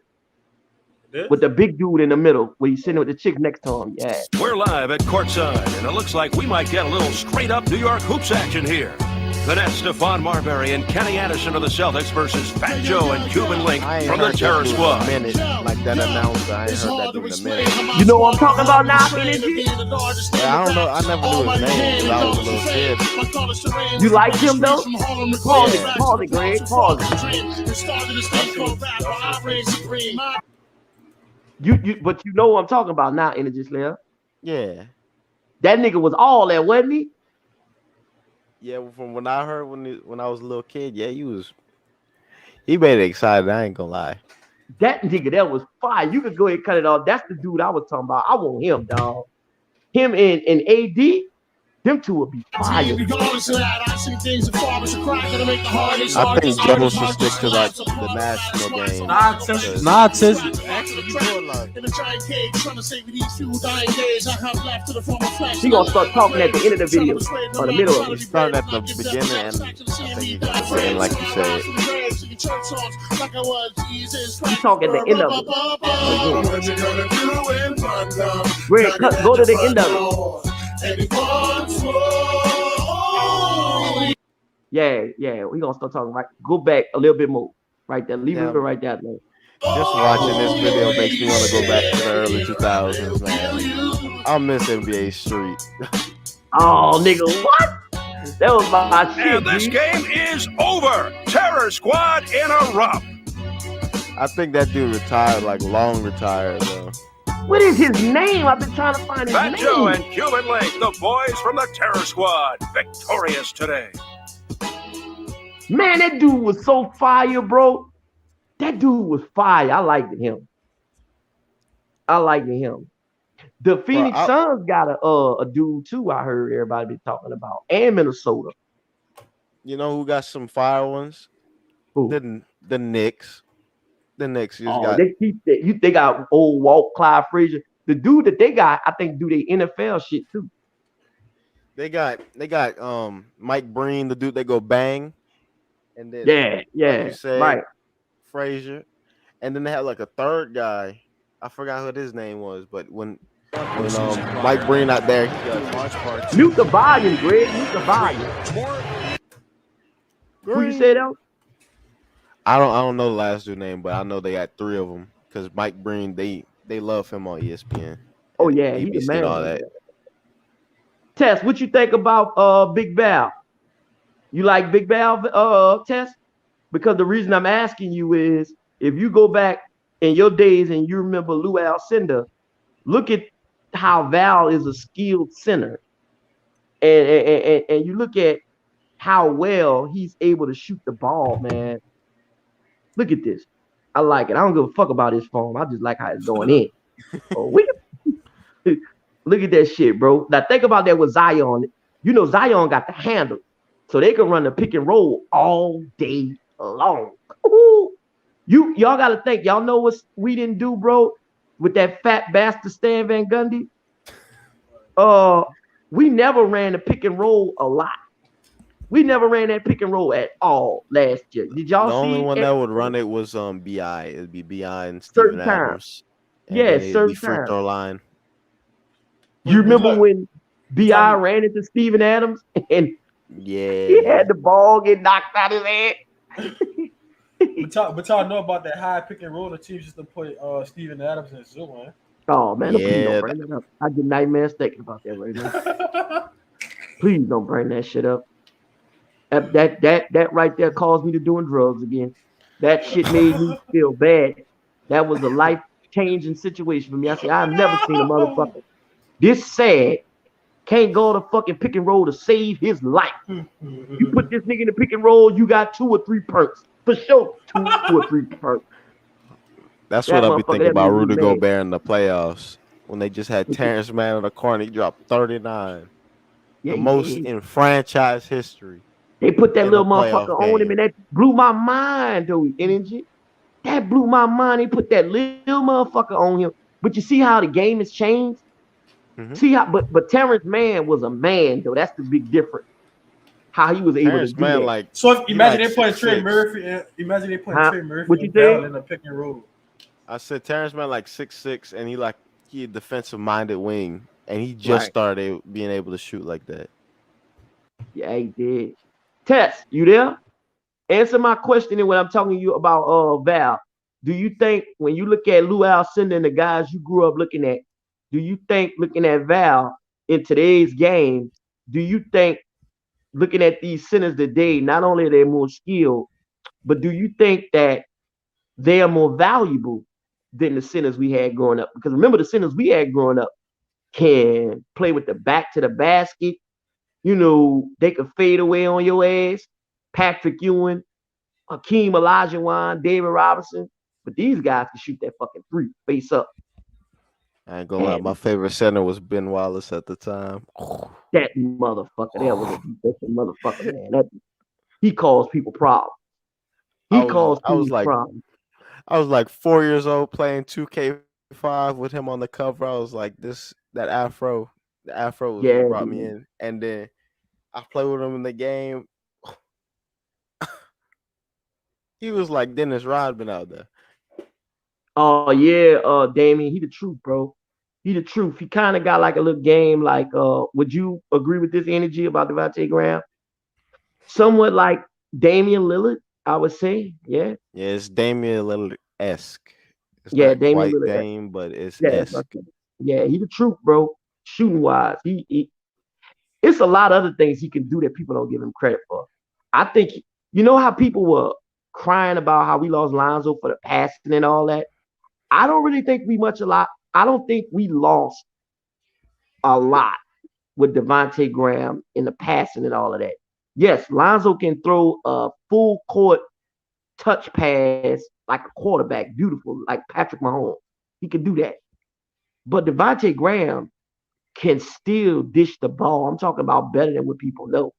With the big dude in the middle, where he's sitting with the chick next to him. Yeah. We're live at courtside, and it looks like we might get a little straight-up New York hoops action here. The Nets, Stephon Marbury and Kenny Anderson of the Celtics versus Fat Joe and Cuban Link from the Terror Squad. Like that announcer, I ain't heard that dude in a minute. You know what I'm talking about now, Energy? Yeah, I don't know. I never knew his name because I was a little kid. You liked him though? Pause it, Greg. Pause it. But you know what I'm talking about now, Energy Slayer. Yeah. That nigga was all that, wasn't he? Yeah, from when I heard when I was a little kid, yeah, he made it excited. I ain't gonna lie. That nigga, that was fire. You could go ahead and cut it off. That's the dude I was talking about. I want him, dog. Him and AD, them two would be fire. I think Joe should stick to like the national game. Nah, Tizzy. He gonna start talking at the end of the video or the middle of it. He started at the beginning and I think he's at the end, like you said. He talk at the end of it. Greg, go to the end of it. Yeah, we gonna start talking right. Go back a little bit more. Right there. Leave it right there, man. Just watching this video makes me want to go back to the early 2000s, man. I miss NBA Street. Oh, nigga, what? That was my shit. And this game is over. Terror Squad in a rough. I think that dude retired, like long retired, though. What is his name? I've been trying to find his Fat name. Joe and Cuban Link, the boys from the Terror Squad, victorious today. Man, that dude was so fire, bro. That dude was fire. I liked him. The Phoenix Suns got a dude too. I heard everybody be talking about, and Minnesota. You know who got some fire ones? Who? The Knicks. The Knicks just got. They got old Walt Clyde Frazier. The dude that they got, I think, do they NFL shit too. They got Mike Breen, the dude they go bang. And then like you said, right. Frazier. And then they had like a third guy. I forgot what his name was, but when Mike Breen out there, he got mute the volume, Greg. Mute the volume. Who you say that? I don't know the last dude's name, but I know they got three of them because Mike Breen, they love him on ESPN. Oh yeah, he's the man. All that. Tess, what you think about Big Val? You like Big Val, Tess? Because the reason I'm asking you is if you go back in your days and you remember Lou Alcindor, look at how Val is a skilled center. And you look at how well he's able to shoot the ball, man. Look at this. I like it. I don't give a fuck about his form. I just like how it's going in. Look at that shit, bro. Now think about that with Zion. You know Zion got the handle. So they can run the pick and roll all day long. Y'all got to think. Y'all know what we didn't do, bro, with that fat bastard Stan Van Gundy? We never ran the pick and roll a lot. We never ran that pick and roll at all last year. Did y'all see? The only one that would run it was BI. It'd be BI and Steven Adams. Yeah, certain free throw line. You remember when BI ran into Steven Adams and yeah, he had the ball get knocked out of his head? But y'all know about that high pick and roll the teams just to put Steven Adams and Zoo in. Oh man, please don't Yeah, bring that up. I get nightmares thinking about that right now. Please don't bring that shit up. That right there caused me to doing drugs again. That shit made me feel bad. That was a life changing situation for me. I said I've never seen a motherfucker this sad. Can't go to fucking pick and roll to save his life. You put this nigga in the pick and roll, you got 2 or 3 perks for sure. 2 or 3 perks. that's That what I be motherfucker thinking that about made me Rudy mad. Gobert in the playoffs when they just had Terrence Mann in the corner. He dropped 39, Yeah, the he most did. in franchise history They put that in a little motherfucker playoff on him, game. and that blew my mind, though. Energy. That blew my mind. They put that little motherfucker on him. But you see how the game has changed? Mm-hmm. See how, but Terrence Mann was a man, though. That's the big difference. How he was able to Terrence do Mann, that. like So if, he imagine like they putting Trey 6'6". Murphy and imagine they putting Huh? Trey Murphy What you and Val say? in the pick and roll. I said Terrence Mann like 6'6", and he a defensive minded wing, and he just Right. started being able to shoot like that. Yeah, he did. Tess, you there? Answer my question in when I'm talking to you about Val. Do you think when you look at Lou Alcindor and the guys you grew up looking at, do you think looking at Val in today's game, do you think looking at these centers today, not only are they more skilled, but do you think that they are more valuable than the centers we had growing up? Because remember the centers we had growing up can play with the back to the basket. You know, they could fade away on your ass. Patrick Ewing, Hakeem Olajuwon, David Robinson. But these guys can shoot that fucking three face up. I ain't gonna lie, my And favorite center was Ben Wallace at the time. that motherfucker there was a defensive motherfucker, man. He caused people problems. I He was caused I was teams like problems. I was like 4 years old playing 2K5 with him on the cover. I was like the afro was Yeah, what brought me dude. in, and then I played with him in the game. He was like Dennis Rodman out there. Oh yeah, Damien, he the truth, bro. He the truth. He kind of got like a little game. Like, would you agree with this energy about Devontae Graham? Somewhat like Damian Lillard, I would say. Yeah, Yeah, it's Damian Lillard esque. It's yeah, not Damian quite Lillard. Dame, but it's Yeah, that's what esque. I said. Yeah, he the truth, bro. Shooting wise, it's a lot of other things he can do that people don't give him credit for. I think you know how people were crying about how we lost Lonzo for the passing and all that. I don't really think we much a lot. I don't think we lost a lot with Devontae Graham in the passing and all of that. Yes, Lonzo can throw a full court touch pass like a quarterback, beautiful, like Patrick Mahomes. He can do that. But Devontae Graham can still dish the ball. I'm talking about better than what people know.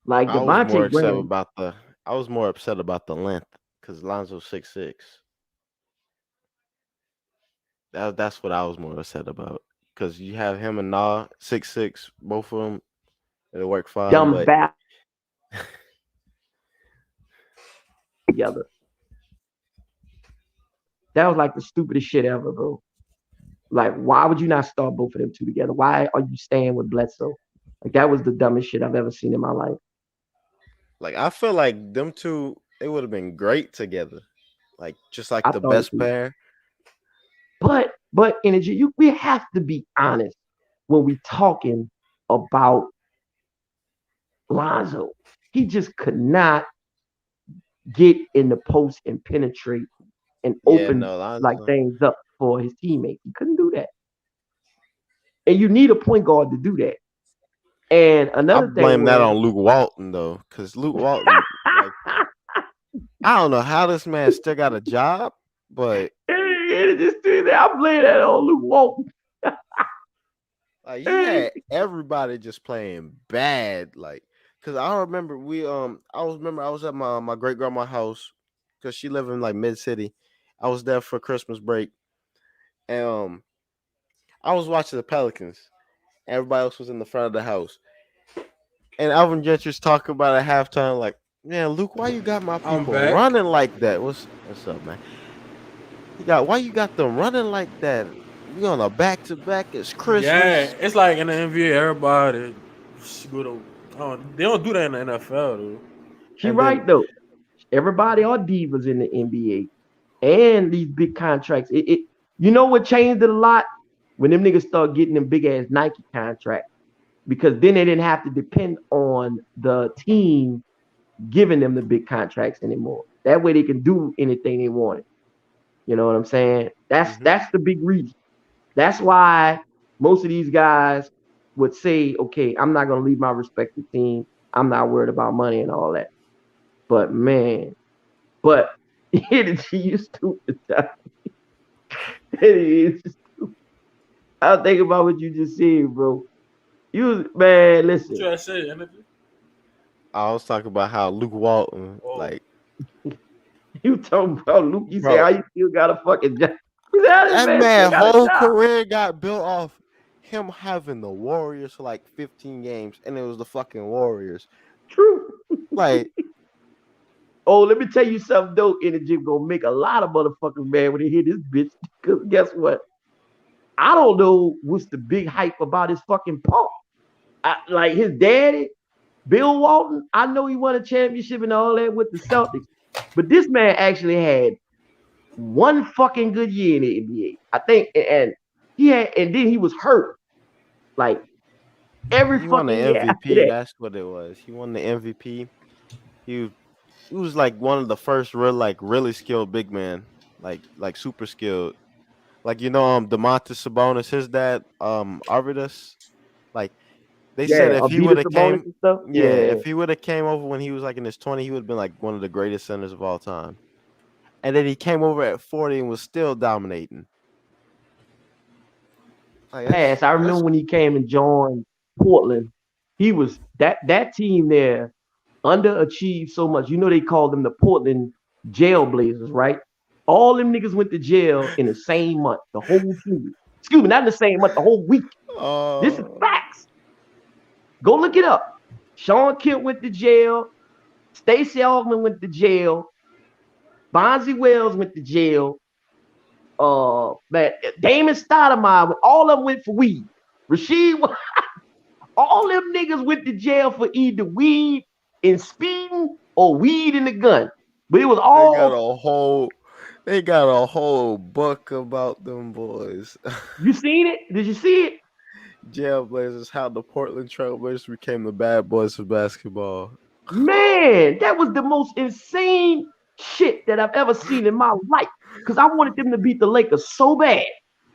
Like I was more Devontae upset Graham, about the I was more upset about the length because Lonzo's 6'6". That's what I was more upset about. Because you have him and Nah 6'6", both of them, it'll work fine. dumb But back together. That was like the stupidest shit ever, bro. Like, why would you not start both of them two together? Why are you staying with Bledsoe? Like, that was the dumbest shit I've ever seen in my life. like I feel like them two, they would have been great together. Like just like I the thought it best too. pair. But energy, we have to be honest when we talking about Lonzo. He just could not get in the post and penetrate and Yeah, open no, like Lonzo. things up for his teammates. He couldn't do that. And you need a point guard to do that. And I another thing blame that was on Luke Walton though, because Luke Walton, like I don't know how this man still got a job, but I blame that on Luke Walton. like he had everybody just playing bad. Like, cause I remember I was at my great grandma's house because she lived in like mid city. I was there for Christmas break, and I was watching the Pelicans. Everybody else was in the front of the house, and Alvin Gentry's talking about at halftime, like, "Man, Luke, why you got my I'm people back. running like that? What's up, man? Why you got them running like that? We on a back to back. It's Christmas." Yeah, it's like in the NBA, everybody go to. They don't do that in the NFL, though. She And then right though. Everybody are divas in the NBA. And these big contracts. You know what changed it a lot? When them niggas start getting them big ass Nike contracts. Because then they didn't have to depend on the team giving them the big contracts anymore. That way they can do anything they wanted. You know what I'm saying? That's the big reason. That's why most of these guys would say, okay, I'm not gonna leave my respective team. I'm not worried about money and all that. But man, you stupid. It is stupid. I'll think about what you just said, bro. Man, listen. What you gotta say, Energy? I was talking about how Luke Walton, like you talking about Luke? You Bro. say how you still got a fucking job? that man still got a whole job. career got built off him having the Warriors for like 15 games, and it was the fucking Warriors. True. Like, oh, let me tell you something though. Energy gonna make a lot of motherfuckers mad when they hear this bitch. Because guess what? I don't know what's the big hype about his fucking punk. Like his daddy, Bill Walton. I know he won a championship and all that with the Celtics, but this man actually had one fucking good year in the NBA. I think, and then he was hurt. Like every he fucking won the year after MVP. that. That's what it was. He won the MVP. He was like one of the first really skilled big men, like super skilled. Like Domantas Sabonis, his dad, Arvidas, like they said if he would have came, and stuff. if he would have came over when he was like in his 20s, he would have been like one of the greatest centers of all time. And then he came over at 40 and was still dominating. Pass. I remember when he came and joined Portland. He was that team there underachieved so much. You know they called them the Portland Jailblazers, right? All them niggas went to jail in the same month, the whole season. Excuse me, not in the same month, the whole week. This is facts. Go look it up. Sean Kemp went to jail. Stacey Augmon went to jail. Bonzi Wells went to jail. Man, Damon Stoudemire, all of them went for weed. Rasheed, all them niggas went to jail for either weed and speeding or weed in the gun. But it was all they got a whole book about them boys. You seen it? Did you see it? Jailblazers, how the Portland Trailblazers became the bad boys of basketball. Man, that was the most insane shit that I've ever seen in my life. Because I wanted them to beat the Lakers so bad.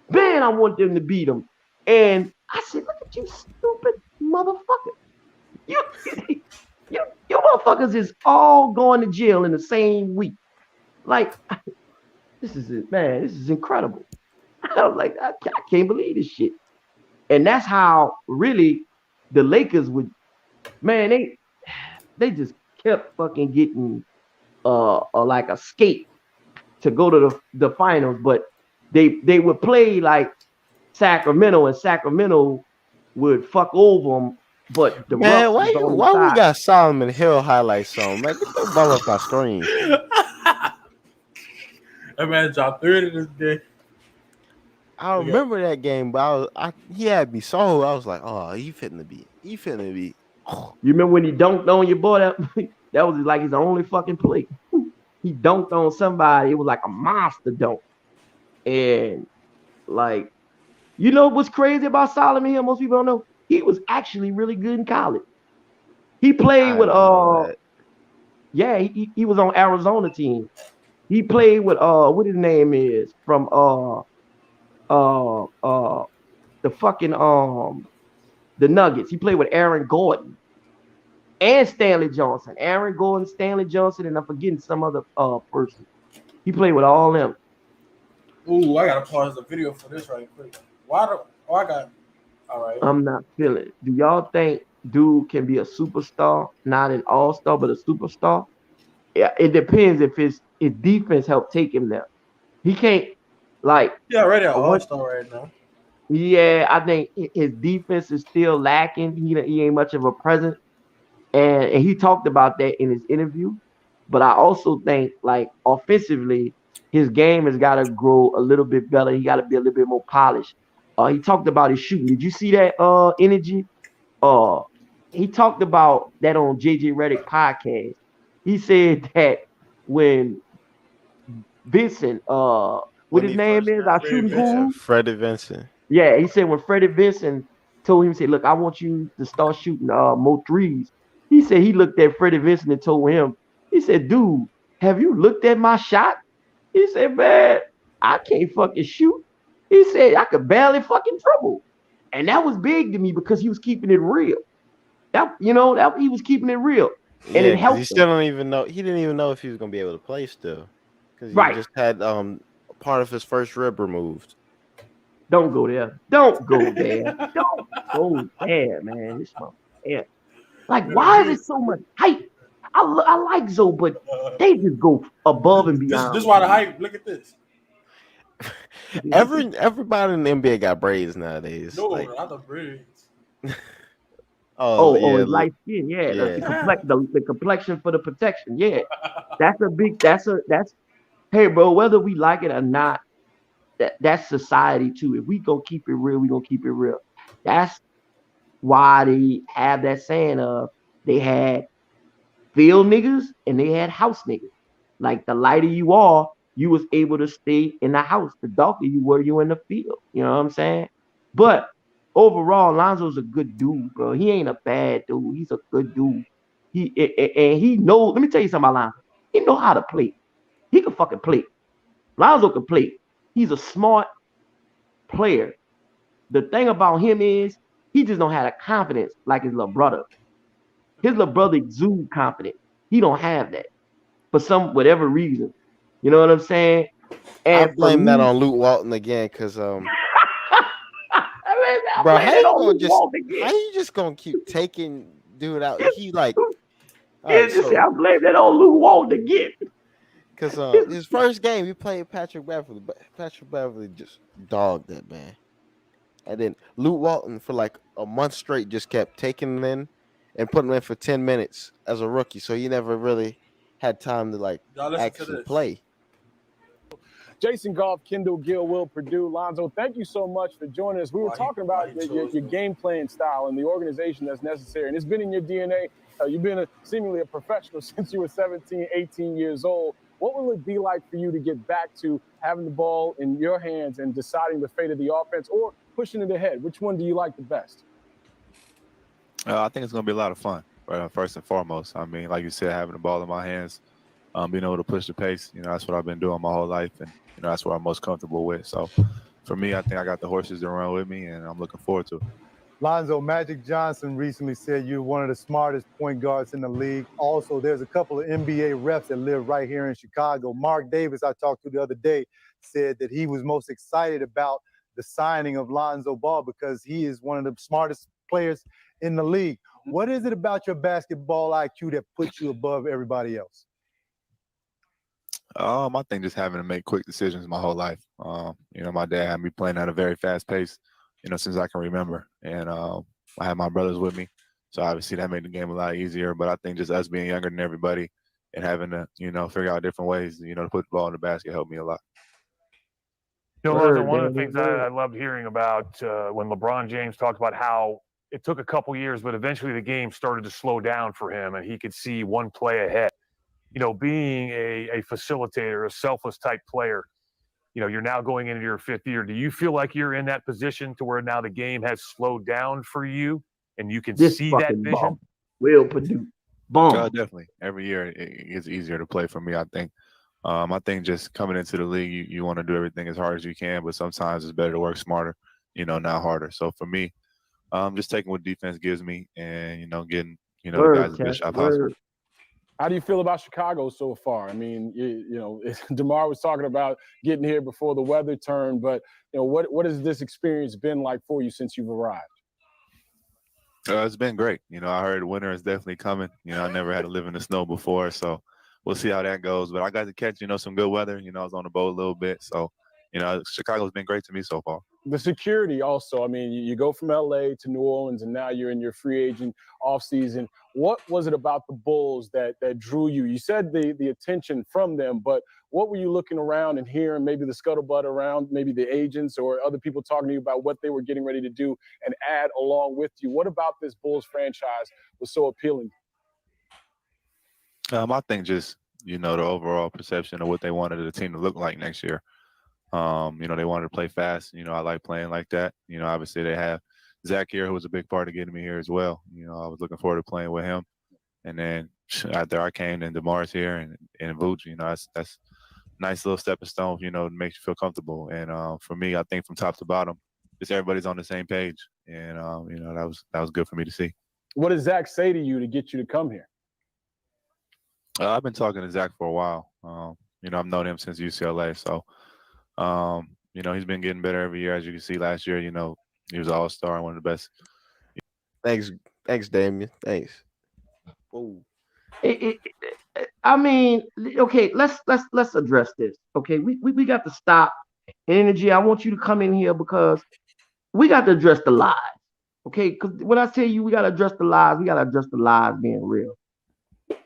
Man, I wanted them to beat them. And I said, look at you stupid motherfucker. You motherfuckers is all going to jail in the same week. Like, this is it, man. This is incredible. I was like, I can't believe this shit. And that's how really the Lakers would, man, they just kept fucking getting like a skate to go to the finals, but they would play like Sacramento, and Sacramento would fuck over them. But the man, why we got Solomon Hill highlights on? Man, get the ball off my screen. That man dropped 30 this game. I remember that game, but he had me sold. I was like, oh, he finna be. Oh. You remember when he dunked on your boy? That was like his only fucking play. He dunked on somebody. It was like a monster dunk. And like, you know what's crazy about Solomon Hill? Most people don't know. He was actually really good in college. He played with he was on Arizona team. He played with what his name is from the fucking the Nuggets. He played with Aaron Gordon and Stanley Johnson. Aaron Gordon, Stanley Johnson, and I'm forgetting some other person. He played with all them. Ooh, I gotta pause the video for this right quick. All right. I'm not feeling it. Do y'all think dude can be a superstar, not an all-star, but a superstar? Yeah, it depends if his defense helped take him there. He can't already an all-star right now. Yeah, I think his defense is still lacking. He ain't much of a presence. And he talked about that in his interview. But I also think, like, offensively, his game has got to grow a little bit better. He got to be a little bit more polished. He talked about his shooting. Did you see that energy? He talked about that on JJ Redick podcast. He said that when Vincent, what When his he name first is, got our Freddie shooting Vincent. guru. Freddie Vincent. Yeah, he said when Freddie Vincent told him, he said, look, I want you to start shooting more threes. He said he looked at Freddie Vincent and told him, he said, dude, have you looked at my shot? He said, man, I can't fucking shoot. He said, I could barely fucking dribble. And that was big to me because he was keeping it real. That he was keeping it real. And Yeah, it because he helped him. still don't even know. He didn't even know if he was gonna be able to play still, because he Right. just had part of his first rib removed. Don't go there. Don't go there. Don't go there, man. This motherfucker. Like, why is it so much hype? I like Zoe, but they just go above and This beyond. is why the hype. Look at this. Everybody in the NBA got braids nowadays. No, Like, not the braids. yeah, his light skin, yeah. yeah. The complexion for the protection, yeah. That's hey, bro, whether we like it or not, that's society too. If we gonna keep it real, we gonna keep it real. That's why they have that saying of they had field niggas and they had house niggas. Like the lighter you are, you was able to stay in the house. The darker you were, you in the field. You know what I'm saying? But overall, Lonzo's a good dude, bro. He ain't a bad dude. He's a good dude. And he knows. Let me tell you something about Lonzo. He know how to play. He can fucking play. Lonzo can play. He's a smart player. The thing about him is he just don't have the confidence like his little brother. His little brother exudes confidence. He don't have that for whatever reason. You know what I'm saying? And I blame that on Luke Walton again, because bro, how you just gonna keep taking dude out? He like, I blame that on Luke Walton again. Because his first game, he played Patrick Beverly, but Patrick Beverly just dogged that man. And then Luke Walton for like a month straight just kept taking him in and putting him in for 10 minutes as a rookie. So he never really had time to like actually play. Jason Goff, Kendall Gill, Will Purdue, Lonzo, thank you so much for joining us. We were talking about your game playing style and the organization that's necessary. And it's been in your DNA. You've been seemingly a professional since you were 17, 18 years old. What will it be like for you to get back to having the ball in your hands and deciding the fate of the offense or pushing it ahead? Which one do you like the best? I think it's going to be a lot of fun, right? First and foremost. I mean, like you said, having the ball in my hands, being able to push the pace, that's what I've been doing my whole life. And, that's what I'm most comfortable with. So for me, I think I got the horses to run with me, and I'm looking forward to it. Lonzo, Magic Johnson recently said you're one of the smartest point guards in the league. Also, there's a couple of NBA refs that live right here in Chicago. Mark Davis, I talked to the other day, said that he was most excited about the signing of Lonzo Ball because he is one of the smartest players in the league. What is it about your basketball IQ that puts you above everybody else? I think just having to make quick decisions my whole life. My dad had me playing at a very fast pace, since I can remember. And I had my brothers with me. So obviously that made the game a lot easier. But I think just us being younger than everybody and having to, figure out different ways, to put the ball in the basket helped me a lot. Lonzo, one of the things I loved hearing about when LeBron James talked about how it took a couple years, but eventually the game started to slow down for him and he could see one play ahead. Being a facilitator, a selfless type player, you're now going into your fifth year. Do you feel like you're in that position to where now the game has slowed down for you and you can see that vision? Will Purdue. Bomb. Definitely. Every year it gets easier to play for me, I think. I think just coming into the league, you want to do everything as hard as you can, but sometimes it's better to work smarter, not harder. So for me, just taking what defense gives me and, getting, the guys the best shot possible. How do you feel about Chicago so far? I mean, DeMar was talking about getting here before the weather turned, but what has this experience been like for you since you've arrived? It's been great. I heard winter is definitely coming. I never had to live in the snow before, so we'll see how that goes. But I got to catch, some good weather. I was on the boat a little bit, so Chicago's been great to me so far. The security also, I mean, you go from LA to New Orleans and now you're in your free agent offseason. What was it about the Bulls that drew you? You said the attention from them, but what were you looking around and hearing, maybe the scuttlebutt around, maybe the agents or other people talking to you about what they were getting ready to do and add along with you? What about this Bulls franchise was so appealing? I think just you know, the overall perception of what they wanted the team to look like next year. You know, they wanted to play fast. You know, I like playing like that. You know, obviously they have Zach here, who was a big part of getting me here as well. You know, I was looking forward to playing with him. And then after I came, then DeMar's here and Vooch, you know, that's nice little stepping stone, you know, to make you feel comfortable. And for me, I think from top to bottom, just everybody's on the same page. And, you know, that was good for me to see. What does Zach say to you to get you to come here? I've been talking to Zach for a while. You know, I've known him since UCLA. So, you know, he's been getting better every year. As you can see last year, you know, he was an all-star and one of the best. Thanks, Damien. Thanks. Ooh. I mean, okay, let's address this. Okay, we got to stop. Energy, I want you to come in here because we got to address the lies. Okay, because when I tell you we got to address the lies, we got to address the lies being real.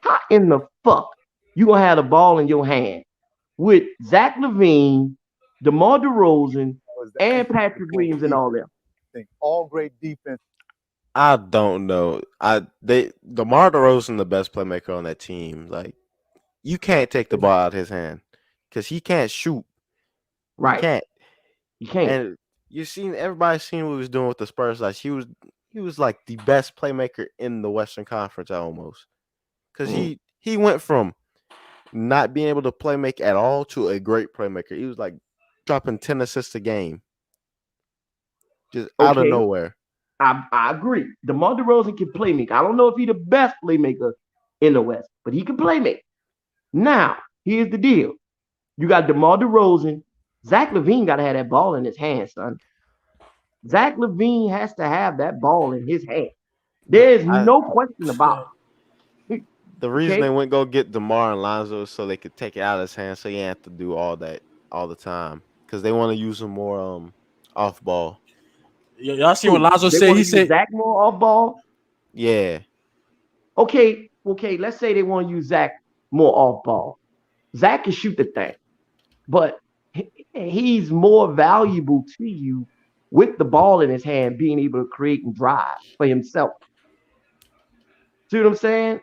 How in the fuck you gonna have the ball in your hand with Zach LaVine, DeMar DeRozan, and Patrick Williams and all them? All great defense. I don't know. DeMar DeRozan the best playmaker on that team. Like, you can't take the ball out of his hand because he can't shoot. Right. You can't. And everybody's seen what he was doing with the Spurs. Like, he was like the best playmaker in the Western Conference almost. Because he went from not being able to play make at all to a great playmaker. He was like dropping 10 assists a game. Just out of nowhere. I agree. DeMar DeRozan can play make. I don't know if he's the best playmaker in the West, but he can play make. Now, here's the deal. You got DeMar DeRozan. Zach LaVine got to have that ball in his hand, son. Zach LaVine has to have that ball in his hand. There's no question about it. The reason they went go get DeMar and Lonzo is so they could take it out of his hand so he ain't have to do all that all the time. Because they want to use him more off ball. Y'all see what Lonzo said? He said Zach more off ball. Yeah. Okay. Let's say they want to use Zach more off ball. Zach can shoot the thing, but he's more valuable to you with the ball in his hand, being able to create and drive for himself. See what I'm saying?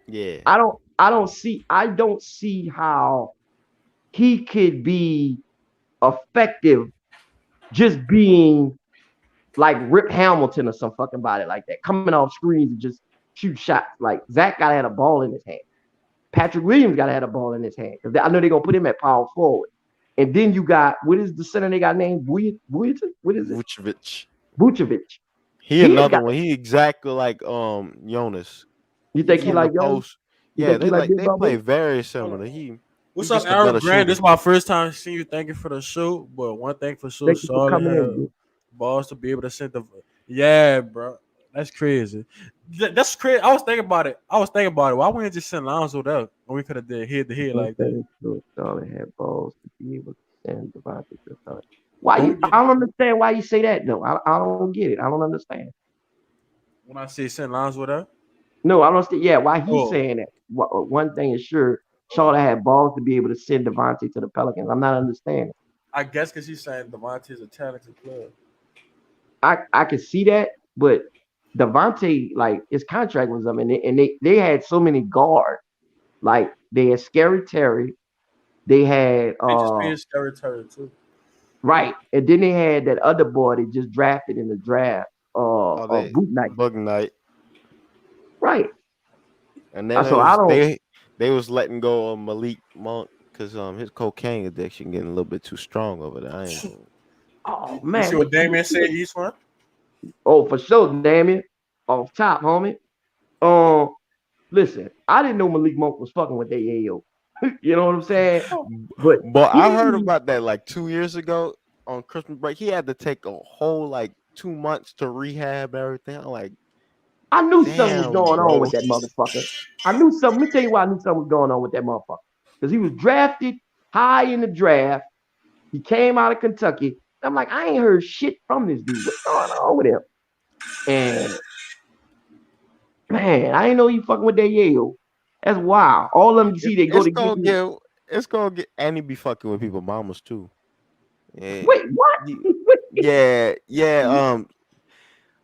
Yeah. I don't see how he could be effective just being like Rip Hamilton or some fucking body like that, coming off screens and just shoot shots. Like Zach gotta have a ball in his hand. Patrick Williams gotta have a ball in his hand. I know they're gonna put him at power forward. And then you got, what is the center they got named? What is it? Vucevic. He another one. He exactly like Jonas. You think he like Jonas? Yeah, they play very similar. What's up, Aaron Grant? This is my first time seeing you. Thank you for the show. But one thing for sure, solid balls to be able to send the. Yeah, bro, that's crazy. That's crazy. I was thinking about it. Why wouldn't you just send Lonzo there when we could have did head to head like that? Solid had balls to be able to send Devontae to the. Why you? I don't understand why you say that though. I don't get it. I don't understand. When I say send Lonzo there. No, I don't understand. Yeah, why he's saying that. One thing is sure. Charlotte had balls to be able to send Devontae to the Pelicans. I'm not understanding. I guess because he's saying Devontae is a talented player. I could see that, but Devontae, like his contract was up, and they had so many guards. Like they had Scary Terry, they had they just paid Scary Terry too. Right, and then they had that other boy they just drafted in the draft. Boot Night. Bug Night. Right. And then they was letting go of Malik Monk because his cocaine addiction getting a little bit too strong over there. Oh man! You see what Damien said? He's one. Oh, for sure, Damien. Off top, homie. Listen, I didn't know Malik Monk was fucking with AAO. You know what I'm saying? But I heard about that like 2 years ago on Christmas break. He had to take a whole like 2 months to rehab everything. I'm like, I knew something was going on with that motherfucker. I knew something. Let me tell you why I knew something was going on with that motherfucker. Because he was drafted high in the draft. He came out of Kentucky. I'm like, I ain't heard shit from this dude. What's going on with him? And man, I ain't know he fucking with that Yale. That's wild. All of them see they go to it's gonna get and he be fucking with people mamas too. Yeah. Wait, what? Yeah.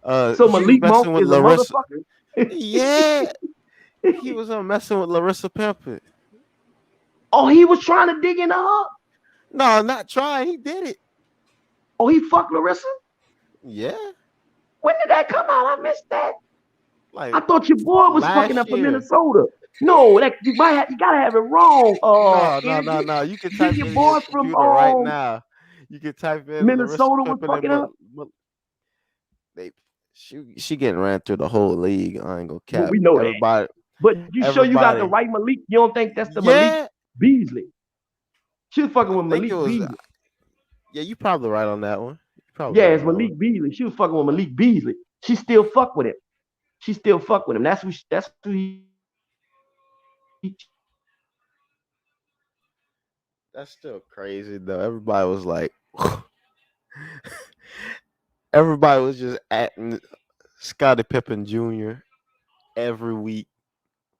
So Malik Monk is a motherfucker. Yeah. He was messing with Larissa Pimpin. Oh, he was trying to dig into her. No, not trying. He did it. Oh, he fucked Larissa. Yeah. When did that come out? I missed that. Like I thought your boy was fucking last up in year. Minnesota. No, that you gotta have it wrong. No. You can You think type your it in your boy from computer right now. You can type in Larissa Minnesota was Pimpin fucking and up? she getting ran through the whole league. I ain't gonna Well, cap. we know that. Everybody. But you sure you got the Everybody. right Malik? You don't think that's the Malik Yeah. Beasley? She was fucking I with think it Malik was. Beasley. Yeah, you probably right on that one. You probably Yeah, right it's on that one. Malik Beasley. She was fucking with Malik Beasley. She still fuck with him. She still fuck with him. That's who he. That's still crazy though. Everybody was like, everybody was just acting Scottie Pippen Jr. every week.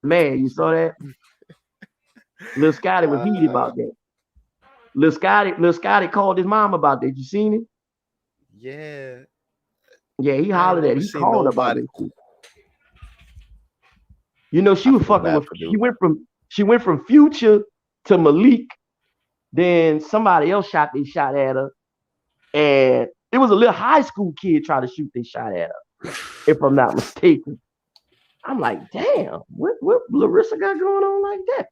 Man, you saw that? Lil Scotty was heated about that. Lil Scotty called his mom about that. You seen it? Yeah. Yeah, he I ain't hollered at her. never He seen called about nobody. that shit. You know, she I was feel fucking bad with. for She dude. went from Future to Malik. Then somebody else shot at her, and it was a little high school kid trying to shoot their shot at her, if I'm not mistaken. I'm like, damn, what Larissa got going on like that?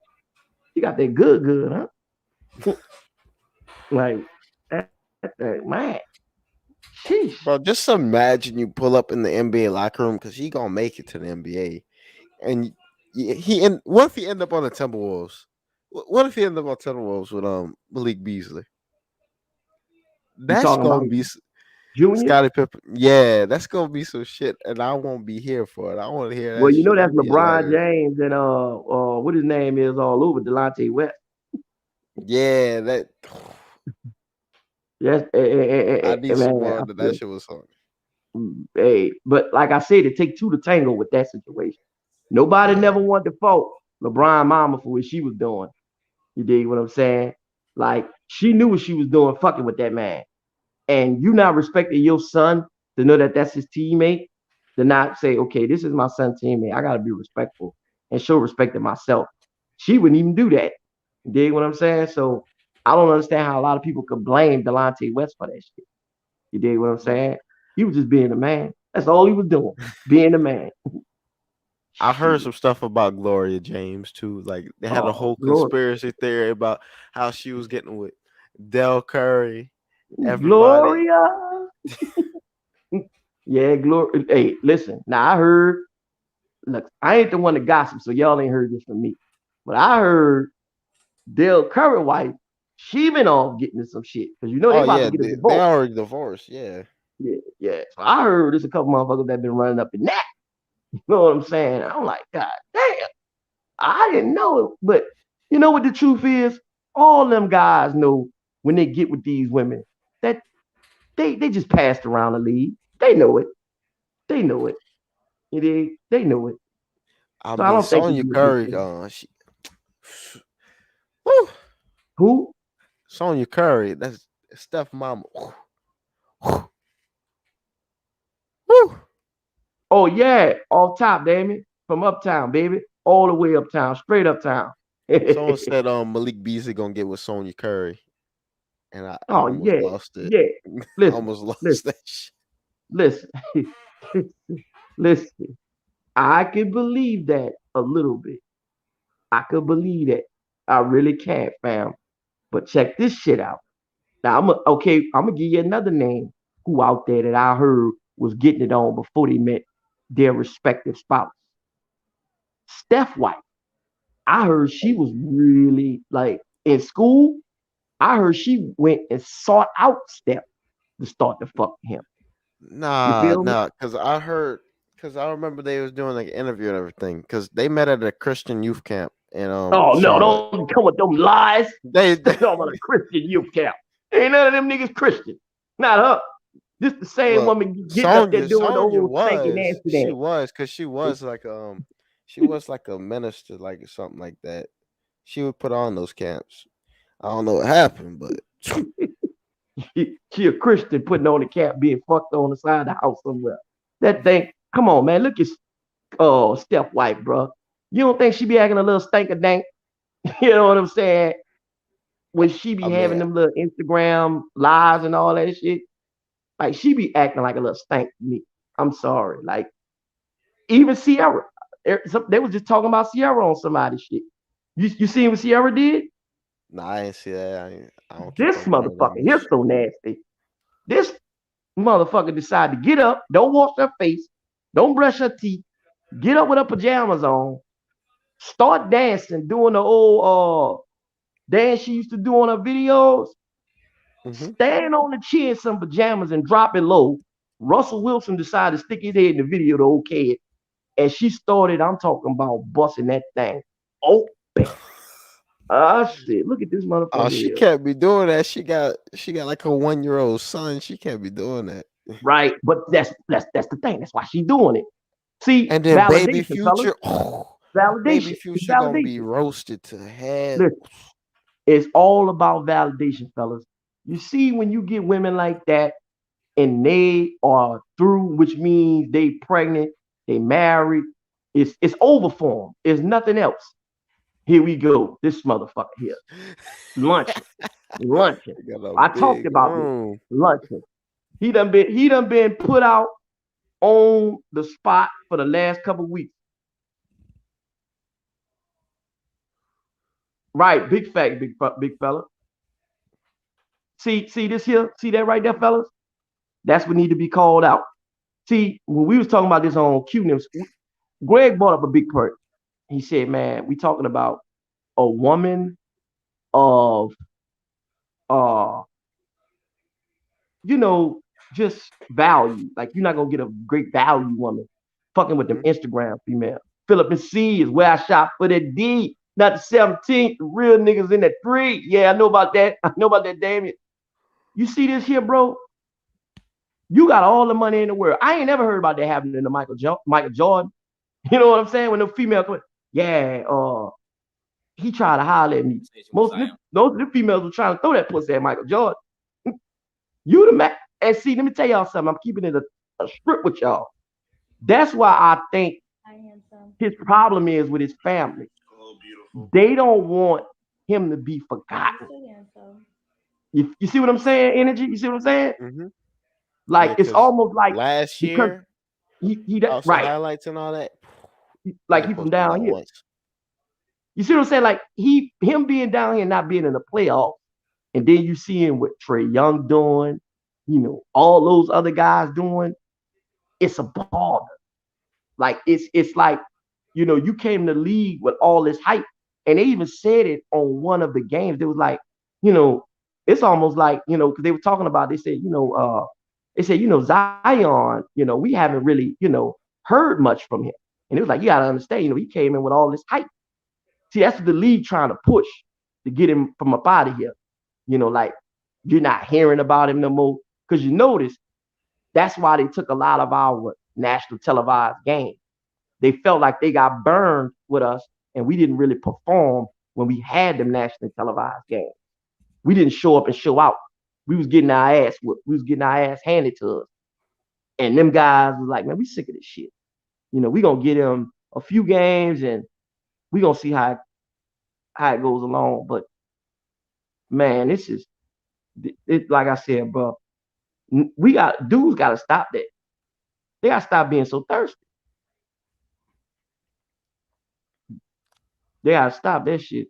You got that good, huh? Like that man. Sheesh. Bro, just imagine you pull up in the NBA locker room because he gonna make it to the NBA, and what if he end up on the Timberwolves? What if he end up on Timberwolves with Malik Beasley? That's talking gonna about be Junior? Scottie Pippen. Yeah, that's gonna be some shit, and I won't be here for it. I want to hear Well, that you know shit. that's That'd be LeBron hilarious. James and what his name is all over Delonte West. Yeah, that. Yes, I need some man. more. That shit was hard. Hey, but like I said, it take two to tango with that situation. Nobody never wanted to fault LeBron mama for what she was doing. You dig what I'm saying? Like she knew what she was doing, fucking with that man. And you not respecting your son to know that that's his teammate, to not say, okay, this is my son's teammate. I gotta be respectful and show respect to myself. She wouldn't even do that. You dig what I'm saying? So I don't understand how a lot of people could blame Delonte West for that shit. You dig what I'm saying? He was just being a man. That's all he was doing, being a man. I heard some stuff about Gloria James too. Like they had a whole Glory. conspiracy theory about how she was getting with Del Curry. Everybody. Gloria. Yeah, Glory. Hey, listen. Now I heard. Look, I ain't the one to gossip, so y'all ain't heard this from me. But I heard Del Curry wife. She been off getting in some shit because you know they Oh about yeah, to get a they divorce. already divorced. Yeah. Yeah. So I heard there's a couple motherfuckers that been running up in that. You know what I'm saying? I'm like, God damn. I didn't know it, but you know what the truth is? All them guys know when they get with these women that they just passed around the league. They know it. They know it. They know it. I So I mean, don't think Sonya it's a big Curry. thing. Whew. Who? Sonya Curry. That's Steph Mama. Oh yeah, off top, damn it, from uptown, baby, all the way uptown, straight uptown. Someone said Malik Beasley gonna get with Sonya Curry, and I Oh almost yeah, lost it. yeah. I Listen, almost lost listen, that shit. listen, listen. I can believe that a little bit. I could believe that. I really can't, fam. But check this shit out. Now I'm gonna give you another name who out there that I heard was getting it on before they met their respective spouse. Steph White. I heard she was really like in school. I heard she went and sought out Steph to start to fuck him. You feel me? Nah, because I remember they was doing like an interview and everything, because they met at a Christian youth camp in Oh no, Charlotte. don't come with them lies. They talking about a Christian youth camp. Ain't none of them niggas Christian. Not her. This the same Well, woman getting up there doing the Sonya whole stinking was nasty she dance. was because she was like a minister, like something like that. She would put on those camps. I don't know what happened, but She a Christian putting on a cap, being fucked on the side of the house somewhere. That thing, come on, man. Look at Steph White, bro. You don't think she be acting a little stinker dank? You know what I'm saying? When she be I having mean, them little Instagram lives and all that shit, like she be acting like a little stank to me. I'm sorry. Like even Sierra, they was just talking about Sierra on somebody's shit. You seen what Sierra did? nah, I ain't see that. I don't keep This up with her that motherfucker, much. he's so nasty. This motherfucker decided to get up, don't wash her face, don't brush her teeth, get up with her pajamas on, start dancing, doing the old dance she used to do on her videos, stand on the chair in some pajamas and drop it low. Russell Wilson decided to stick his head in the video to okay it. And she started, I'm talking about busting that thing open. Shit, look at this motherfucker Oh, she here. can't be doing that. She got like a 1-year-old son. She can't be doing that. Right, but that's the thing. That's why she doing it. See, And then Baby validation, fellas. Future, Baby Validation. It's Future gonna be validation. roasted to hell. Listen, it's all about validation, fellas. You see, when you get women like that and they are through, which means they pregnant, they married, it's over for them. It's nothing else. Here we go. This motherfucker here. Lunching. Lunching. I talked about this. Lunching. He done been put out on the spot for the last couple weeks. Right, big fact, big fella. See this here? See that right there, fellas? That's what need to be called out. See, when we was talking about this on QNIMS, Greg brought up a big part. He said, man, we talking about a woman of just value. Like you're not gonna get a great value woman fucking with them Instagram female. Philip and C is where I shop for that D, not the 17th. The real niggas in that 3. Yeah, I know about that. I know about that, Damien. You see this here, bro? You got all the money in the world. I ain't never heard about that happening to Michael Jordan. You know what I'm saying? When the female come, yeah, he tried to holler at me. Most of the females were trying to throw that pussy at Michael Jordan. You the man. And see, let me tell y'all something. I'm keeping it a strip with y'all. That's why I think his problem is with his family. They don't want him to be forgotten. You see what I'm saying, Energy? You see what I'm saying? Like Yeah, it's almost like last year he right highlights and all that. Like he from down here. You see what I'm saying? Like him being down here, not being in the playoffs, and then you see him with Trae Young doing, all those other guys doing. It's a bother. Like it's like, you came to the league with all this hype, and they even said it on one of the games. It was like, it's almost like, because they were talking about. They said, Zion, we haven't really, heard much from him, and it was like you gotta understand, he came in with all this hype. See, that's what the league trying to push to get him from up out of here. Like you're not hearing about him no more because you notice that's why they took a lot of our national televised games. They felt like they got burned with us, and we didn't really perform when we had them nationally televised games. We didn't show up and show out. We was getting our ass whooped. We was getting our ass handed to us. And them guys was like, man, we sick of this shit. We gonna get him a few games and we gonna see how it goes along. But man, this is like I said, bro. Dudes gotta stop that. They gotta stop being so thirsty. They gotta stop that shit.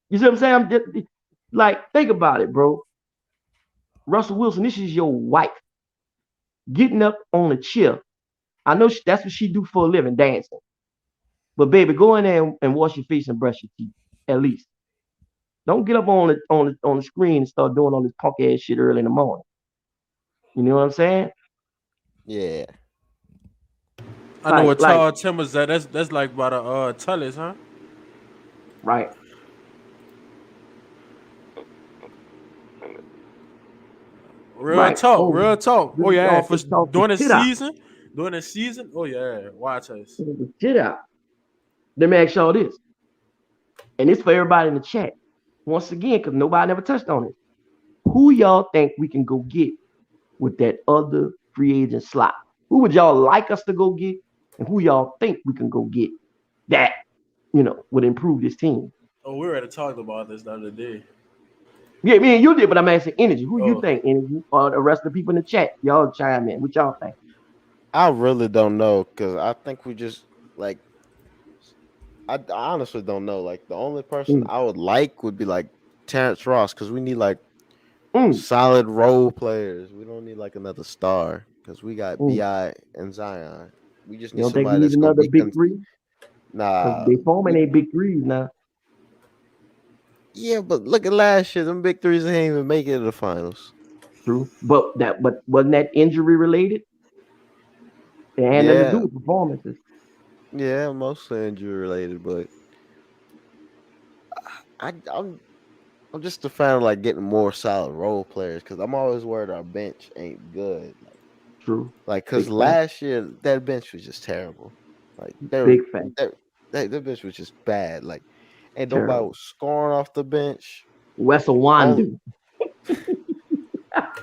You see what I'm saying? Like, think about it, bro. Russell Wilson, this is your wife getting up on a chair. I know that's what she do for a living, dancing. But baby, go in there and wash your face and brush your teeth, at least. Don't get up on the screen and start doing all this punk ass shit early in the morning. You know what I'm saying? Yeah. I know what Charles Timbers at. That's like by the Tullys, huh? Right. Real talk. Oh yeah, during the season. Oh yeah, watch us. Shit out. Let me ask y'all this, and it's for everybody in the chat. Once again, because nobody never touched on it. Who y'all think we can go get with that other free agent slot? Who would y'all like us to go get? And who y'all think we can go get that, would improve this team? Oh, we already talked about this the other day. Yeah, me and you did, but I'm asking Energy. Who you Oh. think, Energy? Or the rest of the people in the chat? Y'all chime in. What y'all think? I really don't know because I think we just like. I honestly don't know. Like the only person I would like would be like Terrence Ross because we need like solid role players. We don't need like another star because we got Bi and Zion. We just You need don't think we somebody need that's gonna another be big three? Because nah. they forming ain't big threes now. Yeah, but look at last year. Them big threes ain't even make it to the finals. True. But wasn't that injury related? It had nothing to do Yeah, with performances. yeah, mostly injury related, but I'm just a fan of like getting more solid role players because I'm always worried our bench ain't good. True. Like, because Big fact. last year that bench was just terrible. Like, Big fact. that bench was just bad. Like, ain't nobody Terrible. was scoring off the bench. Wessel Only,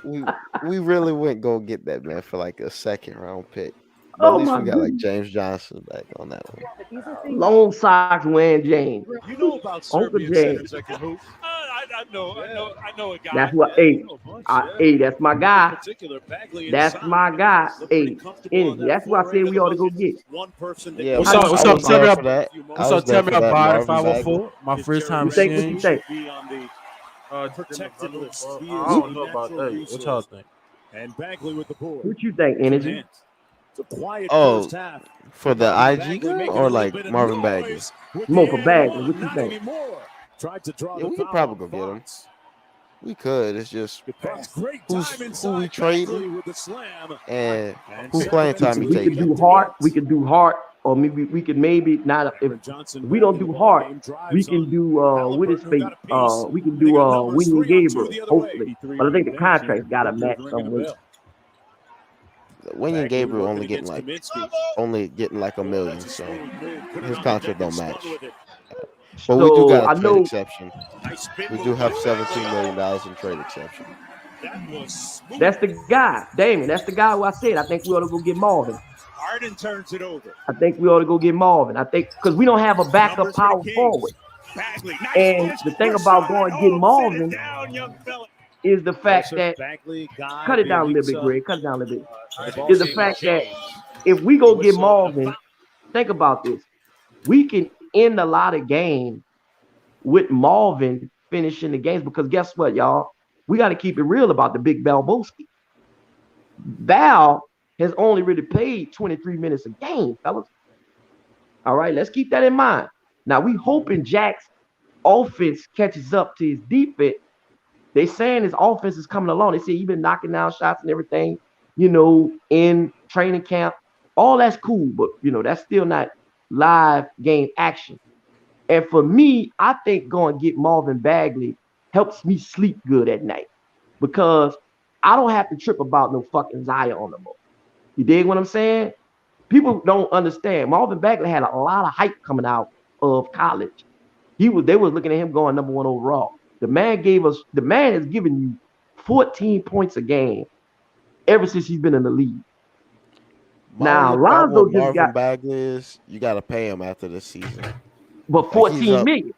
Wandu. we really went go get that man for like a second round pick. But at Oh least my we got like goodness. James Johnson back on that one. Lone Sox wearing James. You know about Uncle Serbian James. centers that can hoop. I know a guy. That's what. Yeah, Hey, I know a bunch, hey, that's my In guy. particular, Bagley That's inside. my guy. Look pretty Hey, comfortable on Energy. that That's what I floor said end of we the ought to go bucket. get. One person that Yeah, What's I up? What's up? was Tell me there up. for that. What's up? There Tell me for up, that Bard Marvin Bagley. 504. My first time You think? What seeing you you. think? be on the protected list. I He is don't a know about natural that. What y'all resource. think? And Bagley with the board. What you think, Two Energy? hands. It's a quiet Oh, first half. for the Marvin IG Bagley guy making a or little like bit of Marvin Bagley? noise with More the for and Bagley. one. What you Not think? anymore. Tried to draw Yeah, the we could foul probably on go get him. Fox. We could. It's just Good pass. Great who time we inside. trading Bagley with the slam. and And who playing time he We could taking. do Hart. We could do Hart, or maybe we could maybe not. If Johnson we back don't in the do ball Hart, game. we Drives can on do what is Halliburton, who fate? got a piece. We can And they do got numbers William 3-on-2 Gabriel, the other way. hopefully. But I think the contract's got to match some way. William Bagley Gabriel working against only getting like $1 million, so his contract don't match. But we do So got I a trade know exception. We do have $17 million in trade exception. that's the guy, Damon. That's the guy who I said I think we ought to go get Marvin. Arden turns it over. I think we ought to go get Marvin. I think because we don't have a backup power forward. Bagley, And the thing about going and getting Marvin down, young fella. is the fact that Bagley, guy cut it down a being little bit, weak Greg. Cut it down a little bit. ball Is the game fact that changed. if we go get Marvin, think about this. We can end a lot of games with Marvin finishing the games because guess what, y'all? We got to keep it real about the big Balboski. Val has only really played 23 minutes a game, fellas. All right, let's keep that in mind. Now, we hoping Jack's offense catches up to his defense. They saying his offense is coming along. They say he's been knocking down shots and everything, in training camp. All that's cool, but, that's still not live game action. And for me, I think going to get Marvin Bagley helps me sleep good at night because I don't have to trip about no fucking Zion no more. You dig what I'm saying? People don't understand. Marvin Bagley had a lot of hype coming out of college. They was looking at him going number 1 overall. The man has given you 14 points a game ever since he's been in the league. My only problem Lonzo with just Marvin got Bagley is you got to pay him after this season. but Like he's 14 up. million.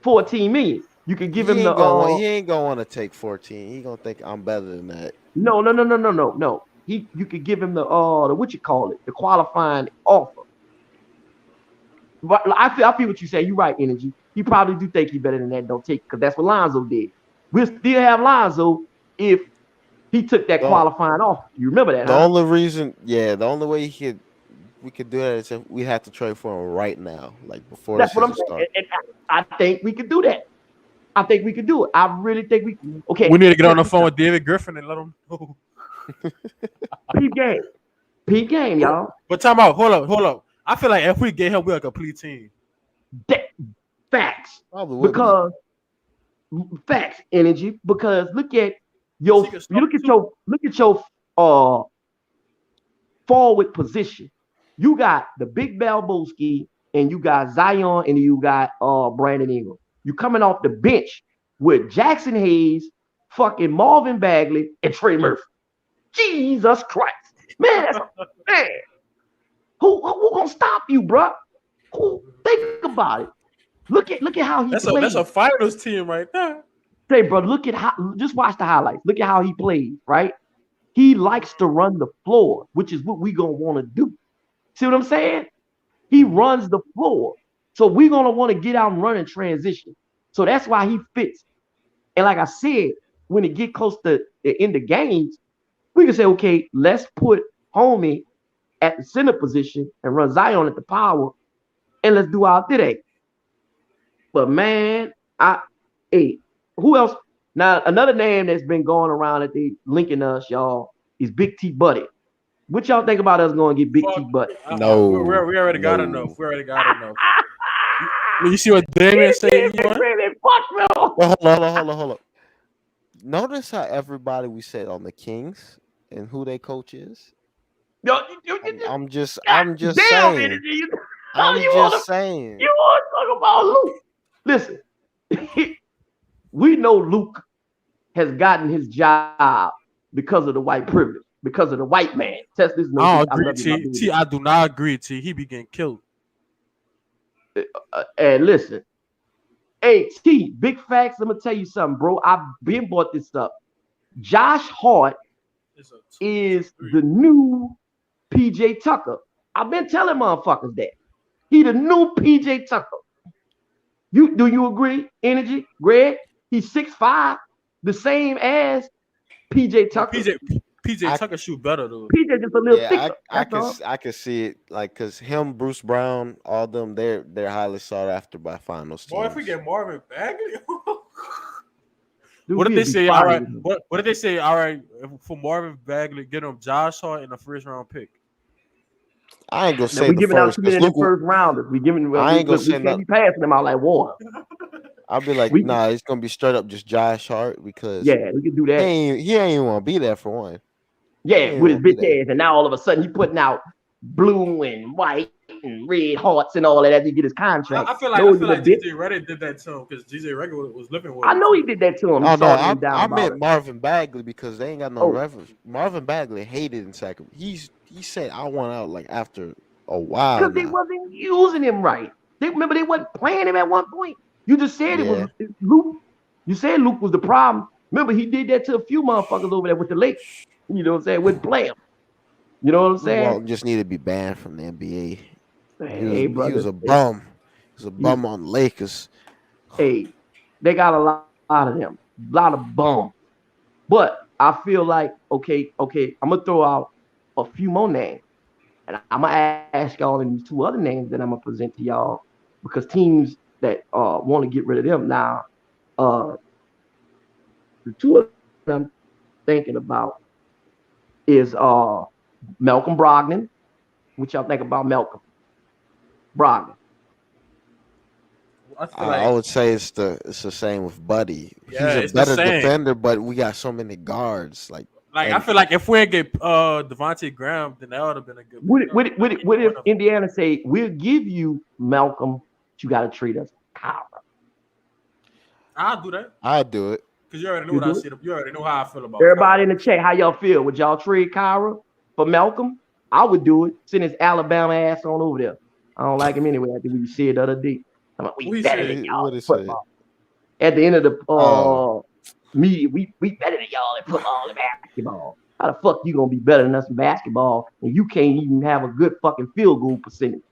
14 million. You can give He him ain't the he ain't gonna want to take 14. He gonna think I'm better than that. No. You could give him the what you call it, the qualifying offer. But I feel what you say. You're right, Energy. He probably do think he's better than that. Don't take because that's what Lonzo did. We'll still have Lonzo if he took that qualifying offer. You remember that? The huh? only reason, the only way we could do that is if we have to trade for him right now, like before That's the what I'm season saying. starts. And I think we could do that. I think we could do it. I really think we. Okay. We need to get on the phone with David Griffin and let him know. Peep game, y'all. But time out. Hold up. I feel like if we get him, we're a complete team. Facts. Probably would because facts, Energy. Because look at your forward position. You got the big Balboski, and you got Zion, and you got Brandon Ingram. You coming off the bench with Jackson Hayes, fucking Marvin Bagley, and Trey Murphy. Jesus Christ, man, that's man. Who gonna stop you, bro? Think about it. Look at how he That's plays. a finals team right there. Say, bro, look at how. Just watch the highlights. Look at how he plays. Right? He likes to run the floor, which is what we gonna want to do. See what I'm saying? He runs the floor, so we gonna want to get out and run in transition. So that's why he fits. And like I said, when it get close to the end of games, we can say, okay, let's put Homie at the center position and run Zion at the power, and let's do our today. But man, who else? Now another name that's been going around that they linking us, y'all, is Big T Buddy. What y'all think about us going to get Big T Buddy? No, we already got enough. We already got enough. You see what Damian said? Well, hold on. Notice how everybody we said on the Kings and who their coach is. Yo, I'm just damn, saying. I'm just saying. You want to talk about Luke? Listen, we know Luke has gotten his job because of the white privilege, because of the white man. Test this. I don't agree, T. I do not agree, T. He be getting killed. And listen, hey, T, big facts. I'm gonna tell you something, bro. I've been brought this up. Josh Hart is the new PJ Tucker. I've been telling motherfuckers that. He the new PJ Tucker. Do you agree? Energy, Greg? He's 6'5", the same as PJ Tucker. PJ Tucker shoot better though. PJ just a little thicker. I can see it, like, cause him, Bruce Brown, all them, they're highly sought after by finals teams. Boy, if we get Marvin Bagley, Dude, what did they say? All right, what did they say? All right, for Marvin Bagley, get him Josh Hart in the first round pick. I ain't gonna say we the giving first. out too many first rounders. We giving. I ain't gonna say nothing. We passing them out like water. I'll be like, nah, it's gonna be straight up just Josh Hart because we can do that. He ain't even want to be there for one. Yeah, with his bitch ass, and now all of a sudden he putting out blue and white and red hearts and all of that to get his contract. I feel like DJ Redick did that to him because DJ Redick was living with him. I know he did that to him. Oh no, I meant Marvin Bagley because they ain't got no reference. Marvin Bagley hated in Sacramento. He said I want out like after a while because they wasn't using him right. They wasn't playing him at one point. You just said it was Luke. You said Luke was the problem. Remember he did that to a few motherfuckers over there with the Lakers. You know what I'm saying? Wouldn't play him. You know what I'm saying? Walton just need to be banned from the NBA. Hey, brother. He was a bum. He was a bum on Lakers. Hey, they got a lot of them. A lot of bums. But I feel like, okay, I'm going to throw out a few more names. And I'm going to ask y'all in these two other names that I'm going to present to y'all because teams that want to get rid of them now, the two of them I'm thinking about is Malcolm Brogdon. What y'all think about Malcolm Brogdon? I would say it's the same with Buddy. Yeah, he's a better defender, but we got so many guards. Like I feel like if we ain't get Devontae Graham, then that would have been a good. What if Indiana say we'll give you Malcolm, but you got to treat us Kyra? I'll do that. I'll do it. Because you already know what I said. You already know how I feel about everybody Kyra. In the chat. How y'all feel? Would y'all trade Kyra for Malcolm? I would do it. Send his Alabama ass on over there. I don't like him anyway. I think we said the other day. We better than y'all. At the end of the media, we better than y'all in football and basketball. How the fuck you gonna be better than us in basketball and you can't even have a good fucking field goal percentage?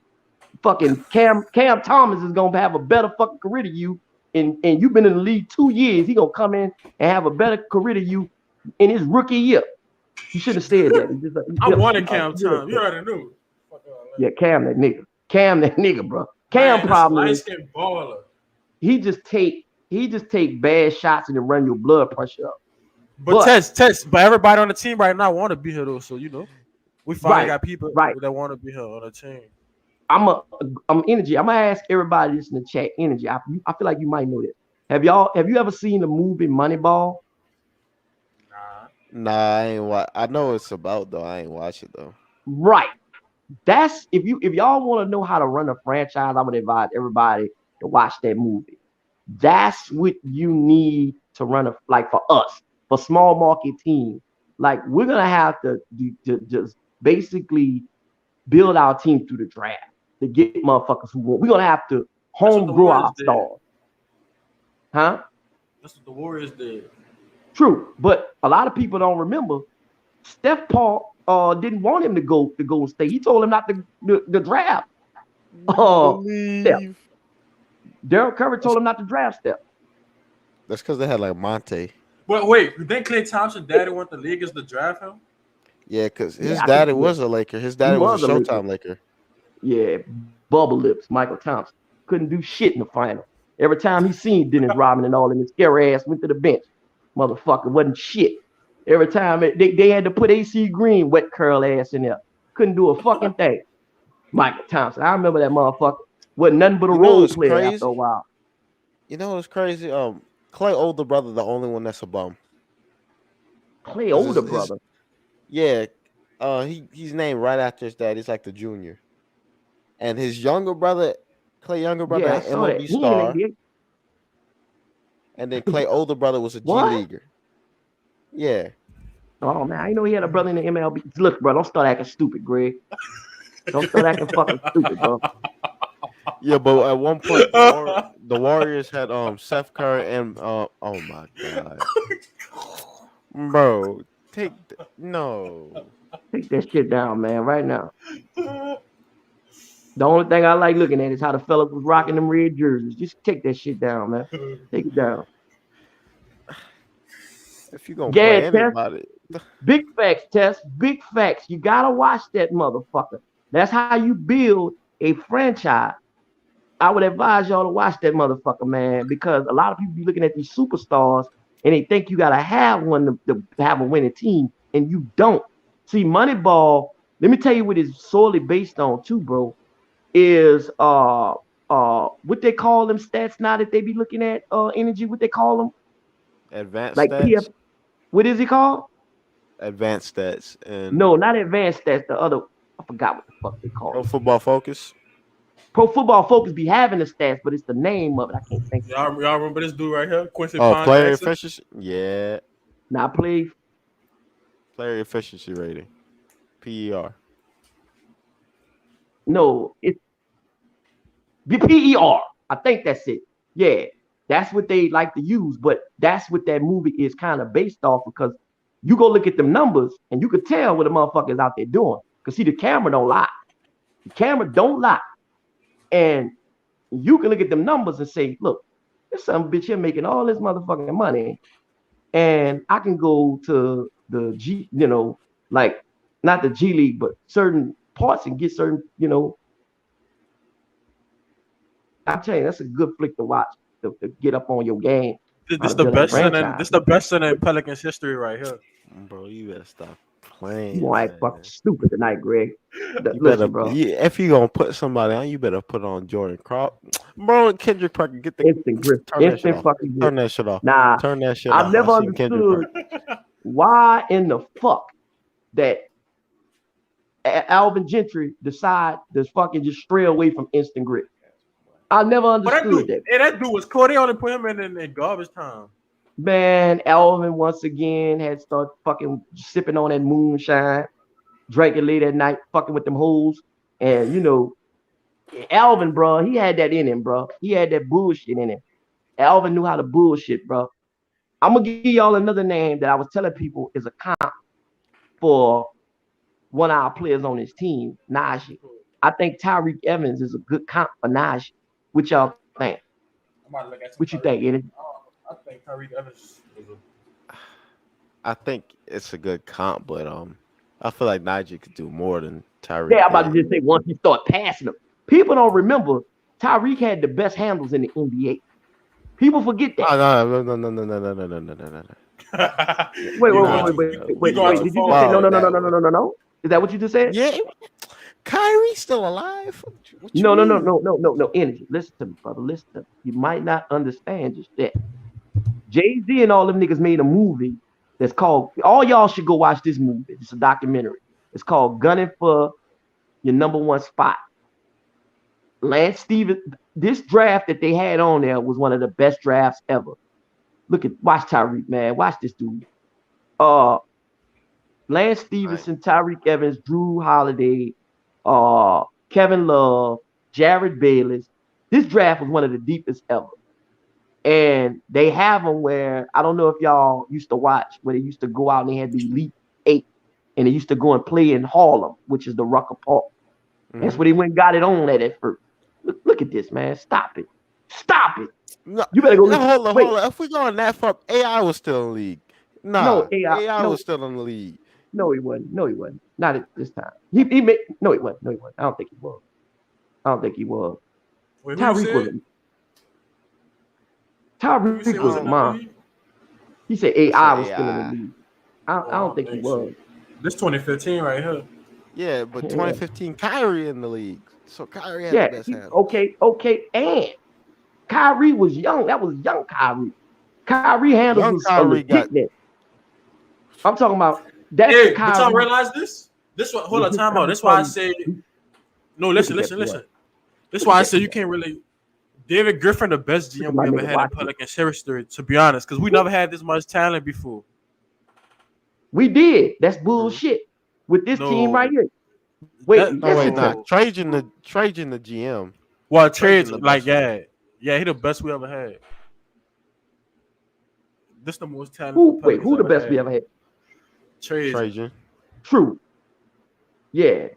Fucking Cam Thomas is gonna have a better fucking career than you. And you've been in the league 2 years. He gonna come in and have a better career than you in his rookie year. You should have said that. I wanted Cam Thomas. You already knew. Yeah, Cam that nigga, bro. Cam problem is baller. He just take bad shots and then run your blood pressure up. But everybody on the team right now want to be here though, so you know we finally got people that want to be here on the team. I'm Energy. I'm gonna ask everybody this in the chat. Energy. I feel like you might know this. Have you ever seen the movie Moneyball? Nah, I ain't I know it's about though. I ain't watch it though. Right. That's if y'all want to know how to run a franchise, I would advise everybody to watch that movie. That's what you need to run for us, for small market teams. Like we're gonna have to just basically build our team through the draft to get motherfuckers who want. We're gonna have to That's what home the grow Warriors our did. stars. Huh? That's what the Warriors did. True, but a lot of people don't remember. Steph Paul didn't want him to go to Golden State. He told him not to draft. Steph. Daryl Curry told him not to draft Steph. That's because they had like Monte. But wait, then Klay Thompson daddy want the Lakers to draft him? Yeah, because his I daddy think was a Laker. His daddy was a Showtime Laker. Yeah, bubble lips, Michael Thompson. Couldn't do shit in the final. Every time he seen Dennis Rodman and all in his scary ass went to the bench. Motherfucker wasn't shit. Every time they had to put AC Green wet curl ass in there. Couldn't do a fucking thing. Michael Thompson. I remember that motherfucker. Wasn't nothing but a role player after a while. You know what's crazy? Clay older brother, the only one that's a bum. Clay older brother? Yeah. He's named right after his dad. He's like the junior. And his younger brother, Clay younger brother, Yeah, I an saw that. MLB He star. ain't NBA. And then Clay older brother was a G What? leaguer. Yeah. Oh man, I know he had a brother in the MLB. Look, bro, don't start acting stupid, Greg. Don't start acting fucking stupid, bro. Yeah, but at one point the Warriors had Seth Curry and oh my god. Bro, take that shit down, man, right now. The only thing I like looking at is how the fellas was rocking them red jerseys. Just take that shit down, man. Take it down. If you gonna play anybody. Big facts, Tess. Big facts. You gotta watch that motherfucker. That's how you build a franchise. I would advise y'all to watch that motherfucker, man, because a lot of people be looking at these superstars and they think you gotta have one to have a winning team, and you don't. See, Moneyball, let me tell you what it's solely based on too, bro, is what they call them stats now that they be looking at energy, what they call them? Advanced Like stats. What is it called? Advanced stats and No, not advanced stats. The other, I forgot what the fuck they call Pro it. Football Focus. Pro Football Focus be having the stats, but it's the name of it. I can't think. Y'all remember this dude right here, Quincy Player Jackson? efficiency. Yeah. Not player efficiency rating. PER. No, it's the PER. I think that's it. Yeah, that's what they like to use, but that's what that movie is kind of based off, because you go look at them numbers and you could tell what the motherfuckers out there doing. Because see, the camera don't lie. The camera don't lie. And you can look at them numbers and say, look, this some bitch here making all this motherfucking money. And I can go to the G, like not the G League, but certain parts and get certain, I'm telling you, that's a good flick to watch to get up on your game. This the best center in Pelicans history right here. Bro, you better stop playing. You gonna act fucking stupid tonight, Greg. Bro. If you gonna put somebody on, you better put on Jordan Crawford. Bro, Kendrick Perkins, get the instant grip. Instant fucking grip. Turn that shit off. Nah, turn that shit off. I've never understood why in the fuck that Alvin Gentry decide to fucking just stray away from instant grip. I never understood that. Hey, that dude was cool. They only put him in garbage time. Man, Alvin once again had started fucking sipping on that moonshine, drinking late at night, fucking with them hoes. And Alvin, bro, he had that in him, bro. He had that bullshit in him. Alvin knew how to bullshit, bro. I'm gonna give y'all another name that I was telling people is a comp for one of our players on his team, Najee. I think Tyreek Evans is a good comp for Najee. What y'all think? What you think, Eddie? I think Tyreek Evans is I think it's a good comp, but I feel like Najee could do more than Tyreek. Yeah, I'm about to just say once he start passing them. People don't remember Tyreek had the best handles in the NBA. People forget that. No. Wait. Did you just say no? Is that what you just said? Yeah. Kyrie's still alive. No. Energy. Listen to me, brother. Listen to me. You might not understand just that. Jay-Z and all them niggas made a movie that's called, all y'all should go watch this movie. It's a documentary. It's called Gunning for Your Number One Spot. Lance Stevens, this draft that they had on there was one of the best drafts ever. Watch Tyreek, man. Watch this dude. Lance Stevenson, Tyreek Evans, Drew Holiday, Kevin Love, Jared Bayless. This draft was one of the deepest ever. And they have them where I don't know if y'all used to watch where they used to go out and they had the Elite Eight, and they used to go and play in Harlem, which is the Rucker Park. That's where they went and got it on at first. Look at this, man. Stop it. Stop it. No, You better go look. hold on, Wait. hold on. If we going that far, AI was still in the league. Nah, No, AI was still in the league. No, he wasn't. No, he wasn't. Not at this time. He made. No, he wasn't. No, he wasn't. I don't think he was. Wait, Tyreek was. Tyreek was a mom. He said AI was still in the league. I don't think he was. This 2015 right here. Yeah, but 2015 Kyrie in the league. So Kyrie had the best handle. Okay, and Kyrie was young. That was young Kyrie. Kyrie handles was Kyrie legitness. I'm talking about that's the Kyrie. But y'all realize this? This one, hold on, time out. That's why I say no. Listen. That's why I say you can't really. David Griffin, the best GM we ever had in Pelicans history, to be honest, because we never had this much talent before. We did. That's bullshit with this team right here. Wait, Trajan the GM. Well, Trajan, like he the best we ever had. This the most talented. Who the best we ever had? Trajan. True. Yeah.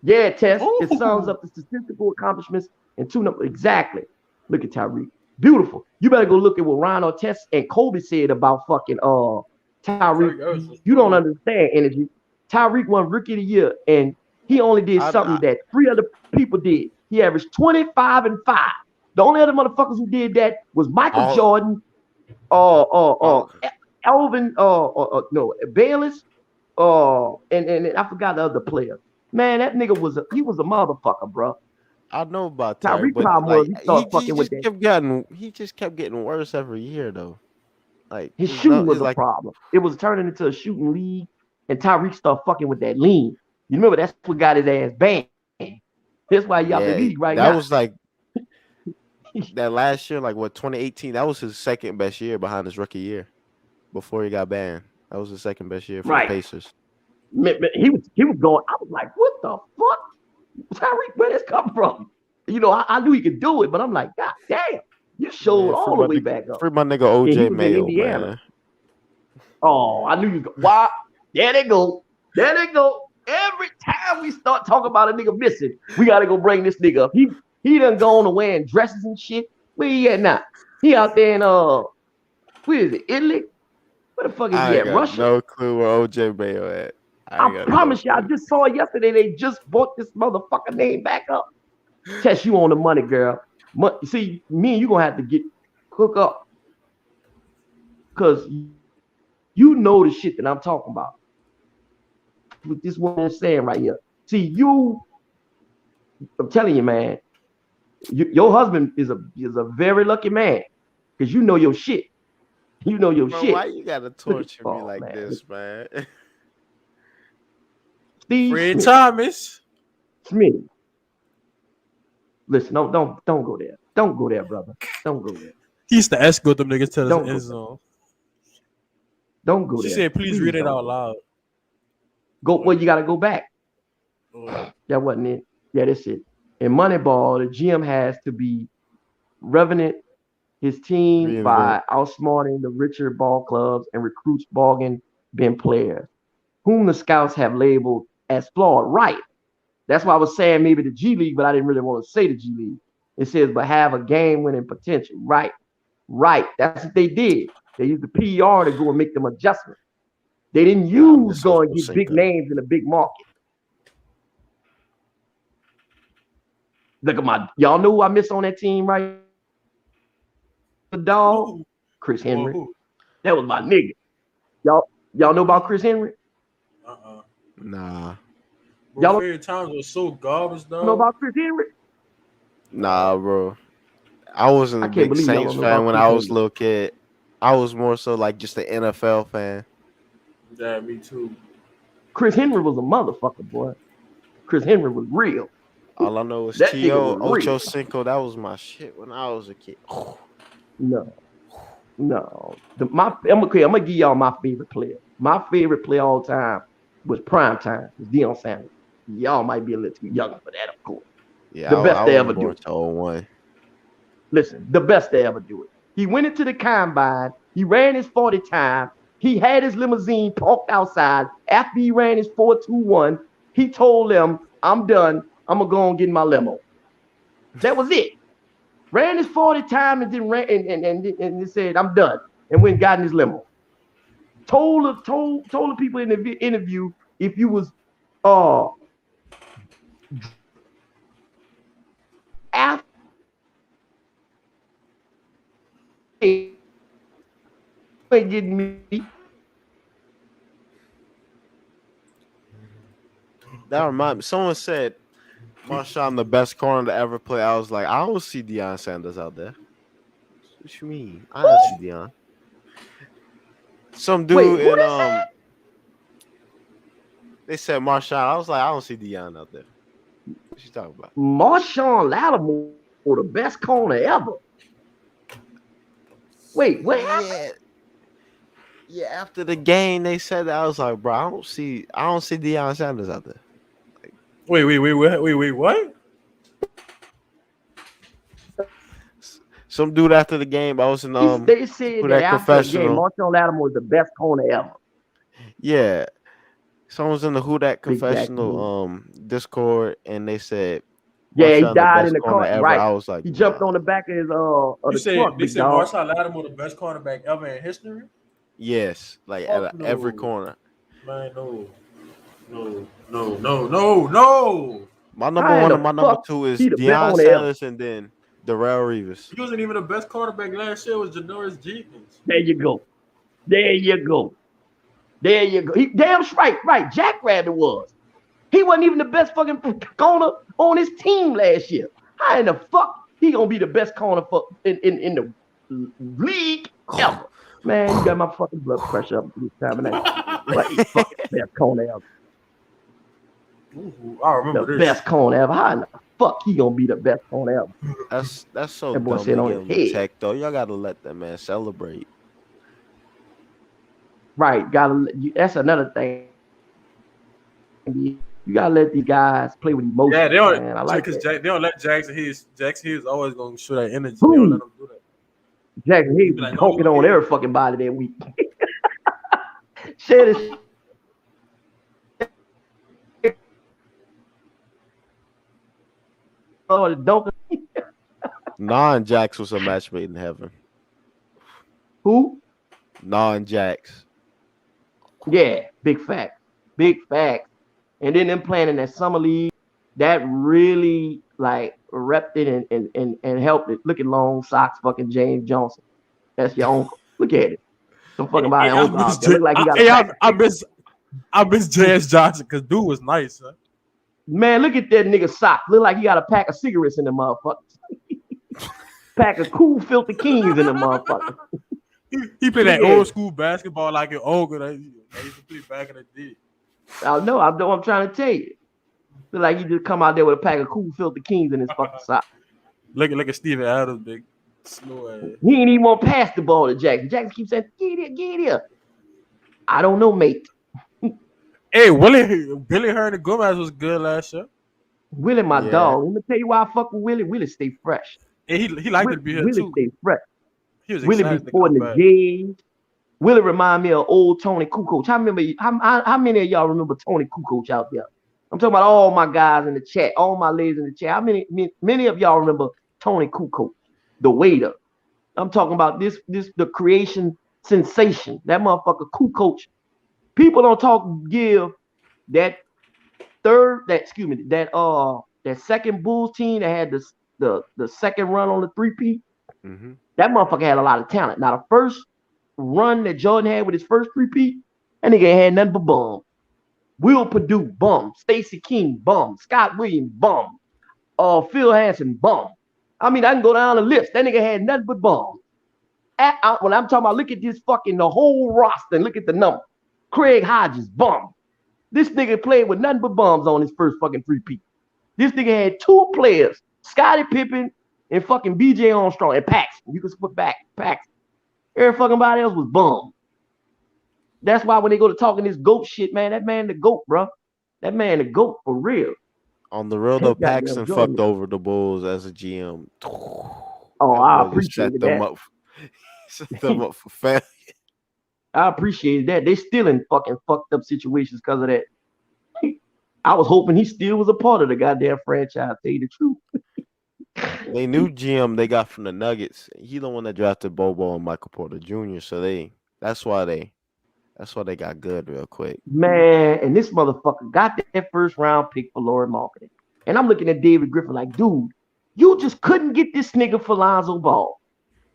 Tess. It sums up the statistical accomplishments and two numbers. Exactly. Look at Tyreek. Beautiful. You better go look at what Ron Artest and Kobe said about fucking Tyreek. You don't understand energy. Tyreek won Rookie of the Year, and he only did something that 3 other people did. He averaged 25 and 5. The only other motherfuckers who did that was Michael Jordan, Elvin, Bayless, and I forgot the other player. Man, that nigga was a motherfucker, bro. I know about Tyreek, but he just kept getting worse every year though. Like his shooting was a problem. It was turning into a shooting league, and Tyreek started fucking with that lean. You remember that's what got his ass banned. That's why y'all the league right now. That was like that last year, like 2018. That was his second best year behind his rookie year before he got banned. That was his second best year for the Pacers. He was going. I was like, what the fuck? Tyreek, where this come from? You know, I knew he could do it, but I'm like, God damn, you showed all the way back up. Free my nigga OJ Mayo, man. Oh, I knew you. Why? There they go. Every time we start talking about a nigga missing, we gotta go bring this nigga up. He done gone and wearing dresses and shit. Where he at now? He out there in where is it? Italy? Where the fuck is he at? Russia? No clue where OJ Mayo at. I promise you, I just saw it yesterday. They just brought this motherfucker name back up. Tess, you on the money, girl. See, me and you gonna have to hook up. Cause you know the shit that I'm talking about. With this one I'm saying right here. See, I'm telling you, man, your husband is a very lucky man. Cause you know your shit. You know your shit. Why you gotta torture me like this, man? Steve Fred Thomas. Smith. Listen, don't go there. Don't go there, brother. Don't go there. He used to escort them niggas to the end zone. Don't go there. She said, please read it out loud. Well, you gotta go back. That wasn't it. Yeah, that's it. In Moneyball, the GM has to be revenant his team by outsmarting the richer ball clubs and recruits bargain bin players, whom the scouts have labeled as flawed. Right. That's why I was saying maybe the G League, but I didn't really want to say the G League. It says, but have a game-winning potential. Right. That's what they did. They used the PR to go and make them adjustments. They didn't use go and get big names in a big market. Look at y'all know who I miss on that team, right? The dog, Chris Henry. That was my nigga. Y'all know about Chris Henry? Nah. Y'all times was so garbage, though. Know about Chris Henry? Nah, bro. I wasn't a big Saints fan when I was a little kid. I was more so like just an NFL fan. Yeah, me too. Chris Henry was a motherfucker, boy. Chris Henry was real. All I know is T.O. Ocho Cinco. That was my shit when I was a kid. No. I'm gonna give y'all my favorite player. My favorite player all time was prime time. Was Deion Sanders. Y'all might be a little too young for that, of course. Yeah, The best I to was ever do born it. to 01. Listen, the best to ever do it. He went into the combine. He ran his 40 time. He had his limousine parked outside. After he ran his 4.21, he told them, I'm done. I'm going to go and get my limo. That was it. Ran his 40 time and then ran and he said, I'm done. And went and got in his limo. Told the people in the interview, if you was after getting me. That reminds me. Someone said Marshawn the best corner to ever play. I was like, I don't see Deion Sanders out there. What you mean? I don't see Deion. Some dude Wait, in they said Marshawn. I was like, I don't see Deion out there. What you talking about? Marshawn Lattimore, the best corner ever. Wait, what happened? Yeah, after the game, they said that. I was like, bro, I don't see Deion Sanders out there. Wait, what? Some dude after the game, I was in They said that after the game, Marshawn Lattimore is the best corner ever. Yeah. Someone's in the Who Dat Big Jack Confessional Discord, and they said yeah, he Marshawn died the in best the corner car. ever. Right. I was like, He jumped on the back of his You the said truck, they big said dog. Marshawn Lattimore the best cornerback ever in history? yes, like Fuck at every no. corner. Man, no. My number How in one the and my number fuck two is he the best Deion corner ever? Sanders and then Darrell Reeves. He wasn't even the best quarterback last year. It was Janoris Jenkins. There you go. There you go. There you go. He damn right. Jack Rabbit was. He wasn't even the best fucking corner on his team last year. How in the fuck he gonna be the best corner for in the league ever? Man, you got my fucking blood pressure up this time of night. What the fucking best corner ever? Ooh, I remember the this. best corner ever. How in the fuck he gonna be the best corner ever? That's so That boy dumb said to on give his him a head. check though. Y'all gotta let that man celebrate. Right, that's another thing. You gotta let these guys play with emotion. Yeah, they don't man. I like because that. they don't let Jackson Hughes. Jackson Hughes always gonna show that energy. They don't let him do that. Jackson Hughes be like, no, talking you on every fucking body that week. Shit is don't Non-Jax was a match made in heaven. who? Non-Jax. Yeah, big fact. And then them playing in that summer league, that really like repped it and helped it. Look at Long Socks, fucking James Johnson. That's your uncle. Look at it. Some fucking body uncle out there. Look like he got a I miss J.S. Johnson because dude was nice, huh? Man, look at that nigga sock. Look like he got a pack of cigarettes in the motherfucker. Pack of cool filthy kings in the motherfucker. He played that old school basketball like an ogre that he used to play back in the day. I know what I'm trying to tell you. Look like he just come out there with a pack of cool filthy kings in his fucking sock. Look at Steven Adams, big slow ass. He ain't even want to pass the ball to Jackson. Jackson keeps saying, get here. I don't know, mate. Hey, Billy Hernan Gomez was good last year. Willie, my dog. Let me tell you why I fuck with Willie. Willie stay fresh. And he liked to be here Willie too. stay fresh. He was Willie excited be to sporting come the back. J's. Willie remind me of old Tony Kukoc. How many of y'all remember Tony Kukoc out there? I'm talking about all my guys in the chat, all my ladies in the chat. How many of y'all remember Tony Kukoc, the waiter? I'm talking about this the creation sensation. That motherfucker Kukoc. People don't give that that second Bulls team that had the second run on the 3P. Mm-hmm. That motherfucker had a lot of talent. Now the first run that Jordan had with his first 3P, that nigga had nothing but bum. Will Perdue, bum. Stacey King, bum. Scott Williams, bum. Phil Hansen, bum. I mean, I can go down the list. That nigga had nothing but bum. When I'm talking about, look at this fucking the whole roster and look at the number. Craig Hodges, bum. This nigga played with nothing but bums on his first fucking 3P. This nigga had two players, Scottie Pippen and fucking BJ Armstrong and Paxson. You can split back Paxson. Every fucking body else was bum. That's why when they go to talking this GOAT shit, man, that man the GOAT, bro. That man a GOAT for real. On the road, Can't though, goddamn Paxton join fucked it. over the Bulls as a GM. Oh, That I boy just set appreciated them that. up. Set them up for failure. I appreciated that. They still in fucking fucked up situations because of that. I was hoping he still was a part of the goddamn franchise. Tell you the truth. They knew GM they got from the Nuggets. He the one that drafted Bobo and Michael Porter Jr. So that's why they got good real quick. Man, and this motherfucker got that first round pick for Lord Marketing. And I'm looking at David Griffin like, dude, you just couldn't get this nigga for Lonzo Ball.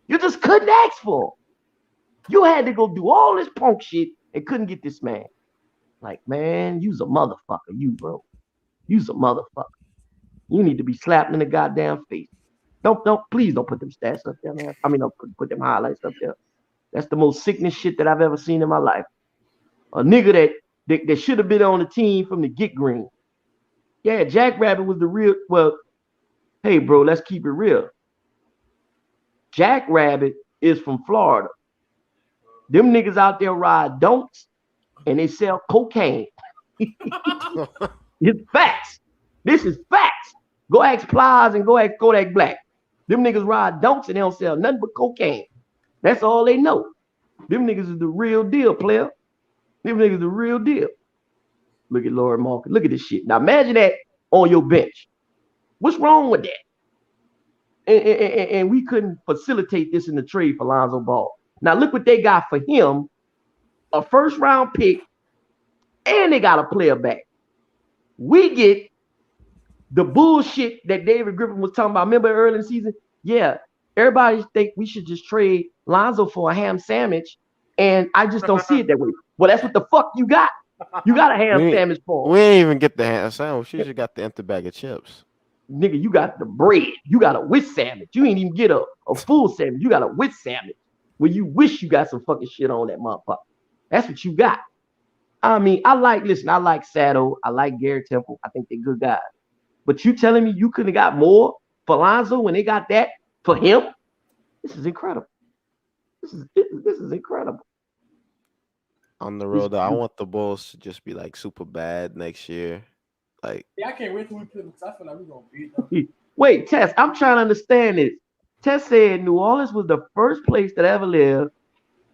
You just couldn't ask for him. You had to go do all this punk shit and couldn't get this man. Like, man, you's a motherfucker, you, bro. You's a motherfucker. You need to be slapped in the goddamn face. Please don't put them stats up there, man. I mean, don't put them highlights up there. That's the most sickening shit that I've ever seen in my life. A nigga that should have been on the team from the get green. Yeah, Jack Rabbit was the real. Well, hey, bro, let's keep it real. Jack Rabbit is from Florida. Them niggas out there ride don'ts and they sell cocaine. It's facts. This is facts. Go ask Plies and go ask Kodak Black. Them niggas ride don'ts and they don't sell nothing but cocaine. That's all they know. Them niggas is the real deal, player. Them niggas the real deal. Look at Lord Market. Look at this shit. Now imagine that on your bench. What's wrong with that? And we couldn't facilitate this in the trade for Lonzo Ball. Now look what they got for him. A first round pick and they got a player back. We get the bullshit that David Griffin was talking about. Remember early in the season? Yeah, everybody think we should just trade Lonzo for a ham sandwich, and I just don't see it that way. Well, that's what the fuck you got. You got a ham sandwich for him. We ain't even get the ham sandwich. You just got the empty bag of chips. Nigga, you got the bread. You got a with sandwich. You ain't even get a full sandwich. You got a with sandwich where you wish you got some fucking shit on that motherfucker. That's what you got. I mean, I like Sato. I like Gary Temple. I think they're good guys. But you telling me you couldn't have got more for Lonzo when they got that for him? This is incredible. This is incredible. On the road, though, I want the Bulls to just be like super bad next year. Like, Yeah, I can't wait till we play them because I feel like we're gonna beat them. Wait, Tess, I'm trying to understand this. Tess said New Orleans was the first place that ever lived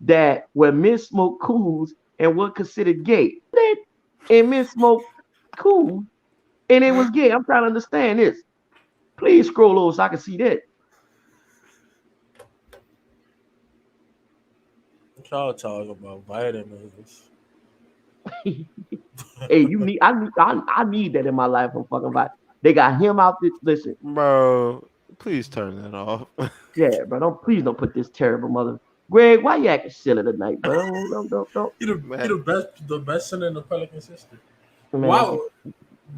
that where men smoked cools and were considered gay. And men smoked cool and it was gay. I'm trying to understand this. Please scroll over so I can see that. What y'all talking about vitamins? Hey, I need that in my life. I'm fucking about. They got him out there. Listen, bro, please turn that off. Yeah, bro, please don't put this terrible mother. Greg, why you acting silly tonight, bro? Don't. He the best center in the Pelicans history. Man. Wow,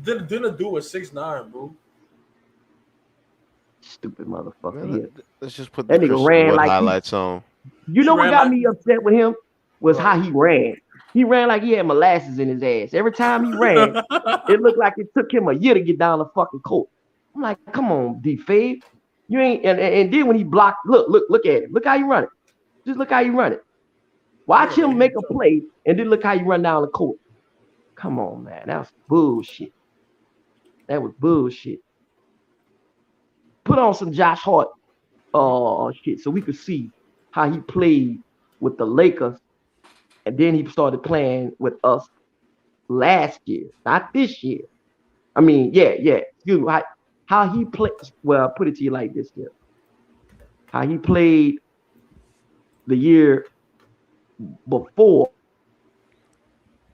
didn't do a 6'9", bro. Stupid motherfucker. Yeah. Let's just put that the nigga ran like highlights on. You know what got me upset with him was how he ran. He ran like he had molasses in his ass. Every time he ran, it looked like it took him a year to get down the fucking court. I'm like, come on, D-Fave. You ain't and then when he blocked, look at him. Look how you run it. Just look how you run it. Watch him make a play and then look how you run down the court. Come on, man. That was bullshit. That was bullshit. Put on some Josh Hart shit so we could see how he played with the Lakers. And then he started playing with us last year, not this year. I mean, yeah. Excuse me. How he played. Well, I'll put it to you like this here. How he played the year before.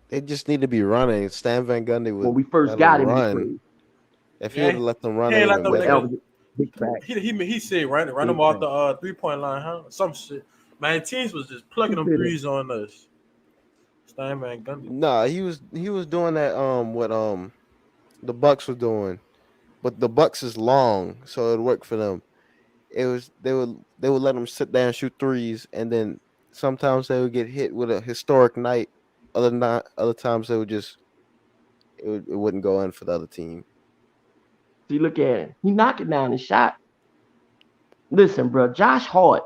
They just need to be running. Stan Van Gundy was when we first got him. Run. If you would have let them run, he said run them off the 3-point line, huh? Some shit. Man, teams was just plugging them threes on us. Stan Van Gundy. Nah, he was doing that what the Bucks were doing, but the Bucks is long, so it worked for them. It was they would let them sit down and shoot threes, and then sometimes they would get hit with a historic night. Other times they would just it wouldn't go in for the other team. See, look at him. He knocking down his shot. Listen, bro, Josh Hart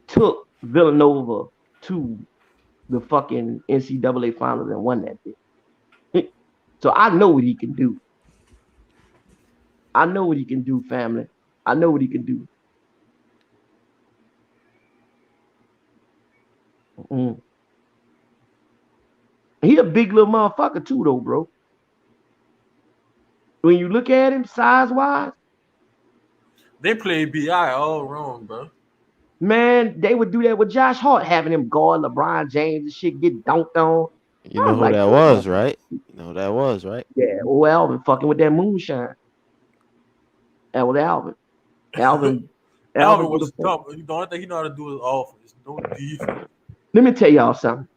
took Villanova to the fucking NCAA finals and won that bitch. So I know what he can do. I know what he can do, family. I know what he can do. Mm. He a big little motherfucker too, though, bro. When you look at him size wise, They play Bi all wrong, bro. man, they would do that with Josh Hart, having him guard LeBron James and shit, get dunked on. You I know was who like, that come was, on. right? You know who that was, right? Yeah, well, Alvin fucking with that moonshine. That was Alvin. Alvin Alvin threw the was dumb. The only thing he know how to do is offense, no defense. Let me tell y'all something.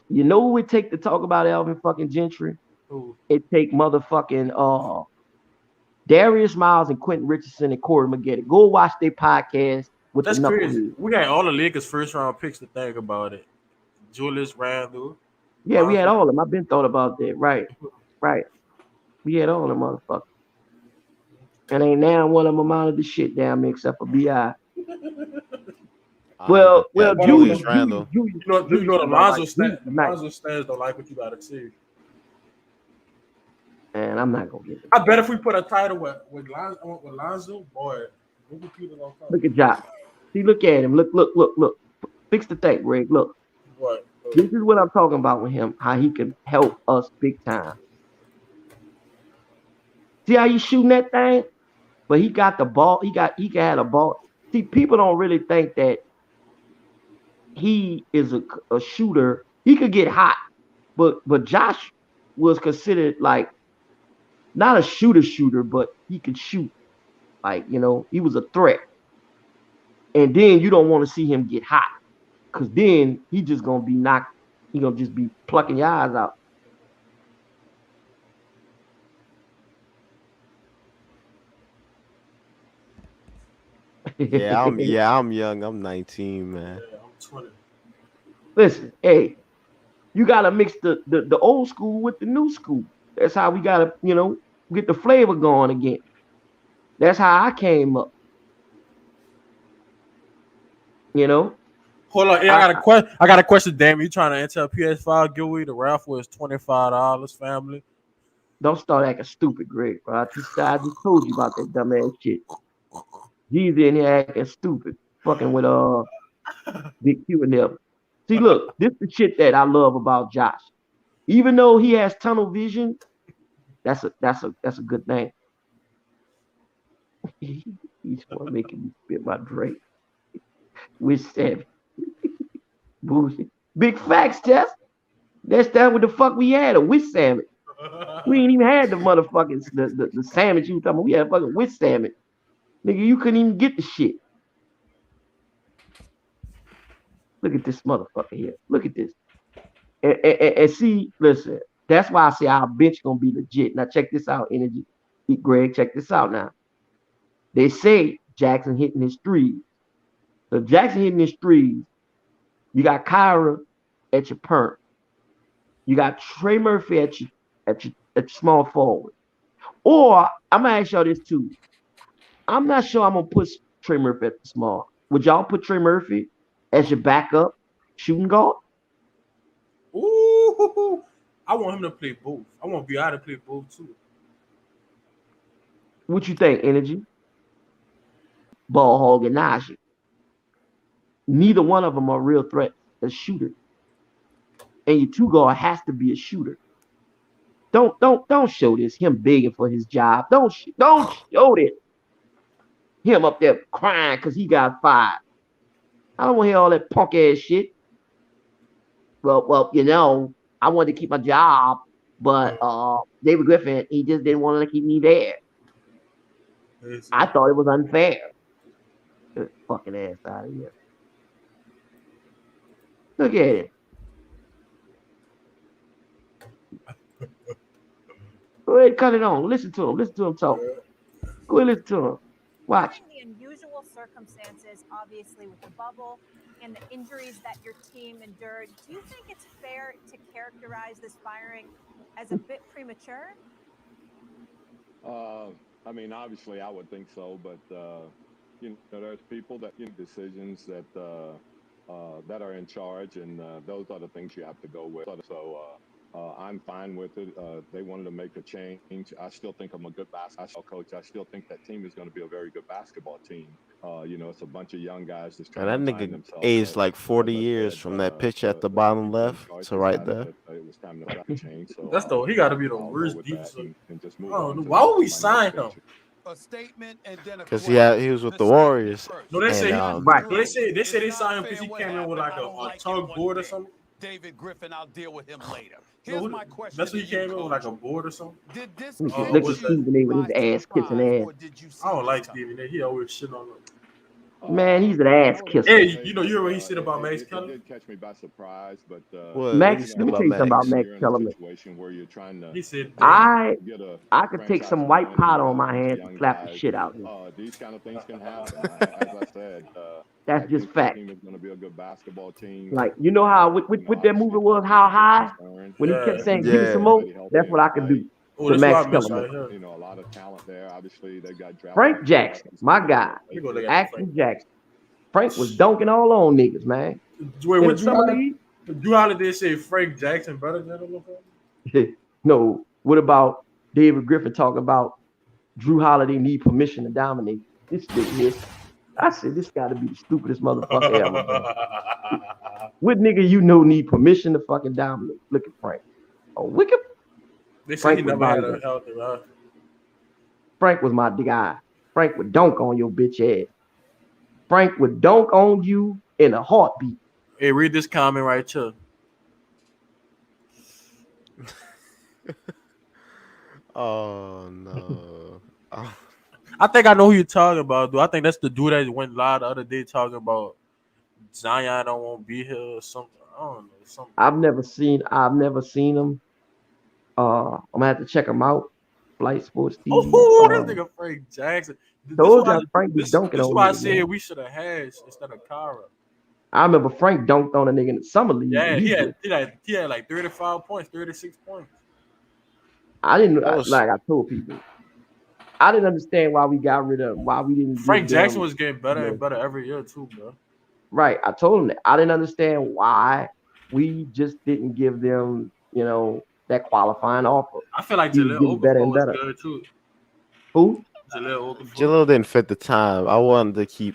You know who it take to talk about Alvin fucking Gentry? Who? It take motherfucking Darius Miles and Quentin Richardson and Corey Maggette. Go watch their podcast with the That's crazy. knucklehead. We got all the Lakers first round picks to think about it. Julius Randle. Yeah, we had all of them. I've been thought about that. Right. We had all of them motherfuckers. And ain't now one of them amounted to shit down there except for BI. Well, Julius You know the Lonzo stands don't like what you gotta see. And I'm not gonna get it. I bet if we put a title with Lonzo, boy, Google Peter gonna come. Look at Josh. See, look at him. Look. Fix the thing, Greg. Look. What? This is what I'm talking about with him, how he can help us big time. See how you shooting that thing? But he got the ball. He got a ball. See, people don't really think that he is a shooter. He could get hot, but Josh was considered like not a shooter, but he could shoot. Like, he was a threat. And then you don't want to see him get hot, because then he just gonna be knocked. He gonna just be plucking your eyes out. I'm young. I'm 19, man. Yeah, I'm 20. Listen, hey, you gotta mix the old school with the new school. That's how we gotta, get the flavor going again. That's how I came up. Hold on, I got a question. Damn, you trying to enter a PS5 giveaway? The raffle is $25, family. Don't start acting stupid, Greg. Bro. I just told you about that dumbass shit. He's in here acting stupid, fucking with Big Q and them. See, look, this is the shit that I love about Josh. Even though he has tunnel vision, that's a good thing. He's making me spit my drink. With Savage. Bullshit. Big facts, Tess. That's what the fuck we had, a with sandwich. We ain't even had the motherfucking the sandwich you talking about. We had fucking with sandwich. Nigga, you couldn't even get the shit. Look at this motherfucker here. Look at this. And see, listen, that's why I say our bench gonna be legit. Now check this out, Energy. Greg, check this out now. They say Jackson hitting his threes. So Jackson hitting his threes. You got Kyra at your perm. You got Trey Murphy at your small forward. Or I'm gonna ask y'all this too. I'm not sure I'm gonna put Trey Murphy at the small. Would y'all put Trey Murphy as your backup shooting guard? Ooh, I want him to play both. I want BI to play both too. What you think, Energy? Ball hog and Najee. Neither one of them are real threats as shooters. And your two guard has to be a shooter. Don't show this. Him begging for his job. Don't show this. Him up there crying because he got fired. I don't want to hear all that punk ass shit. Well, I wanted to keep my job, but David Griffin, he just didn't want to keep me there. I thought it was unfair. Get his fucking ass out of here. Look at it. Go ahead, cut it on. Listen to him. Listen to him talk. Go ahead, listen to him. Watch. The unusual circumstances, obviously, with the bubble and the injuries that your team endured, do you think it's fair to characterize this firing as a bit premature? I mean, obviously, I would think so, but there's people that decisions that that are in charge, and those are the things you have to go with. So I'm fine with it. They wanted to make a change. I still think I'm a good basketball coach. I still think that team is going to be a very good basketball team. It's a bunch of young guys just And trying that to find nigga themselves. aged like 40 But years from that pitch at the bottom left to right there. it was time to change. So That's he got to be the I'll worst go with defense. that and just move I don't on. know. to Why would we my sign next him? venture. Because he was with the Warriors. No, they say and, they signed him because he came in with like a tugboard or something. David Griffin, I'll deal with him later. No, Here's my question. that's what he came in with, like a board or something. Did this Look catch at you Stephen A. with his ass kissing ass. or did you see I don't this like coming? Stephen A. He always shit on him. Man, he's an ass kisser. Hey, you know what he said about Max It Kellerman? did catch me by surprise, but Max, let me tell you something about Max Kellerman. where you're trying to He said I get could take some white powder on my hands and slap the shit out of him. these kind of things can happen. As I said, That's just fact. Team is going to be a good basketball team. Like, you know how with that movie was How High? When he kept saying, give me some more, that's what I could do Oh, with that's Max what I missed Kellerman. right here. A lot of talent there. Obviously, they got drafted. Frank Jackson, my guy. Action Jackson. Frank was dunking all on niggas, man. Wait, In what the summer league? Drew Holiday say Frank Jackson better than him? No. What about David Griffin talking about Drew Holiday need permission to dominate? This nigga here. I said, this got to be the stupidest motherfucker ever. Man. What nigga you know need permission to fucking dominate? Look at Frank. Oh, wicked. They say Frank he was never had my a healthy roster. Frank was my guy. Frank would dunk on your bitch ass. Frank would dunk on you in a heartbeat. Hey, read this comment right here. Oh no. I think I know who you're talking about, dude. I think that's the dude that went live the other day talking about Zion don't want to be here or something. I don't know. Something. I've never seen him. I'm gonna have to check him out. Flight Sports TV. Oh, this nigga Frank Jackson. Told you Frank was dunking this on is why I niggas, said man. we should have Hash instead of Kara. I remember Frank dunked on a nigga in the summer league. Yeah, He he had like 35 points, 36 points. I didn't like I told people. I didn't understand why we got rid of him, why we didn't. Frank give them, Jackson was getting better and better every year too, bro. Right. I told him that. I didn't understand why we just didn't give them, that qualifying offer. I feel like He was Jaleel getting better and Okafor was better. good too. Who? Jaleel Okafor. Jaleel didn't fit the time. I wanted to keep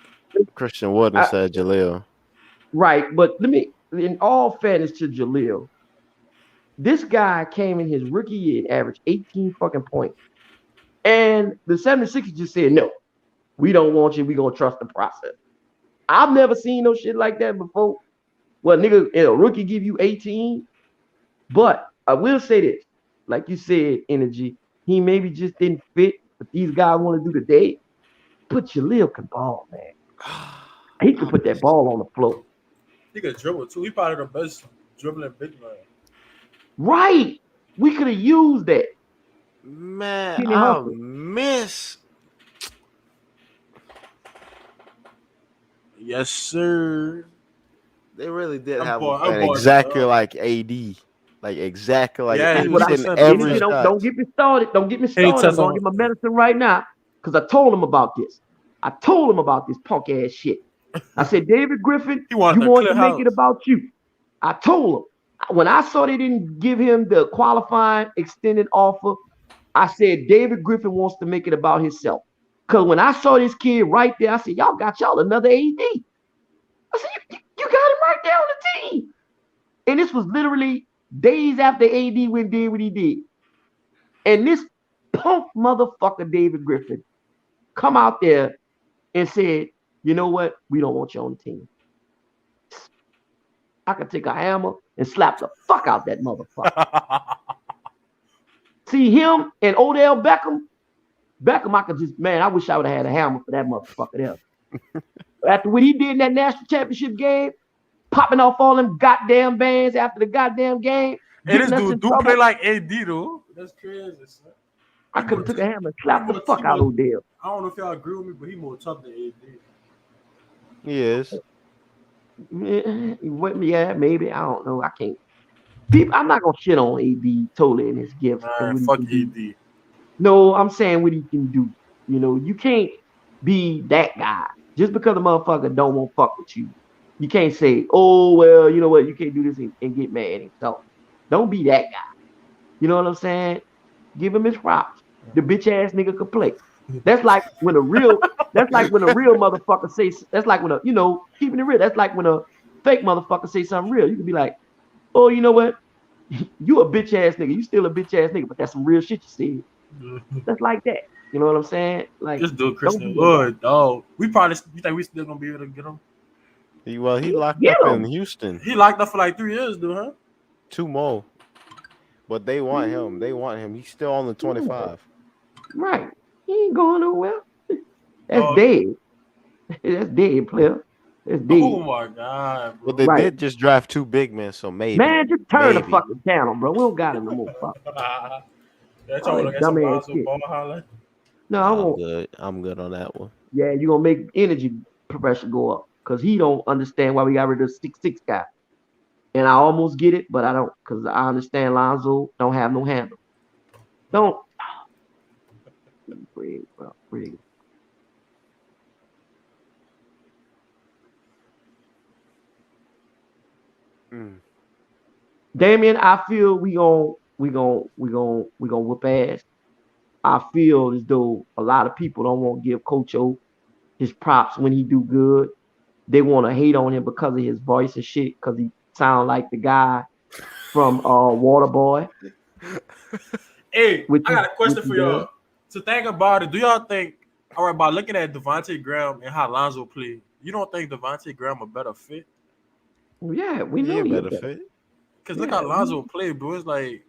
Christian Wood instead of Jaleel. Right, but in all fairness to Jaleel, this guy came in his rookie year and averaged 18 fucking points. And the 76ers just said, no, we don't want you. We're going to trust the process. I've never seen no shit like that before. Well, nigga, a rookie give you 18. But I will say this. Like you said, Energy, he maybe just didn't fit what these guys want to do today. But Jaleel can ball, man. He can put that ball on the floor. He could dribble too. He probably the best dribbling big man. Right. We could have used that. Man, Kenny I Humphrey. miss. Yes, sir. They really did I'm have bored- an I'm bored, exactly bro. like AD. Like exactly like Yeah, he what was I hitting said, every Energy, shot. Don't get me started. Don't get me Hey, started. I'm Tessa. going to get my medicine right now because I told him about this. I told him about this punk ass shit. I said, David Griffin, you wanted want to to clear make it house. about you. I told him. When I saw they didn't give him the qualifying extended offer, I said, David Griffin wants to make it about himself. Because when I saw this kid right there, I said, y'all got y'all another AD. I said, you got him right there on the team. And this was literally days after AD went did what he did. And this punk motherfucker, David Griffin, come out there and said, you know what? We don't want you on the team. I could take a hammer and slap the fuck out that motherfucker. See him and Odell Beckham. Beckham, I could just, man, I wish I would have had a hammer for that motherfucker there. After what he did in that national championship game, popping off all them goddamn bands after the goddamn game. Hey, this getting us dude in do trouble. play like AD though. That's crazy, son. I could have took a hammer and slapped the fuck out of Odell. I don't know if y'all agree with me, but he more tough than AD. He is. Yeah, maybe. I don't know. I can't. I'm not gonna shit on AD totally in his gifts. and Man, what he fuck can do. AD. No, I'm saying what he can do. You can't be that guy just because a motherfucker don't want to fuck with you. You can't say, oh well, you know what, you can't do this and get mad and so. Don't be that guy. You know what I'm saying? Give him his props. The bitch ass nigga could play. That's like when a real motherfucker says. That's like when keeping it real. That's like when a fake motherfucker say something real. You can be like, oh, you know what? You a bitch ass nigga. You still a bitch ass nigga, but that's some real shit you said. That's like that. You know what I'm saying? Like, Just do don't Christian be Wood, dog. You think we still gonna be able to get him? He locked Get up in him. Houston. He locked up for like 3 years, dude, huh? 2 more. But they want him. They want him. He's still on the 25. Right. He ain't going nowhere. That's Oh. dead. That's dead, player. That's dead. Oh my god, bro. But they Right. did just draft 2 big men, so maybe. Man, just turn the Maybe. fucking channel, bro. We don't got him no more. Fuck. That's Oh, all. Get some dumbass Lonzo shit. Ball highlight. No, I I'm won't. good. I'm good on that one. Yeah, you're gonna make energy pressure go up because he don't understand why we got rid of the 6'6" guy. And I almost get it, but I don't, because I understand Lonzo don't have no handle. Don't. Brig, bro. Brig. Damien, I feel we gon' whoop ass. I feel as though a lot of people don't want to give Coach O his props when he do good. They want to hate on him because of his voice and shit, because he sound like the guy from Waterboy. Hey, I got a question for y'all. To think about it, do y'all think, all right, by looking at Devontae Graham and how Lonzo played, you don't think Devontae Graham a better fit? Yeah, we know he better fit. Because look how Lonzo played, bro. It's like,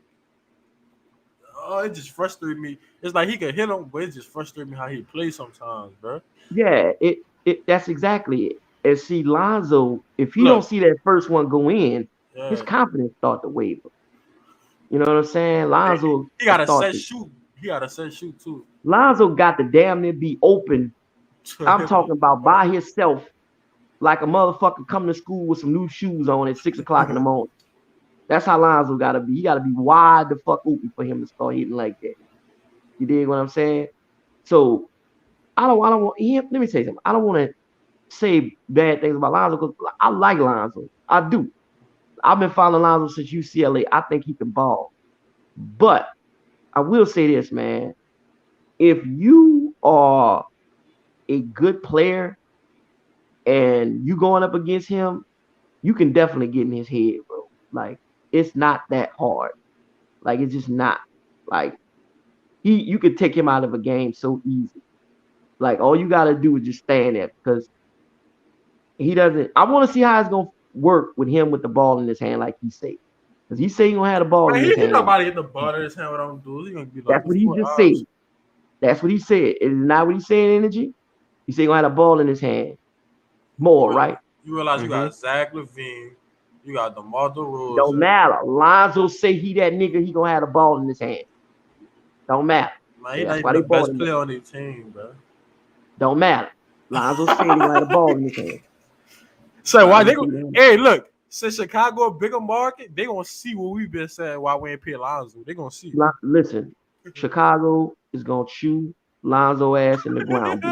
it just frustrated me. It's like he could hit him, but it just frustrated me how he plays sometimes, bro. Yeah, that's exactly it. And see, Lonzo, if he don't see that first one go in, his confidence start to waver. You know what I'm saying? Lonzo, He got a set shoot. He got a set shoot too. Lonzo got to damn near be open. I'm talking about by himself, like a motherfucker coming to school with some new shoes on at 6 o'clock in the morning. That's how Lonzo gotta be. He gotta be wide the fuck open for him to start hitting like that. You dig what I'm saying? So I don't want him. Let me say something. I don't want to say bad things about Lonzo because I like Lonzo. I do. I've been following Lonzo since UCLA. I think he can ball. But I will say this, man. If you are a good player and you going up against him, you can definitely get in his head, bro. Like, it's not that hard. Like, it's just not. Like, you could take him out of a game so easy. Like, all you gotta do is just stand there because he doesn't. I want to see how it's gonna work with him with the ball in his hand, like he said. Because he said he gonna have the ball in his hand. He nobody hit the ball in his hand with him, dude. He gonna be like, that's what he just said. That's what he said. It is not what he said in energy. He said he gonna have the ball in his hand. More, right? You realize you got Zach LaVine, you got DeMar DeRozan. Don't matter. Lonzo say he that nigga. He gonna have the ball in his hand. Don't matter. Man, he's not even the best player on their team, bro. Don't matter. Lonzo said he gonna have the ball in his hand. So why they go? Hey, look. Since Chicago a bigger market, they gonna see what we've been saying why we ain't pay Lonzo. They gonna see. Listen, Chicago is gonna chew Lonzo ass in the ground.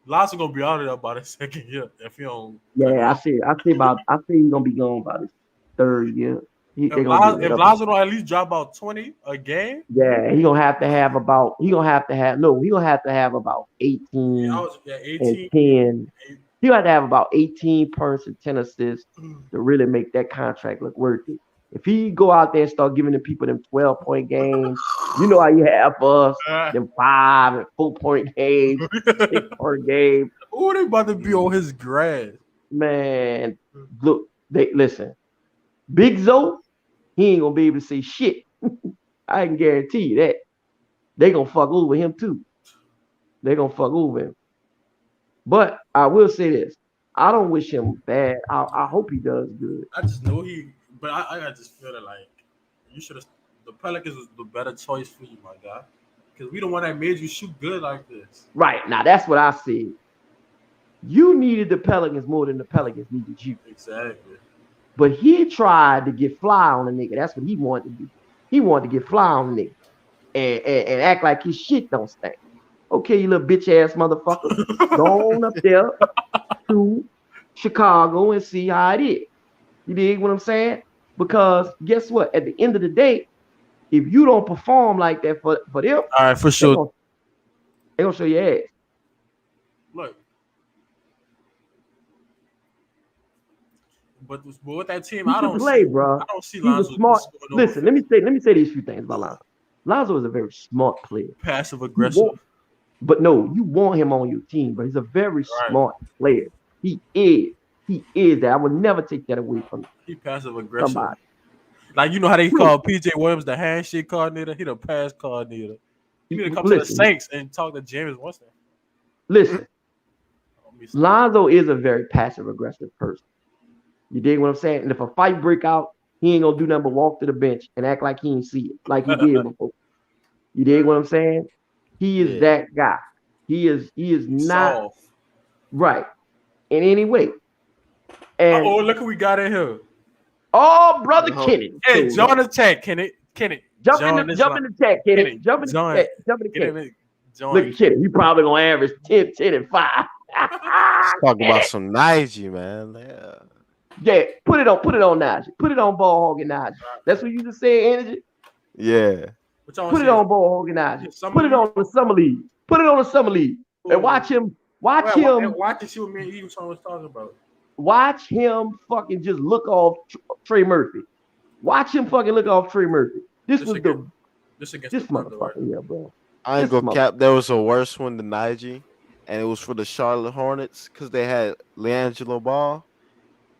Lonzo gonna be out of there by the second year if he don't. Yeah, I say he's gonna be gone by the third year. If Lonzo don't at least drop about 20 a game, yeah, he gonna have to have about 18, 18 and 10. He got to have about 18 points and 10 assists to really make that contract look worth it. If he go out there and start giving the people them 12-point games, you know how you have for us, them 5 and 4-point games, 6-point game. Oh, they about to be on his grass. Man, look, listen. Big Zo, he ain't gonna be able to say shit. I can guarantee you that. They gonna fuck over him too. They gonna fuck over him. But I will say this. I don't wish him bad. I hope he does good. I just know but I just feel that like you should have. The Pelicans was the better choice for you, my guy, because we the one that made you shoot good like this. Right now, that's what I said. You needed the Pelicans more than the Pelicans needed you. Exactly. But he tried to get fly on the nigga. That's what he wanted to do. He wanted to get fly on the nigga and act like his shit don't stink. Okay, you little bitch ass motherfucker. Go on up there to Chicago and see how it is. You dig what I'm saying? Because guess what? At the end of the day, if you don't perform like that for them, all right, for sure. They're gonna show your ass. Look. But with that team, I don't play, see, bro. I don't see He's Lonzo a smart. scoring over Listen, let me say these few things about Lonzo. Lonzo is a very smart player. passive aggressive. But no, you want him on your team, but he's a very Right. smart player. He is. He is that. I would never take that away from He passive aggressive. somebody. Like you know how they call PJ Williams the handshake coordinator. He the pass coordinator. You need to come to the Saints and talk to James Winston. Listen, Lonzo is a very passive aggressive person. You dig what I'm saying? And if a fight break out, he ain't gonna do nothing but walk to the bench and act like he ain't see it, like he did before. You dig what I'm saying? He is that guy. He is not Soft. right in any way. And look who we got in here. Oh, brother Kennedy. Hey, John attack, Kennedy. Jump in the chat, Kennedy. Jump in the chat. Jump in the chat. Look at Kennedy. You probably gonna average 10, and 5. Talk about some Nightv, man. Yeah. Yeah, put it on Nightv. Put it on ball hogging Nightv. That's what you just said, energy. Yeah. Put it on ball hogging Nightv. Put it on the summer league. Put it on the summer league. And watch him. Watch him. Watch and see what me and Eagles was talking about. Watch him fucking just look off Trey Murphy. Watch him fucking look off Trey Murphy. This motherfucker, yeah, bro. I ain't gonna cap. There was a worse one than Nightv, and it was for the Charlotte Hornets because they had LiAngelo Ball.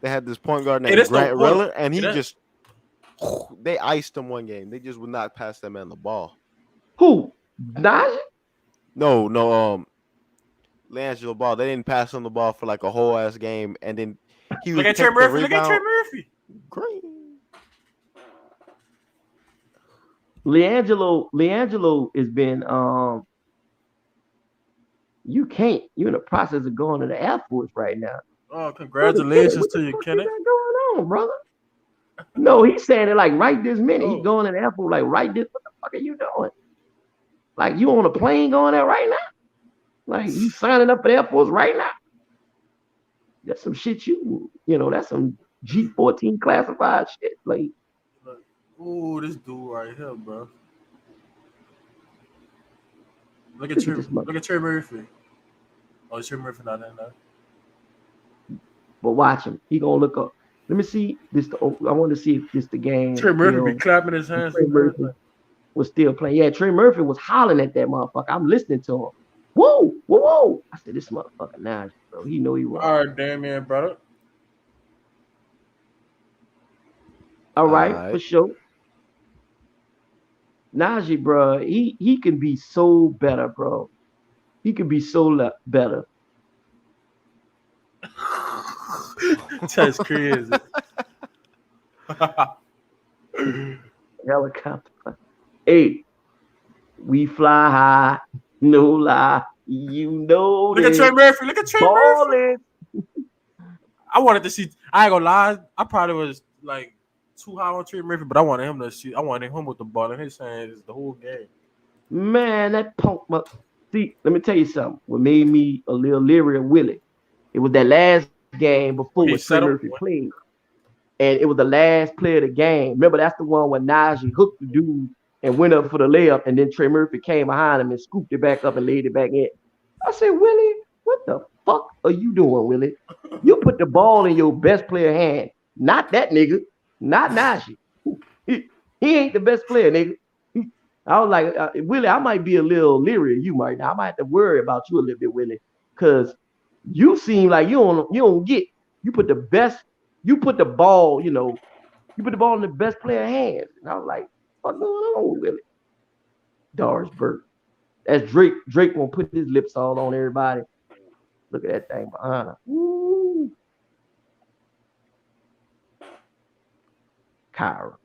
They had this point guard named Grant Riller, and he they iced him one game. They just would not pass that man the ball. Who? Nightv? No, LiAngelo Ball. They didn't pass him the ball for like a whole ass game, and then he look at Trey Murphy. Look at Trey Murphy. Green. LiAngelo has been you're in the process of going to the Air Force right now. Oh, congratulations to you, Kennedy. What's going on, brother? No, he's saying it like right this minute. He's going to the Air Force like right this. What the fuck are you doing? Like you on a plane going there right now? Like you signing up for the Air Force right now? That's some shit that's some G14 classified shit. Like, ooh, this dude right here, bro. Look at Trey Murphy. Oh, Trey Murphy not in there. But watch him. He gonna look up. Let me see this. I want to see if this the game. Trey Murphy be clapping his hands. Trey Murphy was still playing. Yeah, Trey Murphy was hollering at that motherfucker. I'm listening to him. Whoa, whoa, whoa! I said this motherfucker now, bro. He know he wrong. All right, damn man, brother. All right, for sure. Najee, bro, he can be so better, bro. He could be so better. That's crazy. Helicopter. Hey, we fly high, no lie. You know. Look at Trey Murphy. Look at Trey Murphy. I wanted to see. I ain't gonna lie. I probably was like too high on Trey Murphy, but I wanted him to see. I wanted him with the ball in his hands the whole game. Man, that punk. See, let me tell you something. What made me a little leery of Willie? It was that last game before Trey Murphy played, and it was the last play of the game. Remember, that's the one where Najee hooked the dude and went up for the layup, and then Trey Murphy came behind him and scooped it back up and laid it back in. I said, Willie, what the fuck are you doing, Willie? You put the ball in your best player hand, not that nigga, not Najee. He ain't the best player, nigga. I was like, Willie, I might be a little leery of you right now. I might have to worry about you a little bit, Willie, because you seem like you don't get. You put the ball, you put the ball in the best player hands. And I was like, what's going on, Willie? Doris Burke. That's Drake. Drake won't put his lips all on everybody. Look at that thing behind her. Woo. Kyra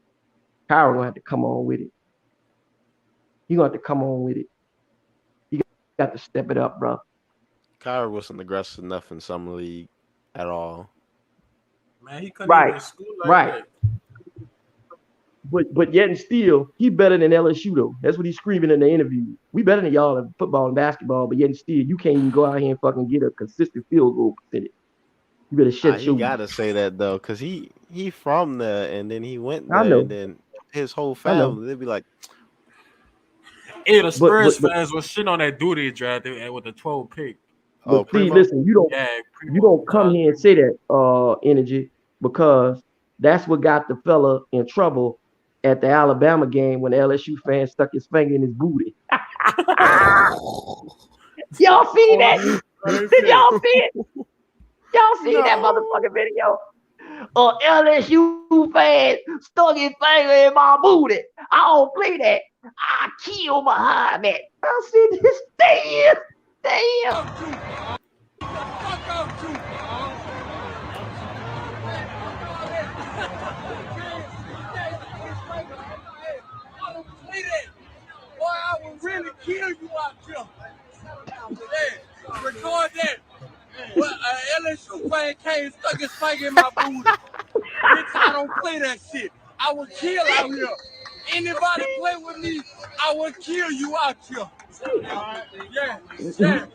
gonna have to come on with it. You gonna have to come on with it. You got to step it up, bro. Kyra wasn't aggressive enough in summer league at all. Man, he couldn't even school like that. But yet and still, he better than LSU though. That's what he's screaming in the interview. We better than y'all in football and basketball, but yet and still, you can't even go out here and fucking get a consistent field goal percentage. You better shut He your. gotta say that though, cause he from there, and then he went I there, and know. then his whole I know. family. They'd be like, Hey, the Spurs But fans was shit on that duty draft with the 12 pick. "Oh, But see, Primo." listen, Yeah, you don't come here and say that energy because that's what got the fella in trouble at the Alabama game when the LSU fan stuck his finger in his booty. Y'all see that? Did y'all see it? Y'all see that motherfucking video? LSU fan stuck his finger in my booty. I don't play that. I kill behind that. I said, this damn. Boy, I will really kill you out here. Hey, record that. Well, LSU fan came stuck his finger in my booty. Bitch, I don't play that shit. I will kill out here. Anybody play with me, I will kill you out here. Yeah, yeah, yeah.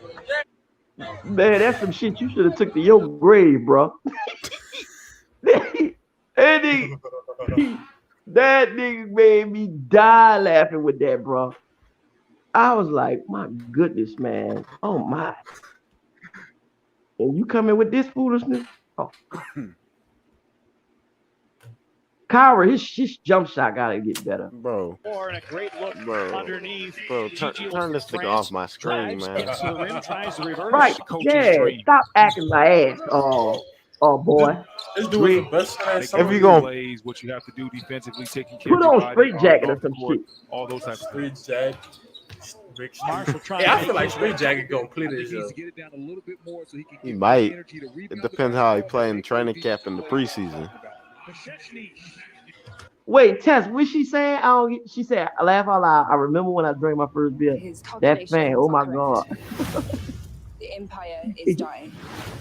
Man, that's some shit you should have took to your grave, bro. That nigga made me die laughing with that, bro. I was like, my goodness, man. Oh my. And you coming with this foolishness? Oh. Kyra, his jump shot gotta get better. Bro. And a great look underneath. Bro, turn this nigga off my screen, man. Gets to the rim, tries to reverse. Right. Yeah. Stop acting my ass. Oh boy. This dude was the best guy. If you gonna plays, what you have to do defensively, taking care put of your on body, straight jacket or off the some court, shit. all those types of Straight things. jacket. Hey, I feel like Straight Jacket gonna play this year. he might. It depends how he play in training camp in the preseason. Wait, Tess, what she saying? She said, I laugh out loud. I remember when I drank my first beer. That fan, oh my God. The empire is dying.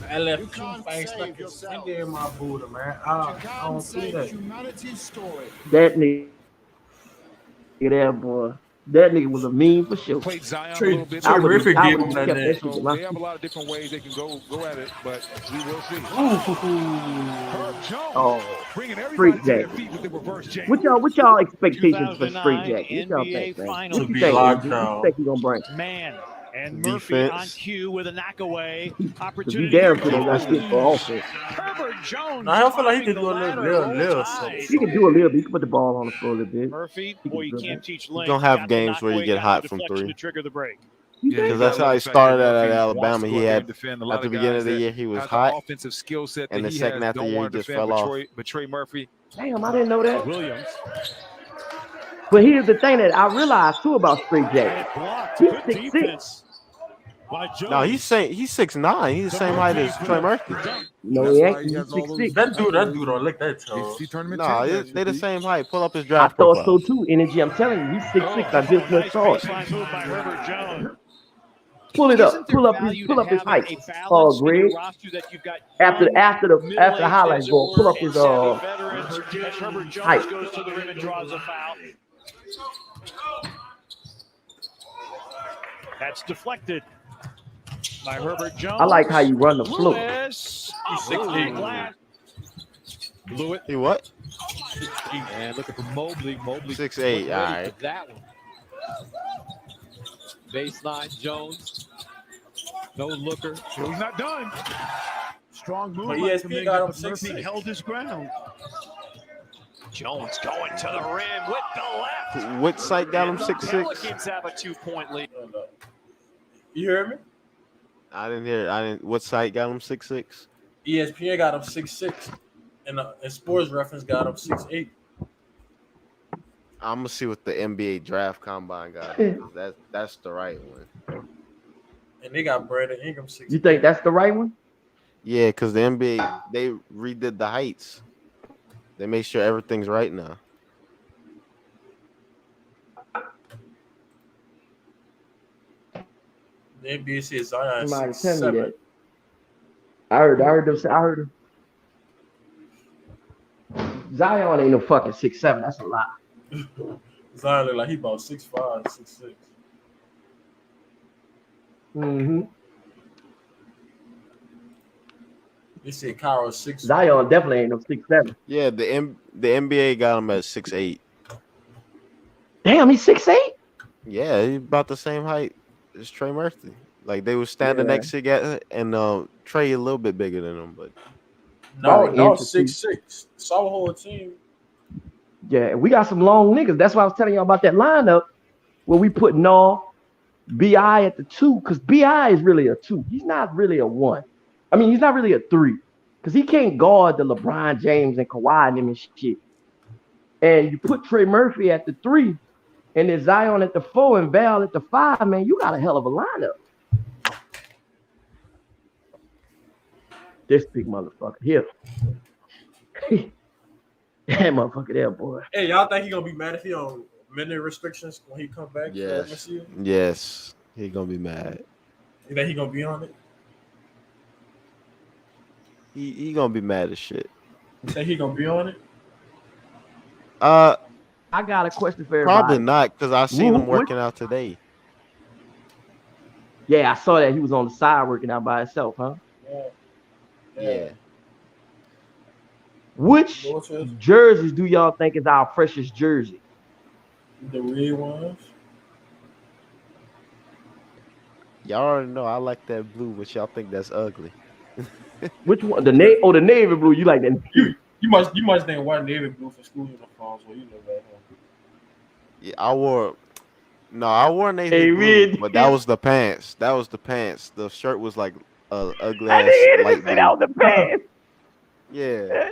LFG fan stuck his finger in my booty, man. I don't see that. That nigga there, boy. That nigga was a meme for sure. Played Zion a Trey little bit. Trey Griffin I gave would him have that kept name. that shit So in my they have a lot of different ways they can go at it, but we will see. Ooh. Oh, Bringing everybody Straight to their Jacket. feet with the reverse jam. What y'all expectations for Straight Jacket? What y'all think, man? Finals. What you be think, locked Angie? What you down. think he gonna bring? Man. And Murphy Defense. on cue with a knockaway. Because he Opportunity damn for sure don't got shit for offense. Herbert Jones. Now, I feel like he climbing could do a the ladder, little roll something. tide. He can do a little bit. He can put the ball on the floor a little bit. Murphy, He boy, can you do can't that. teach You're length. gonna have Got the games where you knockaway, get got hot the from deflection three. to trigger the break. Yeah, Because that's how he started at Alabama. He had at the beginning of the year he was hot, offensive skill set and that the he second has. half of the Don't year he want to just defend, fell off. but Trey Murphy. Damn, I didn't know that. Williams. But here's the thing that I realized too about Straight And it Jacket. blocked. He's Good 6'6". defense by Jones. No, he's 6'9". He's the same height as Trey Murphy. No, he ain't. He's 6'6". That dude don't look that tall. Nah, they the same height. Pull up his I draft thought so profile. too, Energy. I'm telling you, he's 6'6". I just Nice saw it. baseline move by Herbert Jones. Pull it Isn't up. there Pull up value his to height. having a balance in Greg. your roster that you've got After young, the middle-aged, highlights as it go, pull were, up his and savvy veterans as Herbert Jones height. goes to the rim and draws a foul. That's deflected by Herbert Jones. I like how you run the floor. Lewis. He's 6'8". Blew it. He what? And looking for Mobley. Mobley 6'8". All right. that one. Baseline Jones. No looker. He's not done. Strong move. But by ESPN Kuminga, got him but Murphy 6'6". held his ground. Jones going to the rim with the left. What site got him 6'6"? Pelicans have a 2-point lead. You hear me? I didn't hear. I didn't. What site got him 6'6"? ESPN got him 6'6", and Sports Reference got him 6'8". I'm gonna see what the NBA draft combine got. That's the right one. And they got Brandon Ingram 6'8". You think that's the right one? Yeah, because the NBA they redid the heights. They make sure everything's right now. The NBA says Zion Somebody 6'7". tell me that. I heard them say. I heard him. Zion ain't no fucking 6'7". That's a lot. Zion look like he about 6'5", 6'6". Mm-hmm. They said Kyra 6. Zion definitely ain't no 6'7". Yeah, the NBA got him at 6'8". Damn, he's 6'8". Yeah, he's about the same height as Trey Murphy. Like they were standing Yeah. next together, and Trey a little bit bigger than him, but No, About an inch or two. 6'6". Saw whole team. Yeah, we got some long niggas. That's why I was telling y'all about that lineup where we put BI at the 2, because BI is really a 2. He's not really a 1. I mean, he's not really a 3, because he can't guard the LeBron James and Kawhi and them and shit. And you put Trey Murphy at the 3, and then Zion at the 4 and Val at the 5, man, you got a hell of a lineup. This big motherfucker here. That motherfucker there, boy. Hey, y'all think he gonna be mad if he on minute restrictions when he come back? yes, For yes, he gonna be mad. You think he gonna be on it? He gonna be mad as shit. You think he gonna be on it? I got a question for everybody. Probably not, because I seen him working out today. Yeah, I saw that he was on the side working out by himself, huh? Yeah. Which jerseys do y'all think is our freshest jersey? The red ones. Y'all already know I like that blue, but y'all think that's ugly. Which one? The navy blue. You like that? You must think white navy blue for school uniforms, so you know that. Huh? Yeah, I wore navy blue, but that was the pants. That was the pants. The shirt was like ugly ass light blue. That was the pants. Yeah.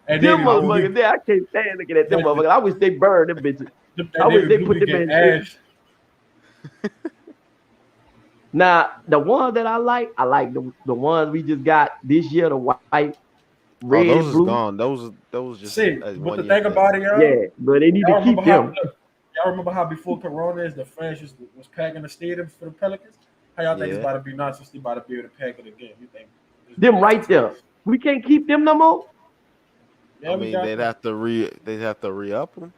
And them motherfuckers there, I can't stand looking at them motherfuckers. I wish they burned them bitches. I wish they put them in ash. Now, the ones that I like the ones we just got this year, the white, red, those blue. is gone. Those just but the thing about it, y'all. Yeah, but they need to keep them. Y'all remember how before Corona the fans was packing the stadiums for the Pelicans? How y'all think it's about to be now since they about to be able to pack it again? You think them right there? We can't keep them no more. Yeah, I mean, they'd have to re-up them.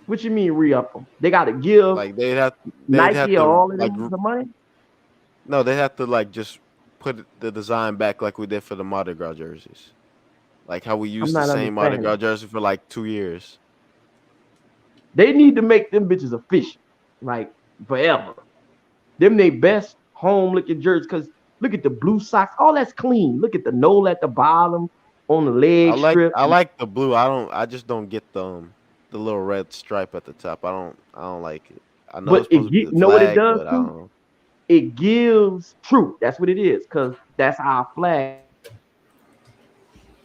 What you mean re-up them? They got to give like they'd have Nike to, or all of like, them the money. No, they have to like just put the design back like we did for the Mardi Gras jerseys, like how we used the same Mardi Gras jersey for like 2 years. They need to make them bitches official, like forever. Them they best home looking jerseys, because look at the blue socks, all that's clean. Look at the knoll at the bottom on the leg strip. I like the blue. I just don't get the little red stripe at the top. I don't like it. I know it's supposed to be the know what it flag, does but I don't know. It gives truth. That's what it is, because that's our flag.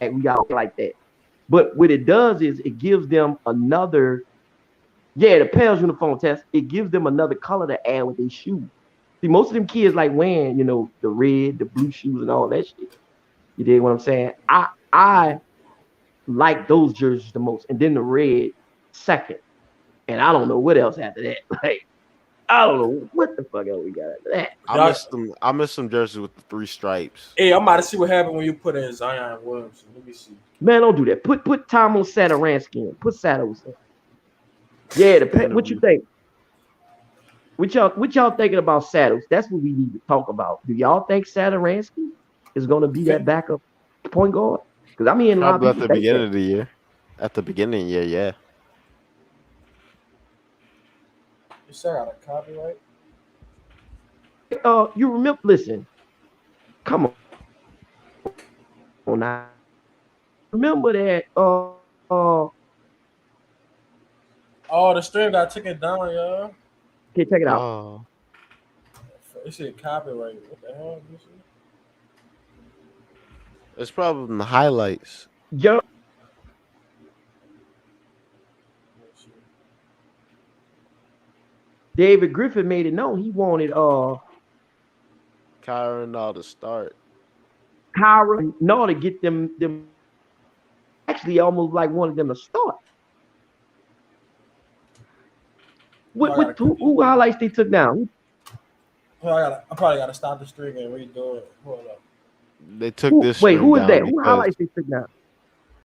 And we got like that. But what it does is it gives them another, the Pels uniform test, it gives them another color to add with their shoes. See, most of them kids like wearing, the red, the blue shoes and all that shit. You dig what I'm saying? I like those jerseys the most, and then the red second. And I don't know what else after that. Like, I don't know what the fuck else we got after that. I miss some jerseys with the 3 stripes. Hey, I'm about to see what happened when you put in Zion Williamson. Let me see. Man, don't do that. Put Tom on Satoransky in. Put Satos in. Yeah, what you think? What y'all thinking about Satos? That's what we need to talk about. Do y'all think Satoransky is going to be that backup point guard? Because I mean, Probably at the beginning of the year. At the beginning of the year, yeah. You said I got a copyright. You remember? Listen, come on now. Remember that? Oh, the stream got taken down, y'all. Okay, check it out. Oh. It said copyright. What the hell? It's probably in the highlights. Yo. David Griffin made it known he wanted Kyra and all to start. Kyra, no, to get them actually almost like wanted them to start. Who highlights they took down? I probably gotta stop the stream and redo it. Hold up. They took this. Wait, who is that? Because Who highlights they took down?